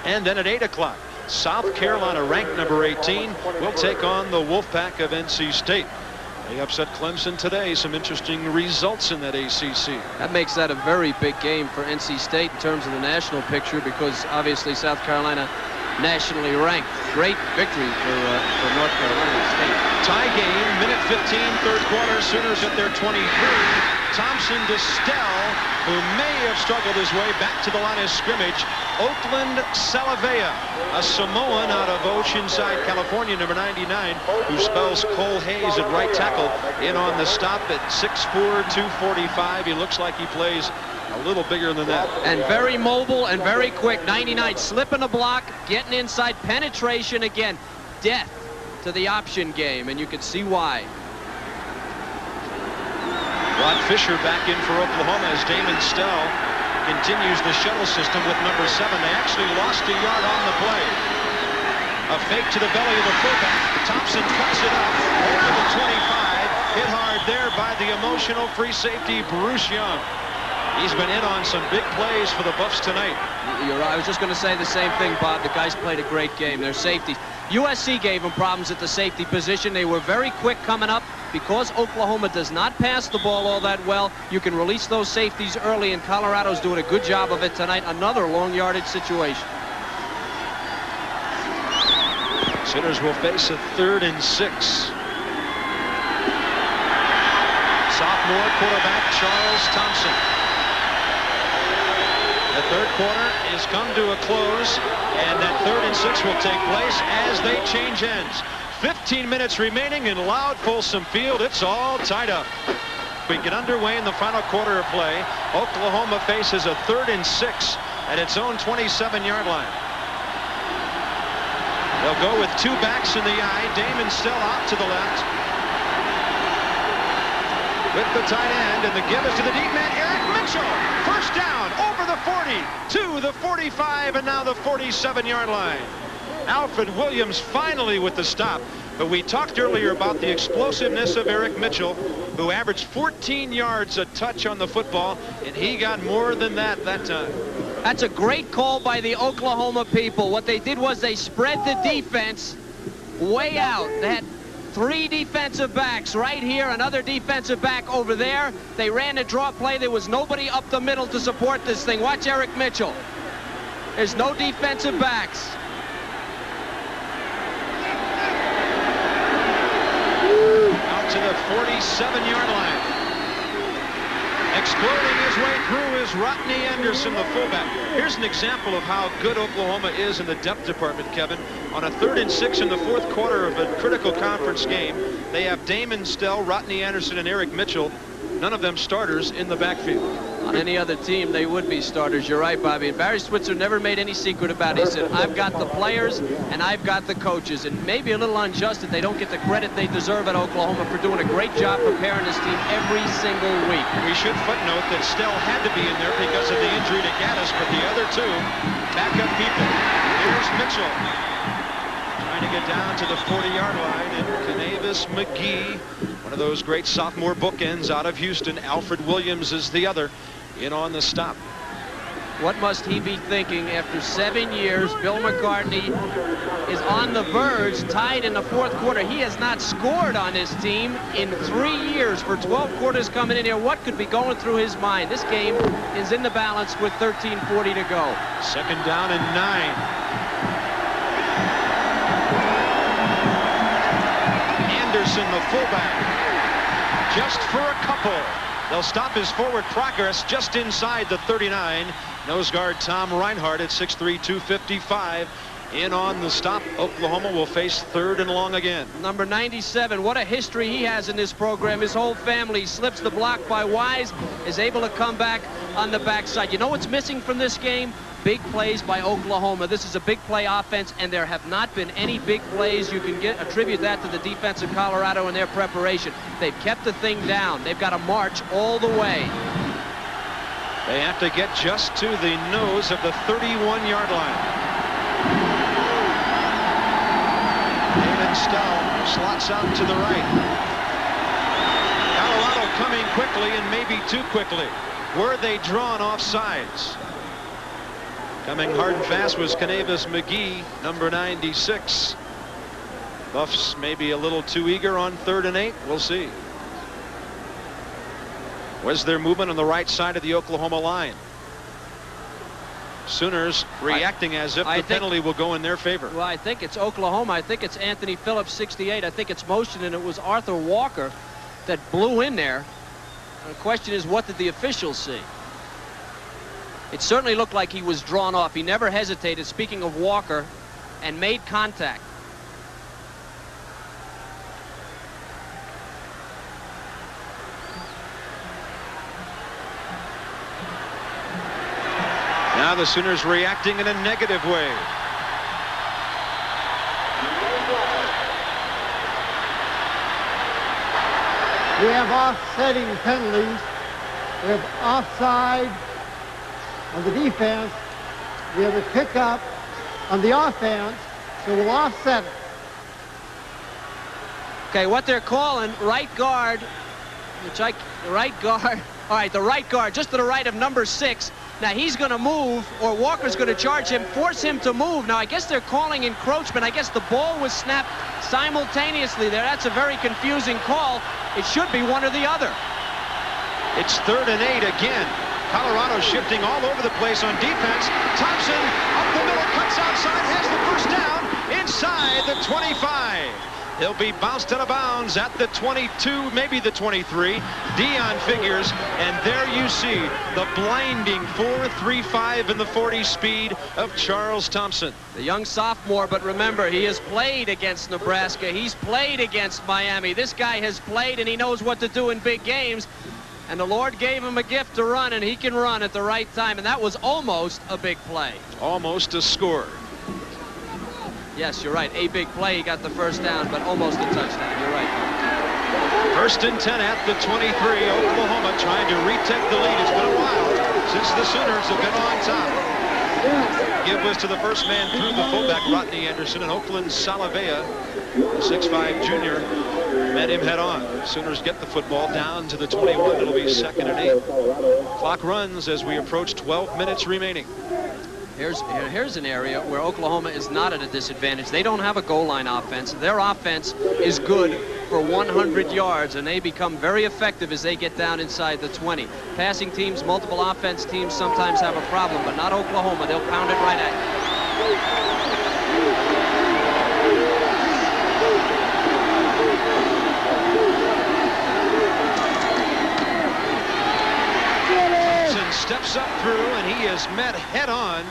A: And then at 8 o'clock, South Carolina, ranked number 18, will take on the Wolfpack of NC State. They upset Clemson today. Some interesting results in that ACC.
K: That makes that a very big game for NC State in terms of the national picture, because obviously South Carolina nationally ranked. Great victory for North Carolina State.
A: Tie game, 1:15, third quarter. Sooners at their 23. Thompson to Stell, who may have struggled his way back to the line of scrimmage. Oakland Salavea, a Samoan out of Oceanside, California, number 99, who spells Cole Hayes at right tackle, in on the stop at 6'4", 245. He looks like he plays a little bigger than that.
K: And very mobile and very quick. 99, slipping a block, getting inside, penetration again. Death to the option game, and you can see why.
A: Rod Fisher back in for Oklahoma as Damon Stell continues the shuttle system with number 7. They actually lost a yard on the play. A fake to the belly of the fullback. Thompson cuts it up over the 25. Hit hard there by the emotional free safety Bruce Young. He's been in on some big plays for the Buffs tonight.
K: I was just going to say the same thing, Bob. The guys played a great game. Their safeties. USC gave them problems at the safety position. They were very quick coming up. Because Oklahoma does not pass the ball all that well, you can release those safeties early, and Colorado's doing a good job of it tonight. Another long yardage situation.
A: Sooners will face a 3rd and 6. Sophomore quarterback Charles Thompson. The third quarter is come to a close, and that 3rd and 6 will take place as they change ends. 15 minutes remaining in loud Folsom Field. It's all tied up. we get underway in the final quarter of play. Oklahoma faces a 3rd and 6 at its own 27-yard line. They'll go with 2 backs in the eye. Damon still out to the left. With the tight end, and the give is to the deep man, Eric Mitchell. First down, over the 40, to the 45, and now the 47-yard line. Alfred Williams finally with the stop. But we talked earlier about the explosiveness of Eric Mitchell, who averaged 14 yards a touch on the football, and he got more than that time.
K: That's a great call by the Oklahoma people. What they did was they spread the defense way out. They had 3 defensive backs right here, another defensive back over there. They ran a draw play. There was nobody up the middle to support this thing. Watch Eric Mitchell. There's no defensive backs.
A: Out to the 47-yard line. Exploding his way through is Rodney Anderson, the fullback. Here's an example of how good Oklahoma is in the depth department, Kevin. On a 3rd and 6 in the 4th quarter of a critical conference game, they have Damon Stell, Rodney Anderson, and Eric Mitchell. None of them starters in the backfield.
K: On any other team, they would be starters. You're right, Bobby. And Barry Switzer never made any secret about it. He said, I've got the players and I've got the coaches. And maybe a little unjust that they don't get the credit they deserve at Oklahoma for doing a great job preparing this team every single week.
A: We should footnote that Stell had to be in there because of the injury to Gaddis, but the other 2 backup people. Here's Mitchell trying to get down to the 40-yard line, and Canavis McGee, one of those great sophomore bookends out of Houston. Alfred Williams is the other in on the stop.
K: What must he be thinking after 7 years? Bill McCartney is on the verge, tied in the 4th quarter. He has not scored on his team in 3 years for 12 quarters coming in here. What could be going through his mind? This game is in the balance with 13:40 to go.
A: 2nd down and 9. Anderson, the fullback, just for a couple. They'll stop his forward progress just inside the 39. Nose guard Tom Reinhardt at 6'3", 255. In on the stop. Oklahoma will face 3rd and long again.
K: Number 97, what a history he has in this program. His whole family slips the block by Wise, is able to come back on the backside. You know what's missing from this game? Big plays by Oklahoma. This is a big play offense, and there have not been any big plays. You can attribute that to the defense of Colorado and their preparation. They've kept the thing down. They've got to march all the way.
A: They have to get just to the nose of the 31-yard line. Damon Stell slots out to the right. Colorado coming quickly, and maybe too quickly. Were they drawn off sides? Coming hard and fast was Canavis McGee, number 96. Buffs maybe a little too eager on 3rd and 8. We'll see. Was there movement on the right side of the Oklahoma line? Sooners reacting as if the penalty will go in their favor.
K: Well, I think it's Oklahoma. I think it's Anthony Phillips, 68. I think it's motion, and it was Arthur Walker that blew in there. The question is, what did the officials see? It certainly looked like he was drawn off. He never hesitated, speaking of Walker, and made contact.
A: Now the Sooners reacting in a negative way.
D: We have offsetting penalties. We have offside on the defense. We have a pickup on the offense, so we'll offset it.
K: Okay, what they're calling right guard, right guard. All right, the right guard just to the right of number 6. Now he's going to move, or Walker's going to charge him, force him to move. Now I guess they're calling encroachment. I guess the ball was snapped simultaneously there. That's a very confusing call. It should be one or the other.
A: It's 3rd and 8 again. Colorado shifting all over the place on defense. Thompson up the middle, cuts outside, has the first down inside the 25. He'll be bounced out of bounds at the 22, maybe the 23. Dion figures, and there you see the blinding 4.35 in the 40 speed of Charles Thompson.
K: The young sophomore, but remember, he has played against Nebraska. He's played against Miami. This guy has played, and he knows what to do in big games. And the Lord gave him a gift to run, and he can run at the right time. And that was almost a big play.
A: Almost a score.
K: Yes, you're right. A big play. He got the first down, but almost a touchdown. You're right.
A: First and 10 at the 23. Oklahoma trying to retake the lead. It's been a while since the Sooners have been on top. Give was to the first man through the fullback, Rodney Anderson, and Oakland Salavea, 6'5" junior, met him head on. Sooners get the football down to the 21. It'll be 2nd and 8. Clock runs as we approach 12 minutes remaining.
K: Here's an area where Oklahoma is not at a disadvantage. They don't have a goal line offense. Their offense is good for 100 yards, and they become very effective as they get down inside the 20. Passing teams, multiple offense teams sometimes have a problem, but not Oklahoma. They'll pound it right at
A: you. Thompson steps up through, and he is met head on.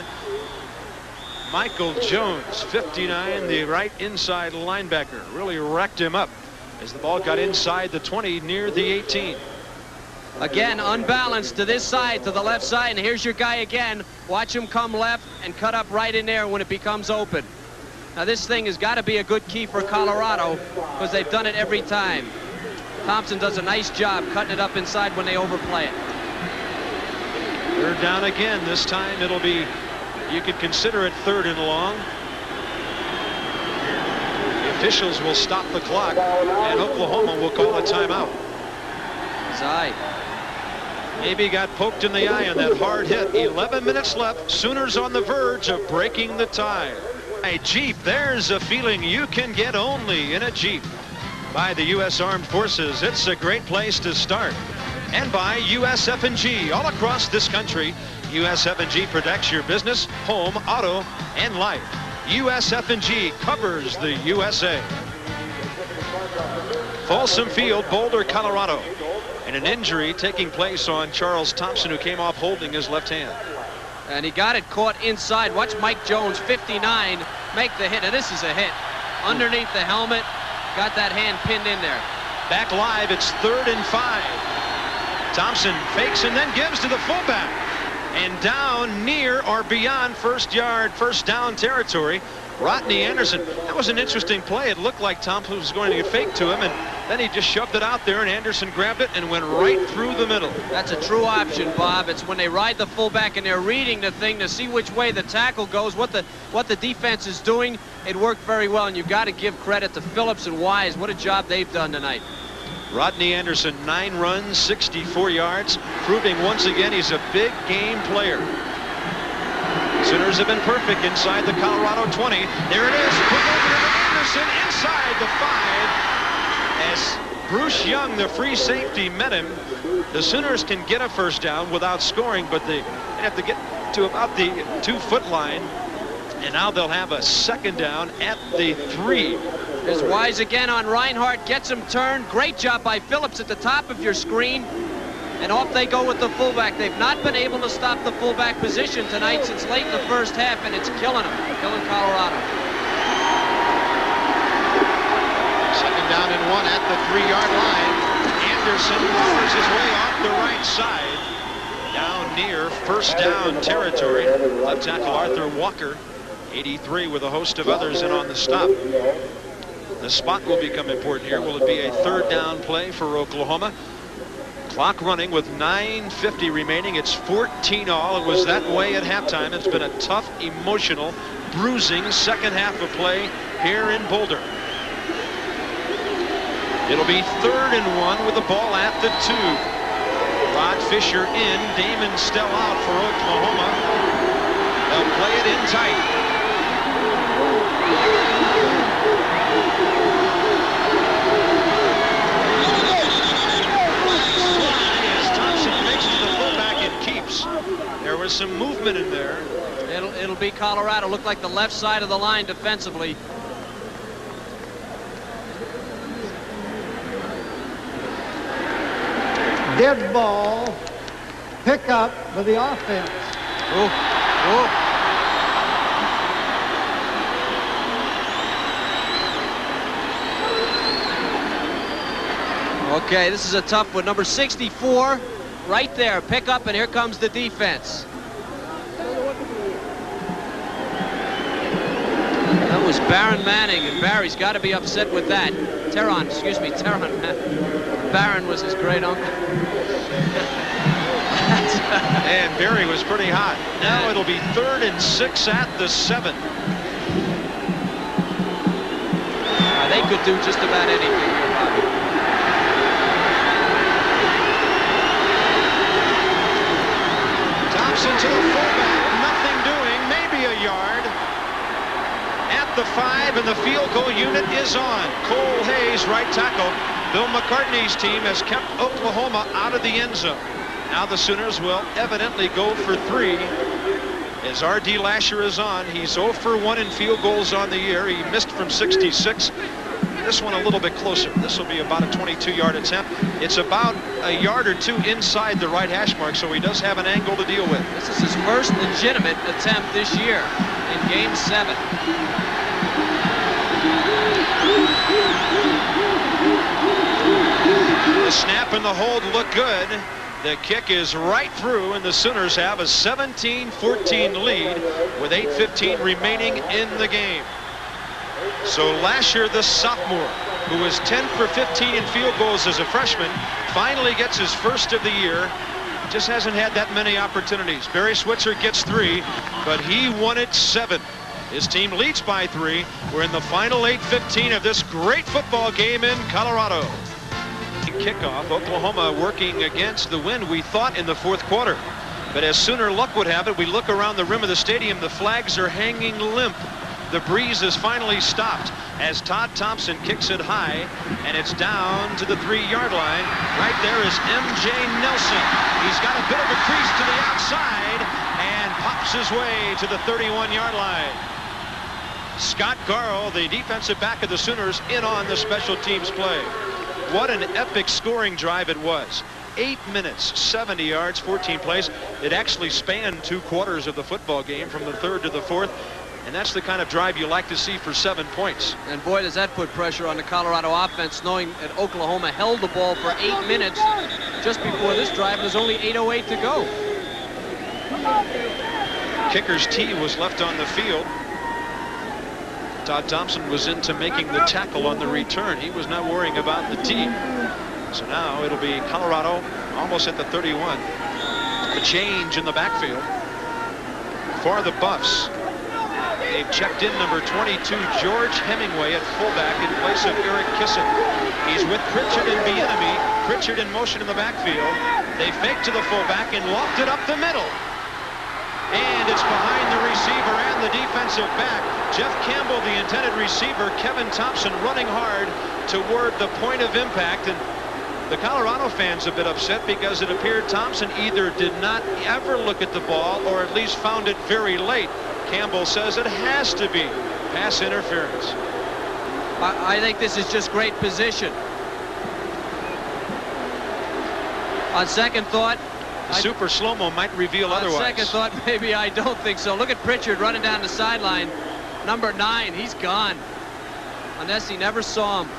A: Michael Jones, 59, the right inside linebacker, really wrecked him up as the ball got inside the 20 near the 18.
K: Again, unbalanced to this side, to the left side, and here's your guy again. Watch him come left and cut up right in there when it becomes open. Now this thing has got to be a good key for Colorado because they've done it every time. Thompson does a nice job cutting it up inside when they overplay it.
A: Third down again. This time it'll be, you could consider it 3rd and long. The officials will stop the clock, and Oklahoma will call a timeout.
K: His eye.
A: Maybe got poked in the eye on that hard hit. 11 minutes left. Sooners on the verge of breaking the tie. A Jeep, there's a feeling you can get only in a Jeep. By the U.S. Armed Forces, it's a great place to start. And by USF&G, all across this country, USF&G protects your business, home, auto, and life. USF&G covers the USA. Folsom Field, Boulder, Colorado. And an injury taking place on Charles Thompson, who came off holding his left hand.
K: And he got it caught inside. Watch Mike Jones, 59, make the hit. And this is a hit. Underneath the helmet, got that hand pinned in there.
A: Back live, it's 3rd and 5. Thompson fakes and then gives to the fullback. And down near or beyond first down territory, Rodney Anderson. That was an interesting play. It looked like Thompson was going to get faked to him, and then he just shoved it out there, and Anderson grabbed it and went right through the middle.
K: That's a true option, Bob. It's when they ride the fullback and they're reading the thing to see which way the tackle goes, what the defense is doing. It worked very well, and you've got to give credit to Phillips and Wise. What a job they've done tonight.
A: Rodney Anderson, 9 runs, 64 yards, proving once again he's a big game player. Sooners have been perfect inside the Colorado 20. There it is. Quick opener to Anderson inside the 5. As Bruce Young, the free safety, met him. The Sooners can get a first down without scoring, but they have to get to about the 2-foot line. And now they'll have a 2nd down at the 3.
K: There's Wise again on Reinhardt, gets him turned. Great job by Phillips at the top of your screen. And off they go with the fullback. They've not been able to stop the fullback position tonight since late in the first half, and it's killing them, killing Colorado.
A: 2nd down and 1 at the 3-yard line. Anderson powers his way off the right side. Down near first down territory. Left tackle Arthur Walker, 83, with a host of others in on the stop. The spot will become important here. Will it be a 3rd down play for Oklahoma? Clock running with 9:50 remaining. It's 14-all. It was that way at halftime. It's been a tough, emotional, bruising second half of play here in Boulder. It'll be 3rd and 1 with the ball at the 2. Rod Fisher in, Damon Stell out for Oklahoma. They'll play it in tight. There was some movement in there.
K: It'll be Colorado. Look like the left side of the line defensively.
D: dead ball pickup for the offense.
K: Okay, this is a tough one. Number 64, right there. Pick up, and here comes the defense. That was Baron Manning, and Barry's got to be upset with that. Teron Baron was his great uncle.
A: And Barry was pretty hot. Now it'll be 3rd and 6 at the 7.
K: They could do just about anything here, Bobby.
A: Thompson to the fullback, nothing doing, maybe a yard. At the 5, and the field goal unit is on. Cole Hayes, right tackle. Bill McCartney's team has kept Oklahoma out of the end zone. Now the Sooners will evidently go for 3 as R.D. Lashar is on. He's 0 for 1 in field goals on the year. He missed from 66. This one a little bit closer. This will be about a 22-yard attempt. It's about a yard or 2 inside the right hash mark, so he does have an angle to deal with.
K: This is his first legitimate attempt this year in Game 7.
A: The snap and the hold look good. The kick is right through, and the Sooners have a 17-14 lead with 8:15 remaining in the game. So Lashar, the sophomore, who was 10 for 15 in field goals as a freshman, finally gets his first of the year. Just hasn't had that many opportunities. Barry Switzer gets 3, but he wanted 7. His team leads by 3. We're in the final 8:15 of this great football game in Colorado. Kickoff, Oklahoma working against the wind, we thought, in the 4th quarter. But as Sooner luck would have it, we look around the rim of the stadium, the flags are hanging limp. The breeze has finally stopped as Todd Thompson kicks it high, and it's down to the 3-yard line. Right there is M.J. Nelson. He's got a bit of a crease to the outside and pops his way to the 31-yard line. Scott Garl, the defensive back of the Sooners, in on the special teams play. What an epic scoring drive it was. 8 minutes, 70 yards, 14 plays. It actually spanned 2 quarters of the football game from the 3rd to the 4th. And that's the kind of drive you like to see for 7 points.
K: And boy, does that put pressure on the Colorado offense, knowing that Oklahoma held the ball for 8 minutes just before this drive. There's only 8:08 to go.
A: Kicker's tee was left on the field. Todd Thompson was into making the tackle on the return. He was not worrying about the tee. So now it'll be Colorado almost at the 31. A change in the backfield for the Buffs. They've checked in number 22, George Hemingway, at fullback in place of Eric Kissick. He's with Pritchard and Bieniemy. Pritchard in motion in the backfield. They fake to the fullback and loft it up the middle. And it's behind the receiver and the defensive back. Jeff Campbell, the intended receiver. Kevin Thompson running hard toward the point of impact. And the Colorado fans a bit upset because it appeared Thompson either did not ever look at the ball or at least found it very late. Campbell says it has to be pass interference.
K: I think this is just great position. On second thought,
A: super slow-mo might reveal otherwise.
K: On second thought, maybe I don't think so. Look at Pritchard running down the sideline. Number 9, he's gone. Unless he never saw him.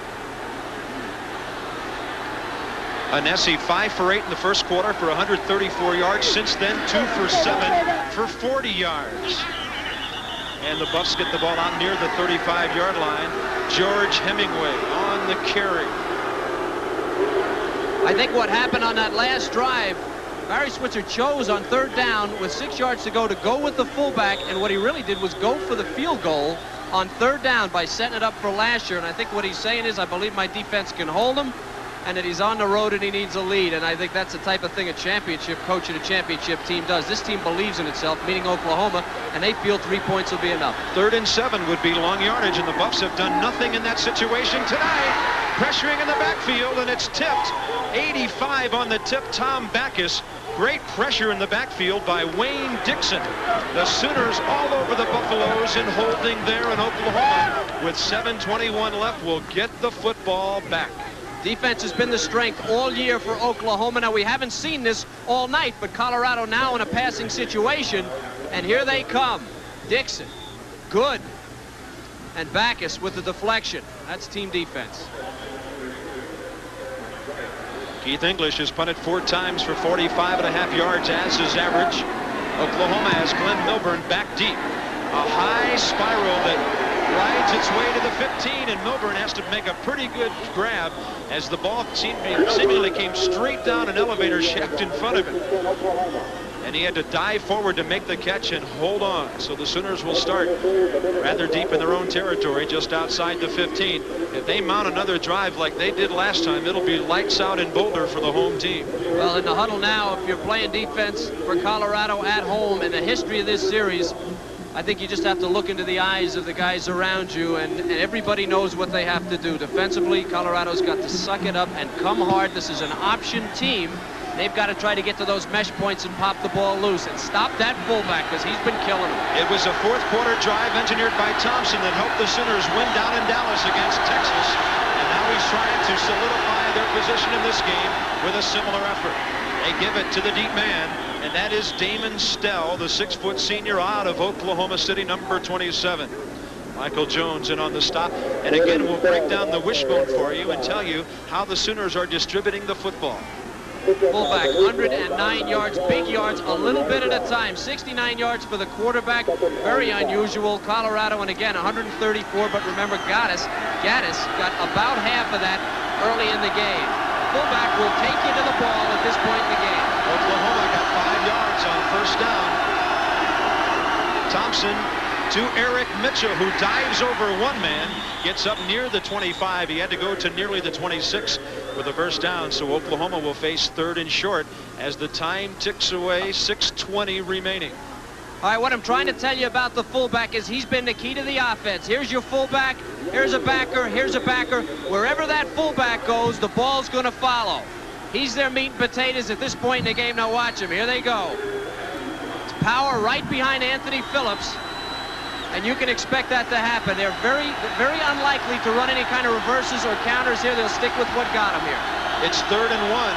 A: Anesi 5 for 8 in the first quarter for 134 yards. Since then, 2 for 7 for 40 yards. And the Buffs get the ball out near the 35-yard line. George Hemingway on the carry.
K: I think what happened on that last drive, Barry Switzer chose on 3rd down with 6 yards to go with the fullback, and what he really did was go for the field goal on 3rd down by setting it up for Lashar. And I think what he's saying is, I believe my defense can hold him, and that he's on the road and he needs a lead. And I think that's the type of thing a championship coach and a championship team does. This team believes in itself, meaning Oklahoma, and they feel 3 points will be enough.
A: 3rd and 7 would be long yardage, and the Buffs have done nothing in that situation tonight. Pressuring in the backfield, and it's tipped. 85 on the tip, Tom Backus. Great pressure in the backfield by Wayne Dixon. The Sooners all over the Buffaloes in holding there in Oklahoma. With 7:21 left, will get the football back.
K: Defense has been the strength all year for Oklahoma. Now, we haven't seen this all night, but Colorado now in a passing situation, and here they come. Dixon, good, and Backus with the deflection. That's team defense.
A: Keith English has punted 4 times for 45.5 yards as his average. Oklahoma has Glenn Milburn back deep. A high spiral that rides its way to the 15, and Milburn has to make a pretty good grab as the ball seemingly came straight down an elevator shaft in front of him. And he had to dive forward to make the catch and hold on. So the Sooners will start rather deep in their own territory, just outside the 15. If they mount another drive like they did last time, it'll be lights out in Boulder for the home team.
K: Well, in the huddle now, if you're playing defense for Colorado at home in the history of this series, I think you just have to look into the eyes of the guys around you, and everybody knows what they have to do. Defensively, Colorado's got to suck it up and come hard. This is an option team. They've got to try to get to those mesh points and pop the ball loose and stop that fullback, because he's been killing them.
A: It was a fourth quarter drive engineered by Thompson that helped the Sooners win down in Dallas against Texas. And now he's trying to solidify their position in this game with a similar effort. They give it to the deep man, and that is Damon Stell, the 6-foot senior out of Oklahoma City, number 27. Michael Jones in on the stop. And again, we'll break down the wishbone for you and tell you how the Sooners are distributing the football.
K: Fullback, 109 yards, big yards, a little bit at a time. 69 yards for the quarterback, very unusual. Colorado, and again, 134, but remember, Gaddis got about half of that early in the game. Fullback will take you to the ball at this point in the game.
A: Oklahoma got 5 yards on first down. Thompson to Eric Mitchell, who dives over one man, gets up near the 25. He had to go to nearly the 26 with a first down, so Oklahoma will face 3rd and short as the time ticks away, 6:20 remaining.
K: All right, what I'm trying to tell you about the fullback is he's been the key to the offense. Here's your fullback, here's a backer, here's a backer. Wherever that fullback goes, the ball's going to follow. He's their meat and potatoes at this point in the game. Now watch him. Here they go. It's power right behind Anthony Phillips, and you can expect that to happen. They're very, very unlikely to run any kind of reverses or counters here. They'll stick with what got them here.
A: It's 3rd and 1.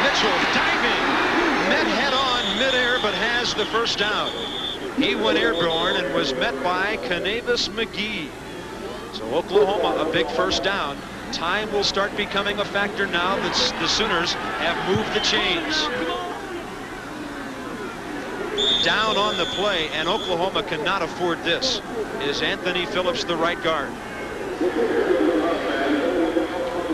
A: Mitchell diving, met head on midair, but has the first down. He went airborne and was met by Canavis McGee. So Oklahoma, a big first down. Time will start becoming a factor now that the Sooners have moved the chains. Down on the play, and Oklahoma cannot afford this. Is Anthony Phillips the right guard?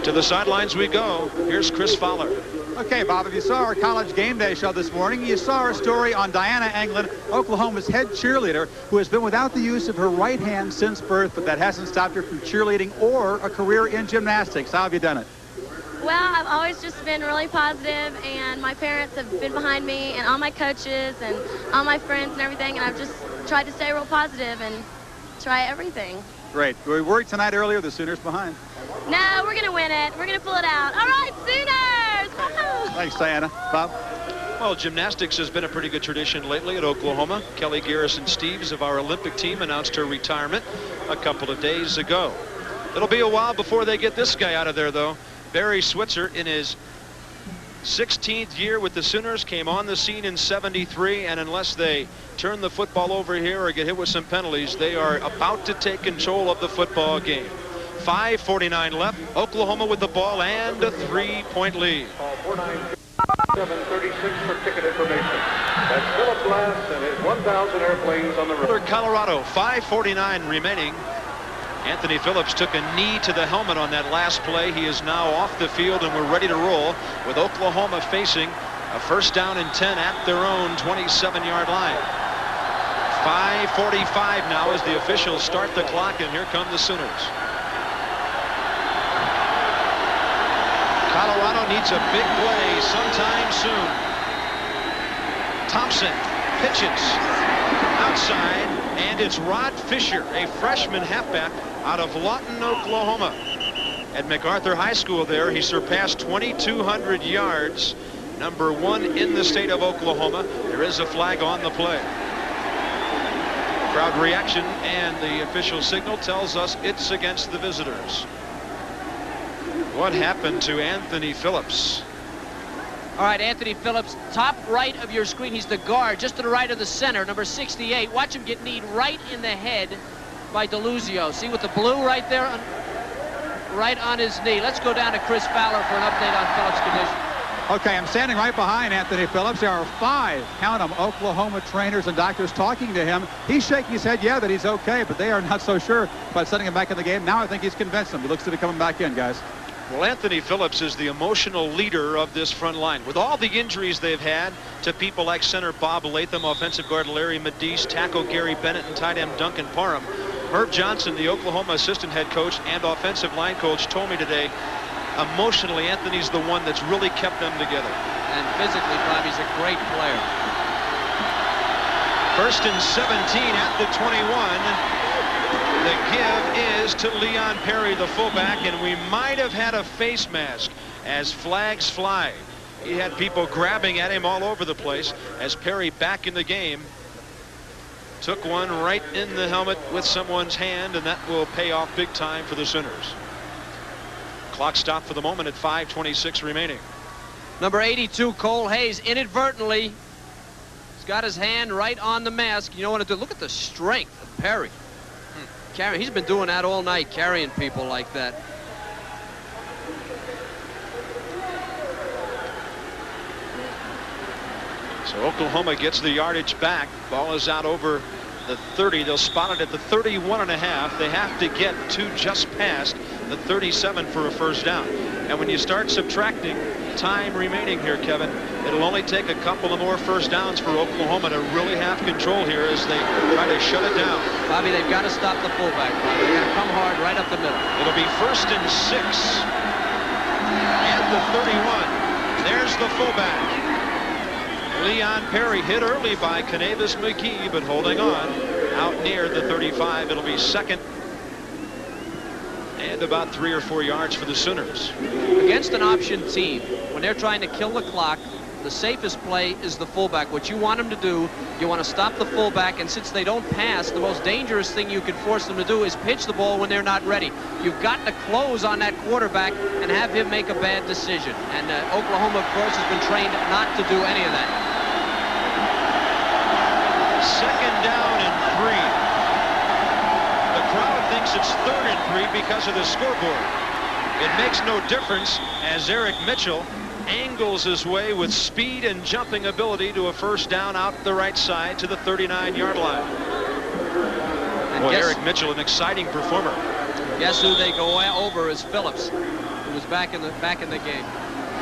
A: To the sidelines we go. Here's Chris Fowler.
E: Okay, Bob, if you saw our College Game Day show this morning, you saw our story on Diana Anglin, Oklahoma's head cheerleader, who has been without the use of her right hand since birth, but that hasn't stopped her from cheerleading or a career in gymnastics. How have you done it?
I: Well, I've always just been really positive, and my parents have been behind me, and all my coaches and all my friends and everything, and I've just tried to stay real positive and try everything.
E: Great. We worried tonight earlier, the Sooners behind.
I: No, we're going to win it. We're going to pull it out. All right, Sooners!
E: Thanks, Diana. Bob?
A: Well, gymnastics has been a pretty good tradition lately at Oklahoma. Kelly Garrison-Steeves of our Olympic team announced her retirement a couple of days ago. It'll be a while before they get this guy out of there, though. Barry Switzer, in his 16th year with the Sooners, came on the scene in '73, and unless they turn the football over here or get hit with some penalties, they are about to take control of the football game. 5:49 left. Oklahoma with the ball and a 3-point lead.
J: 736 for ticket information. That's Philip Glass and his 1,000 airplanes on the road.
A: Colorado, 5:49 remaining. Anthony Phillips took a knee to the helmet on that last play. He is now off the field, and we're ready to roll with Oklahoma facing a first down and 10 at their own 27-yard line. 5:45 now as the officials start the clock, and here come the Sooners. Colorado needs a big play sometime soon. Thompson pitches outside, and it's Rod Fisher, a freshman halfback out of Lawton, Oklahoma. At MacArthur High School there, he surpassed 2,200 yards, number 1 in the state of Oklahoma. There is a flag on the play. Crowd reaction and the official signal tells us it's against the visitors. What happened to Anthony Phillips?
K: All right, Anthony Phillips, top right of your screen. He's the guard, just to the right of the center, number 68. Watch him get kneed right in the head by DeLuzio. See with the blue right there, right on his knee. Let's go down to Chris Fowler for an update on Phillips' condition.
E: Okay, I'm standing right behind Anthony Phillips. There are 5, count them, Oklahoma trainers and doctors talking to him. He's shaking his head, yeah, that he's okay, but they are not so sure about sending him back in the game. Now I think he's convinced them. He looks to be coming back in, guys.
A: Well, Anthony Phillips is the emotional leader of this front line. With all the injuries they've had to people like center Bob Latham, offensive guard Larry Medice, tackle Gary Bennett, and tight end Duncan Parham, Herb Johnson, the Oklahoma assistant head coach and offensive line coach, told me today, emotionally, Anthony's the one that's really kept them together.
K: And physically, Bobby's a great player.
A: 1st and 17 at the 21. The give is to Leon Perry, the fullback, and we might have had a face mask as flags fly. He had people grabbing at him all over the place as Perry, back in the game, took one right in the helmet with someone's hand, and that will pay off big time for the Sooners. Clock stopped for the moment at 5:26 remaining.
K: Number 82, Cole Hayes, inadvertently, he's got his hand right on the mask. You know what to do. Look at the strength of Perry. He's been doing that all night, carrying people like that.
A: So Oklahoma gets the yardage back. Ball is out over the 30. They'll spot it at the 31.5. They have to get to just past the 37 for a first down. And when you start subtracting time remaining here, Kevin, it'll only take a couple of more first downs for Oklahoma to really have control here as they try to shut it down.
K: Bobby, they've got to stop the fullback. They're going to come hard right up the middle.
A: It'll be 1st and 6 at the 31. There's the fullback. Leon Perry hit early by Canavis McGee, but holding on out near the 35. It'll be 2nd and about 3 or 4 yards for the Sooners.
K: Against an option team, when they're trying to kill the clock, the safest play is the fullback. What you want them to do, you want to stop the fullback, and since they don't pass, the most dangerous thing you can force them to do is pitch the ball when they're not ready. You've got to close on that quarterback and have him make a bad decision. And Oklahoma, of course, has been trained not to do any of that.
A: 2nd down and 3. The crowd thinks it's 3rd and 3 because of the scoreboard. It makes no difference as Eric Mitchell angles his way with speed and jumping ability to a first down out the right side to the 39-yard line. Boy, Eric Mitchell, an exciting performer.
K: Guess who they go over is Phillips, who was back in the game.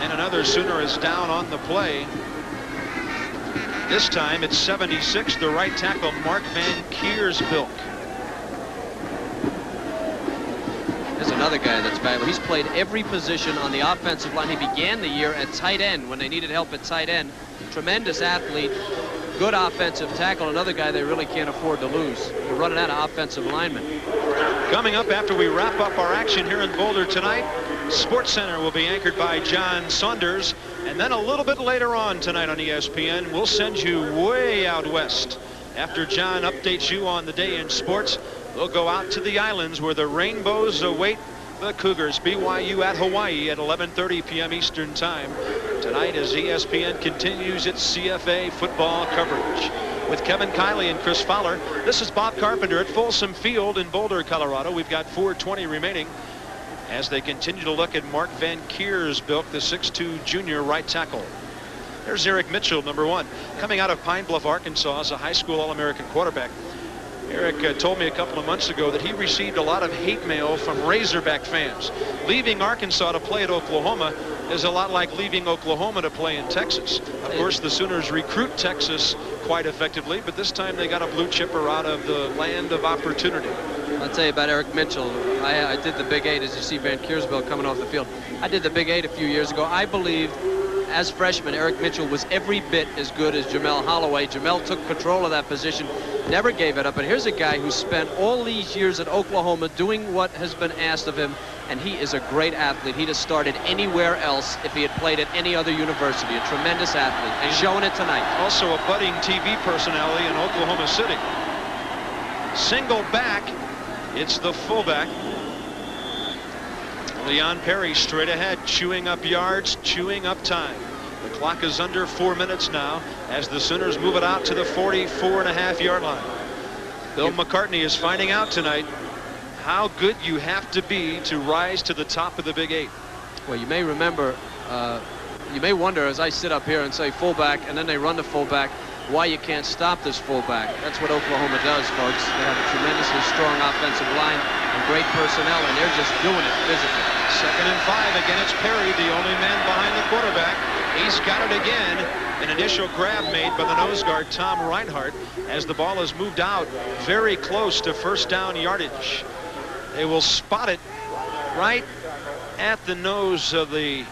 A: And another Sooner is down on the play. This time it's 76, the right tackle, Mark Van Kiersbilk.
K: There's another guy that's valuable. He's played every position on the offensive line. He began the year at tight end when they needed help at tight end. Tremendous athlete, good offensive tackle, another guy they really can't afford to lose. We're running out of offensive linemen.
A: Coming up after we wrap up our action here in Boulder tonight, Sports Center will be anchored by John Saunders. And then a little bit later on tonight on ESPN, we'll send you way out west. After John updates you on the day in sports, we'll go out to the islands where the Rainbows await the Cougars. BYU at Hawaii at 11:30 p.m. Eastern Time tonight as ESPN continues its CFA football coverage. With Kevin Kiley and Chris Fowler, this is Bob Carpenter at Folsom Field in Boulder, Colorado. We've got 4:20 remaining as they continue to look at Mark Van Kiersbilk, the 6'2 junior right tackle. There's Eric Mitchell, number 1, coming out of Pine Bluff, Arkansas as a high school All-American quarterback. Eric told me a couple of months ago that he received a lot of hate mail from Razorback fans. Leaving Arkansas to play at Oklahoma is a lot like leaving Oklahoma to play in Texas. Of course, the Sooners recruit Texas quite effectively, but this time they got a blue chipper out of the land of opportunity.
K: I'll tell you about Eric Mitchell. I did the Big 8 as you see Van Kiersbilk coming off the field. I did the Big 8 a few years ago. I believe as freshman, Eric Mitchell was every bit as good as Jamel Holloway. Jamel took control of that position, never gave it up. But here's a guy who spent all these years at Oklahoma doing what has been asked of him, and he is a great athlete. He'd have started anywhere else if he had played at any other university. A tremendous athlete, and showing it tonight.
A: Also a budding TV personality in Oklahoma City. Single back. It's the fullback. Leon Perry straight ahead, chewing up yards, chewing up time. The clock is under 4 minutes now as the Sooners move it out to the 44.5-yard line. Bill McCartney is finding out tonight how good you have to be to rise to the top of the Big 8.
K: Well, you may remember, you may wonder as I sit up here and say fullback, and then they run the fullback, why you can't stop this fullback. That's what Oklahoma does, folks. They have a tremendously strong offensive line and great personnel, and they're just doing it physically.
A: 2nd and 5. Again, it's Perry, the only man behind the quarterback. He's got it again. An initial grab made by the nose guard, Tom Reinhardt, as the ball is moved out very close to first down yardage. They will spot it right at the nose of the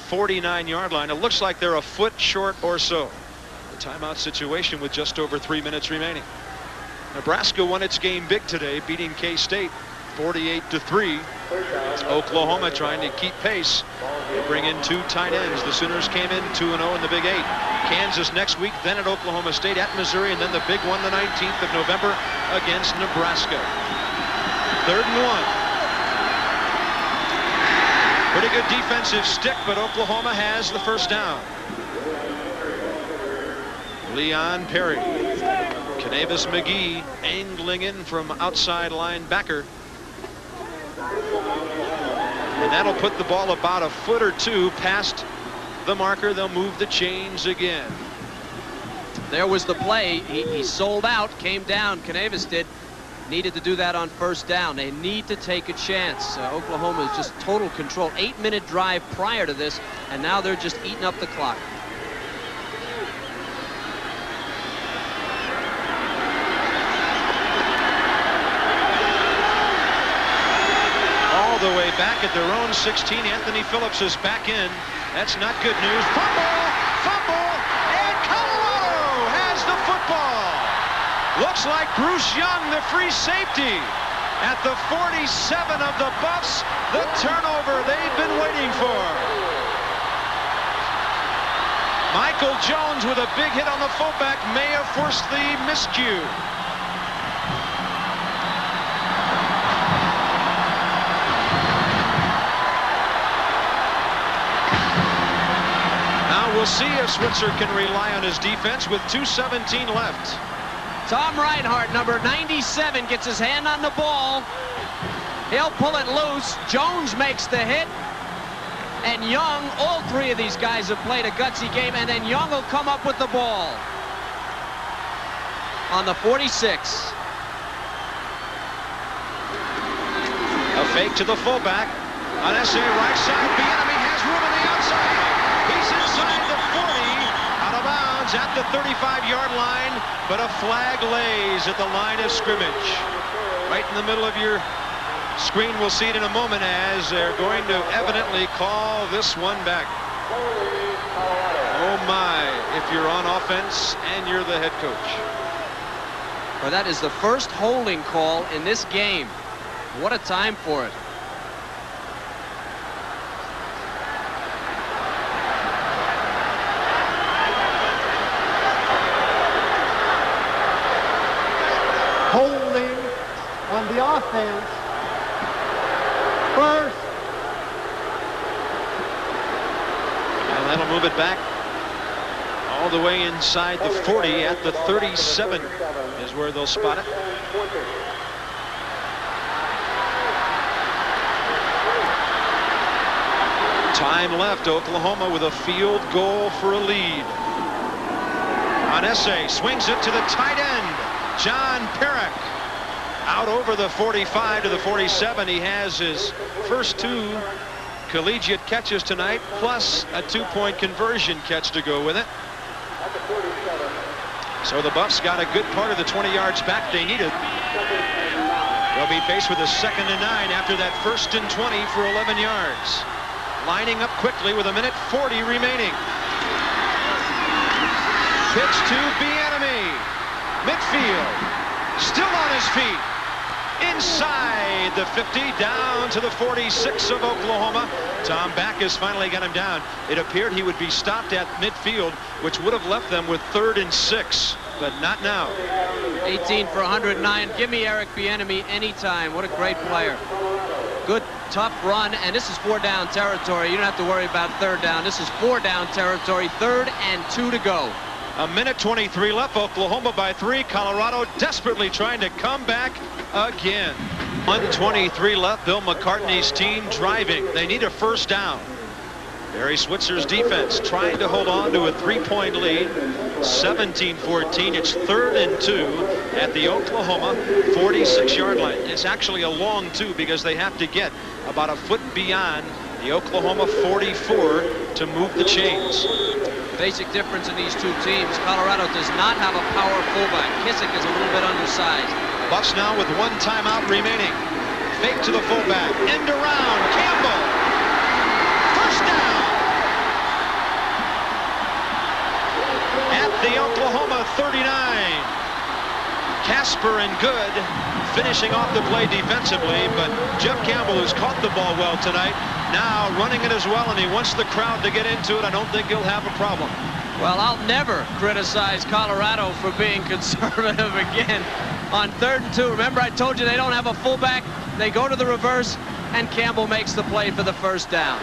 A: 49-yard line. It looks like they're a foot short or so. The timeout situation with just over 3 minutes remaining. Nebraska won its game big today, beating K-State 48-3. Oklahoma trying to keep pace. They bring in 2 tight ends. The Sooners came in 2-0 in the Big 8. Kansas next week, then at Oklahoma State, at Missouri, and then the big one the 19th of November against Nebraska. 3rd and 1. Pretty good defensive stick, but Oklahoma has the first down. Leon Perry. Canavis McGee angling in from outside linebacker. And that'll put the ball about a foot or two past the marker. They'll move the chains again.
K: There was the play. He sold out, came down. Canavis did. Needed to do that on first down. They need to take a chance. Oklahoma is just total control. 8-minute drive prior to this, and now they're just eating up the clock.
A: All the way back at their own 16. Anthony Phillips is back in. That's not good news. Fumble, and Colorado has the football. Looks like Bruce Young, the free safety, at the 47 of the Buffs. The turnover they've been waiting for. Michael Jones with a big hit on the fullback may have forced the miscue. Now we'll see if Switzer can rely on his defense with 2:17 left.
K: Tom Reinhardt, number 97, gets his hand on the ball. He'll pull it loose. Jones makes the hit. And Young, all 3 of these guys have played a gutsy game, and then Young will come up with the ball on the 46.
A: A fake to the fullback. On SA right side. Bieniemy has room on the outside. He's inside the 40. Out of bounds at the 35-yard line. But a flag lays at the line of scrimmage. Right in the middle of your screen. We'll see it in a moment as they're going to evidently call this one back. Oh my, if you're on offense and you're the head coach.
K: Well, that is the first holding call in this game. What a time for it.
D: Holding on the offense. First.
A: And that'll move it back all the way inside the 40 at the 37 is where they'll spot it. Time left. Oklahoma with a field goal for a lead. On essay, swings it to the tight end, John Perrick. Out over the 45 to the 47. He has his first 2 collegiate catches tonight, plus a 2-point conversion catch to go with it. So the Buffs got a good part of the 20 yards back they needed. They'll be faced with a 2nd and 9 after that 1st and 20 for 11 yards. Lining up quickly with 1:40 remaining. Pitch to Bieniemy. Midfield. Still on his feet. Inside the 50, down to the 46 of Oklahoma. Tom Backus finally got him down. It appeared he would be stopped at midfield, which would have left them with 3rd and 6, but not now.
K: 18 for 109. Give me Eric Bieniemy anytime. What a great player. Good, tough run, and this is 4 down territory. You don't have to worry about 3rd down. This is 4 down territory, 3rd and 2 to go.
A: A minute 23 left. Oklahoma by 3. Colorado desperately trying to come back again. 1:23 left. Bill McCartney's team driving. They need a 1st down. Barry Switzer's defense trying to hold on to a 3-point lead. 17-14. It's 3rd and 2 at the Oklahoma 46-yard line. It's actually a long 2 because they have to get about a foot beyond the Oklahoma 44 to move the chains.
K: Basic difference in these two teams. Colorado does not have a power fullback. Kissick is a little bit undersized.
A: Buffs now with 1 timeout remaining. Fake to the fullback. End around. Campbell. 1st down. At the Oklahoma 39. Casper and Good finishing off the play defensively, but Jeff Campbell, who's caught the ball well tonight, now running it as well, and he wants the crowd to get into it. I don't think he'll have a problem.
K: Well, I'll never criticize Colorado for being conservative again on 3rd and 2. Remember, I told you they don't have a fullback. They go to the reverse, and Campbell makes the play for the 1st down.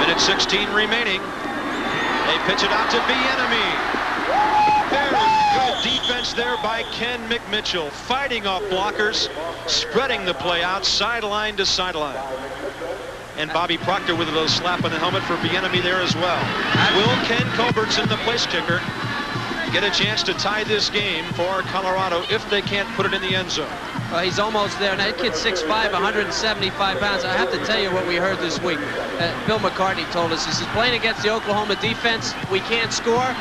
A: Minute 16 remaining. They pitch it out to Bieniemy. Very good defense there by Ken McMitchell, fighting off blockers, spreading the play out sideline to sideline. And Bobby Proctor with a little slap on the helmet for Bieniemy there as well. Will Ken Culbertson, the place kicker, get a chance to tie this game for Colorado if they can't put it in the end zone?
K: Well, he's almost there. Now, that kid's 6'5", 175 pounds. I have to tell you what we heard this week. Bill McCartney told us, he says, playing against the Oklahoma defense, we can't score.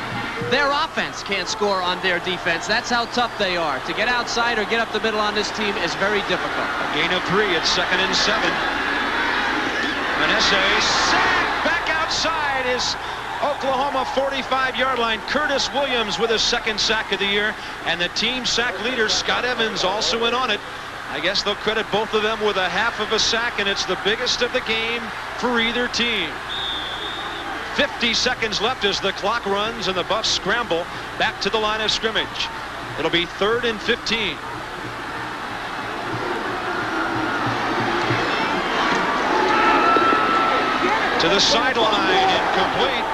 K: Their offense can't score on their defense. That's how tough they are. To get outside or get up the middle on this team is very difficult.
A: A gain of 3. It's 2nd and 7. Manesse sack back outside is Oklahoma 45-yard line. Curtis Williams with his 2nd sack of the year, and the team sack leader Scott Evans also in on it. I guess they'll credit both of them with a half of a sack, and it's the biggest of the game for either team. 50 seconds left as the clock runs and the Buffs scramble back to the line of scrimmage. It'll be 3rd and 15. To the sideline, incomplete.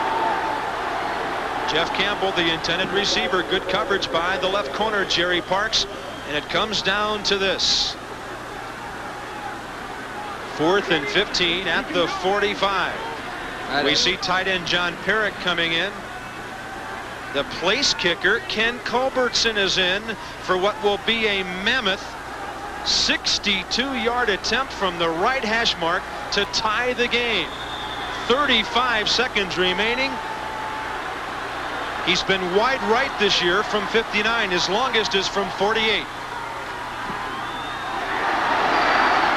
A: Jeff Campbell, the intended receiver. Good coverage by the left corner, Jerry Parks. And it comes down to this. 4th and 15 at the 45. We see tight end John Parrott coming in. The place kicker, Ken Culbertson, is in for what will be a mammoth 62-yard attempt from the right hash mark to tie the game. 35 seconds remaining. He's been wide right this year from 59. His longest is from 48.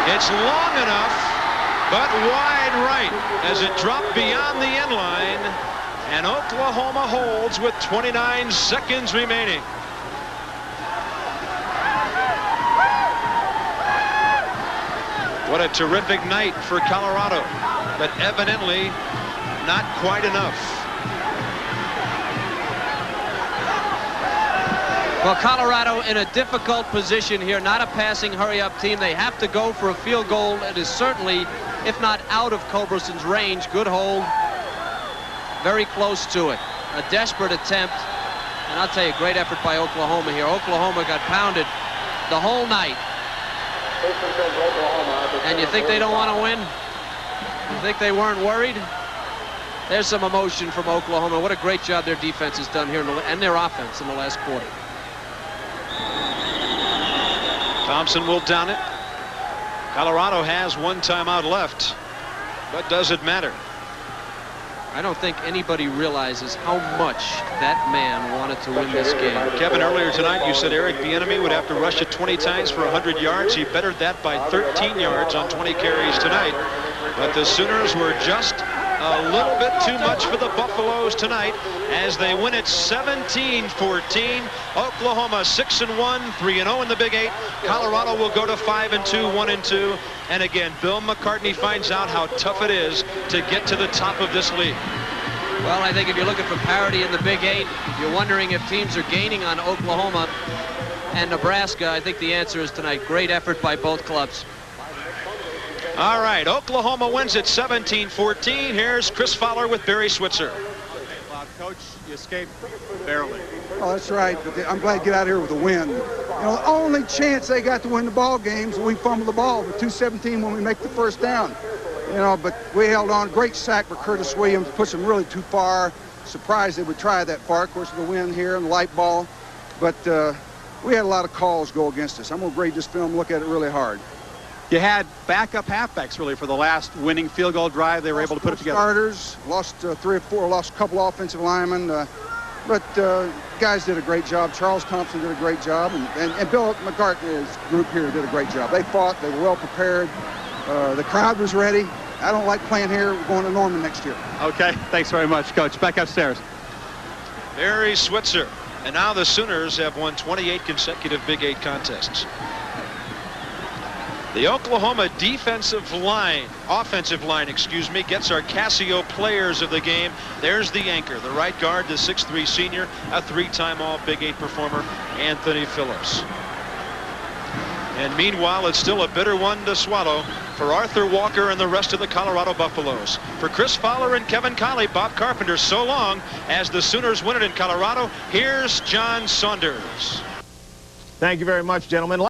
A: It's long enough, but wide right as it dropped beyond the end line, and Oklahoma holds with 29 seconds remaining. What a terrific night for Colorado, but evidently not quite enough.
K: Well, Colorado in a difficult position here, not a passing hurry-up team. They have to go for a field goal. It is certainly, if not out of Culbertson's range. Good hold. Very close to it. A desperate attempt. And I'll tell you, great effort by Oklahoma here. Oklahoma got pounded the whole night. And you think they don't want to win? You think they weren't worried? There's some emotion from Oklahoma. What a great job their defense has done here and their offense in the last quarter.
A: Thompson will down it. Colorado has 1 timeout left, but does it matter?
K: I don't think anybody realizes how much that man wanted to win this game.
A: Kevin, earlier tonight you said Eric Bieniemy would have to rush it 20 times for 100 yards. He bettered that by 13 yards on 20 carries tonight. But the Sooners were just a little bit too much for the Buffaloes tonight as they win it 17-14. Oklahoma 6-1, 3-0 in the Big 8. Colorado will go to 5-2, 1-2. And again, Bill McCartney finds out how tough it is to get to the top of this league.
K: Well, I think if you're looking for parity in the Big 8, you're wondering if teams are gaining on Oklahoma and Nebraska. I think the answer is tonight. Great effort by both clubs.
A: All right, Oklahoma wins at 17-14. Here's Chris Fowler with Barry Switzer.
E: Coach, you escaped barely.
L: Oh, that's right. But I'm glad to get out of here with a win. You know, the only chance they got to win the ball games, we fumbled the ball with 2:17 when we make the first down. You know, but we held on. Great sack for Curtis Williams. Puts him really too far. Surprised they would try that far. Of course, the wind here and the light ball. But we had a lot of calls go against us. I'm going to grade this film, look at it really hard.
E: You had backup halfbacks, really, for the last winning field goal drive. They were able to put it together.
L: Starters, lost 3 or 4, lost a couple offensive linemen. But guys did a great job. Charles Thompson did a great job. And Bill McCartney's group here did a great job. They fought. They were well prepared. The crowd was ready. I don't like playing here. We're going to Norman next year.
E: Okay. Thanks very much, Coach. Back upstairs.
A: Barry Switzer. And now the Sooners have won 28 consecutive Big 8 contests. The Oklahoma offensive line, gets our Casio players of the game. There's the anchor, the right guard, the 6'3" senior, a 3-time All-Big 8 performer, Anthony Phillips. And meanwhile, it's still a bitter one to swallow for Arthur Walker and the rest of the Colorado Buffaloes. For Chris Fowler and Kevin Colley, Bob Carpenter, so long. As the Sooners win it in Colorado, here's John Saunders.
H: Thank you very much, gentlemen.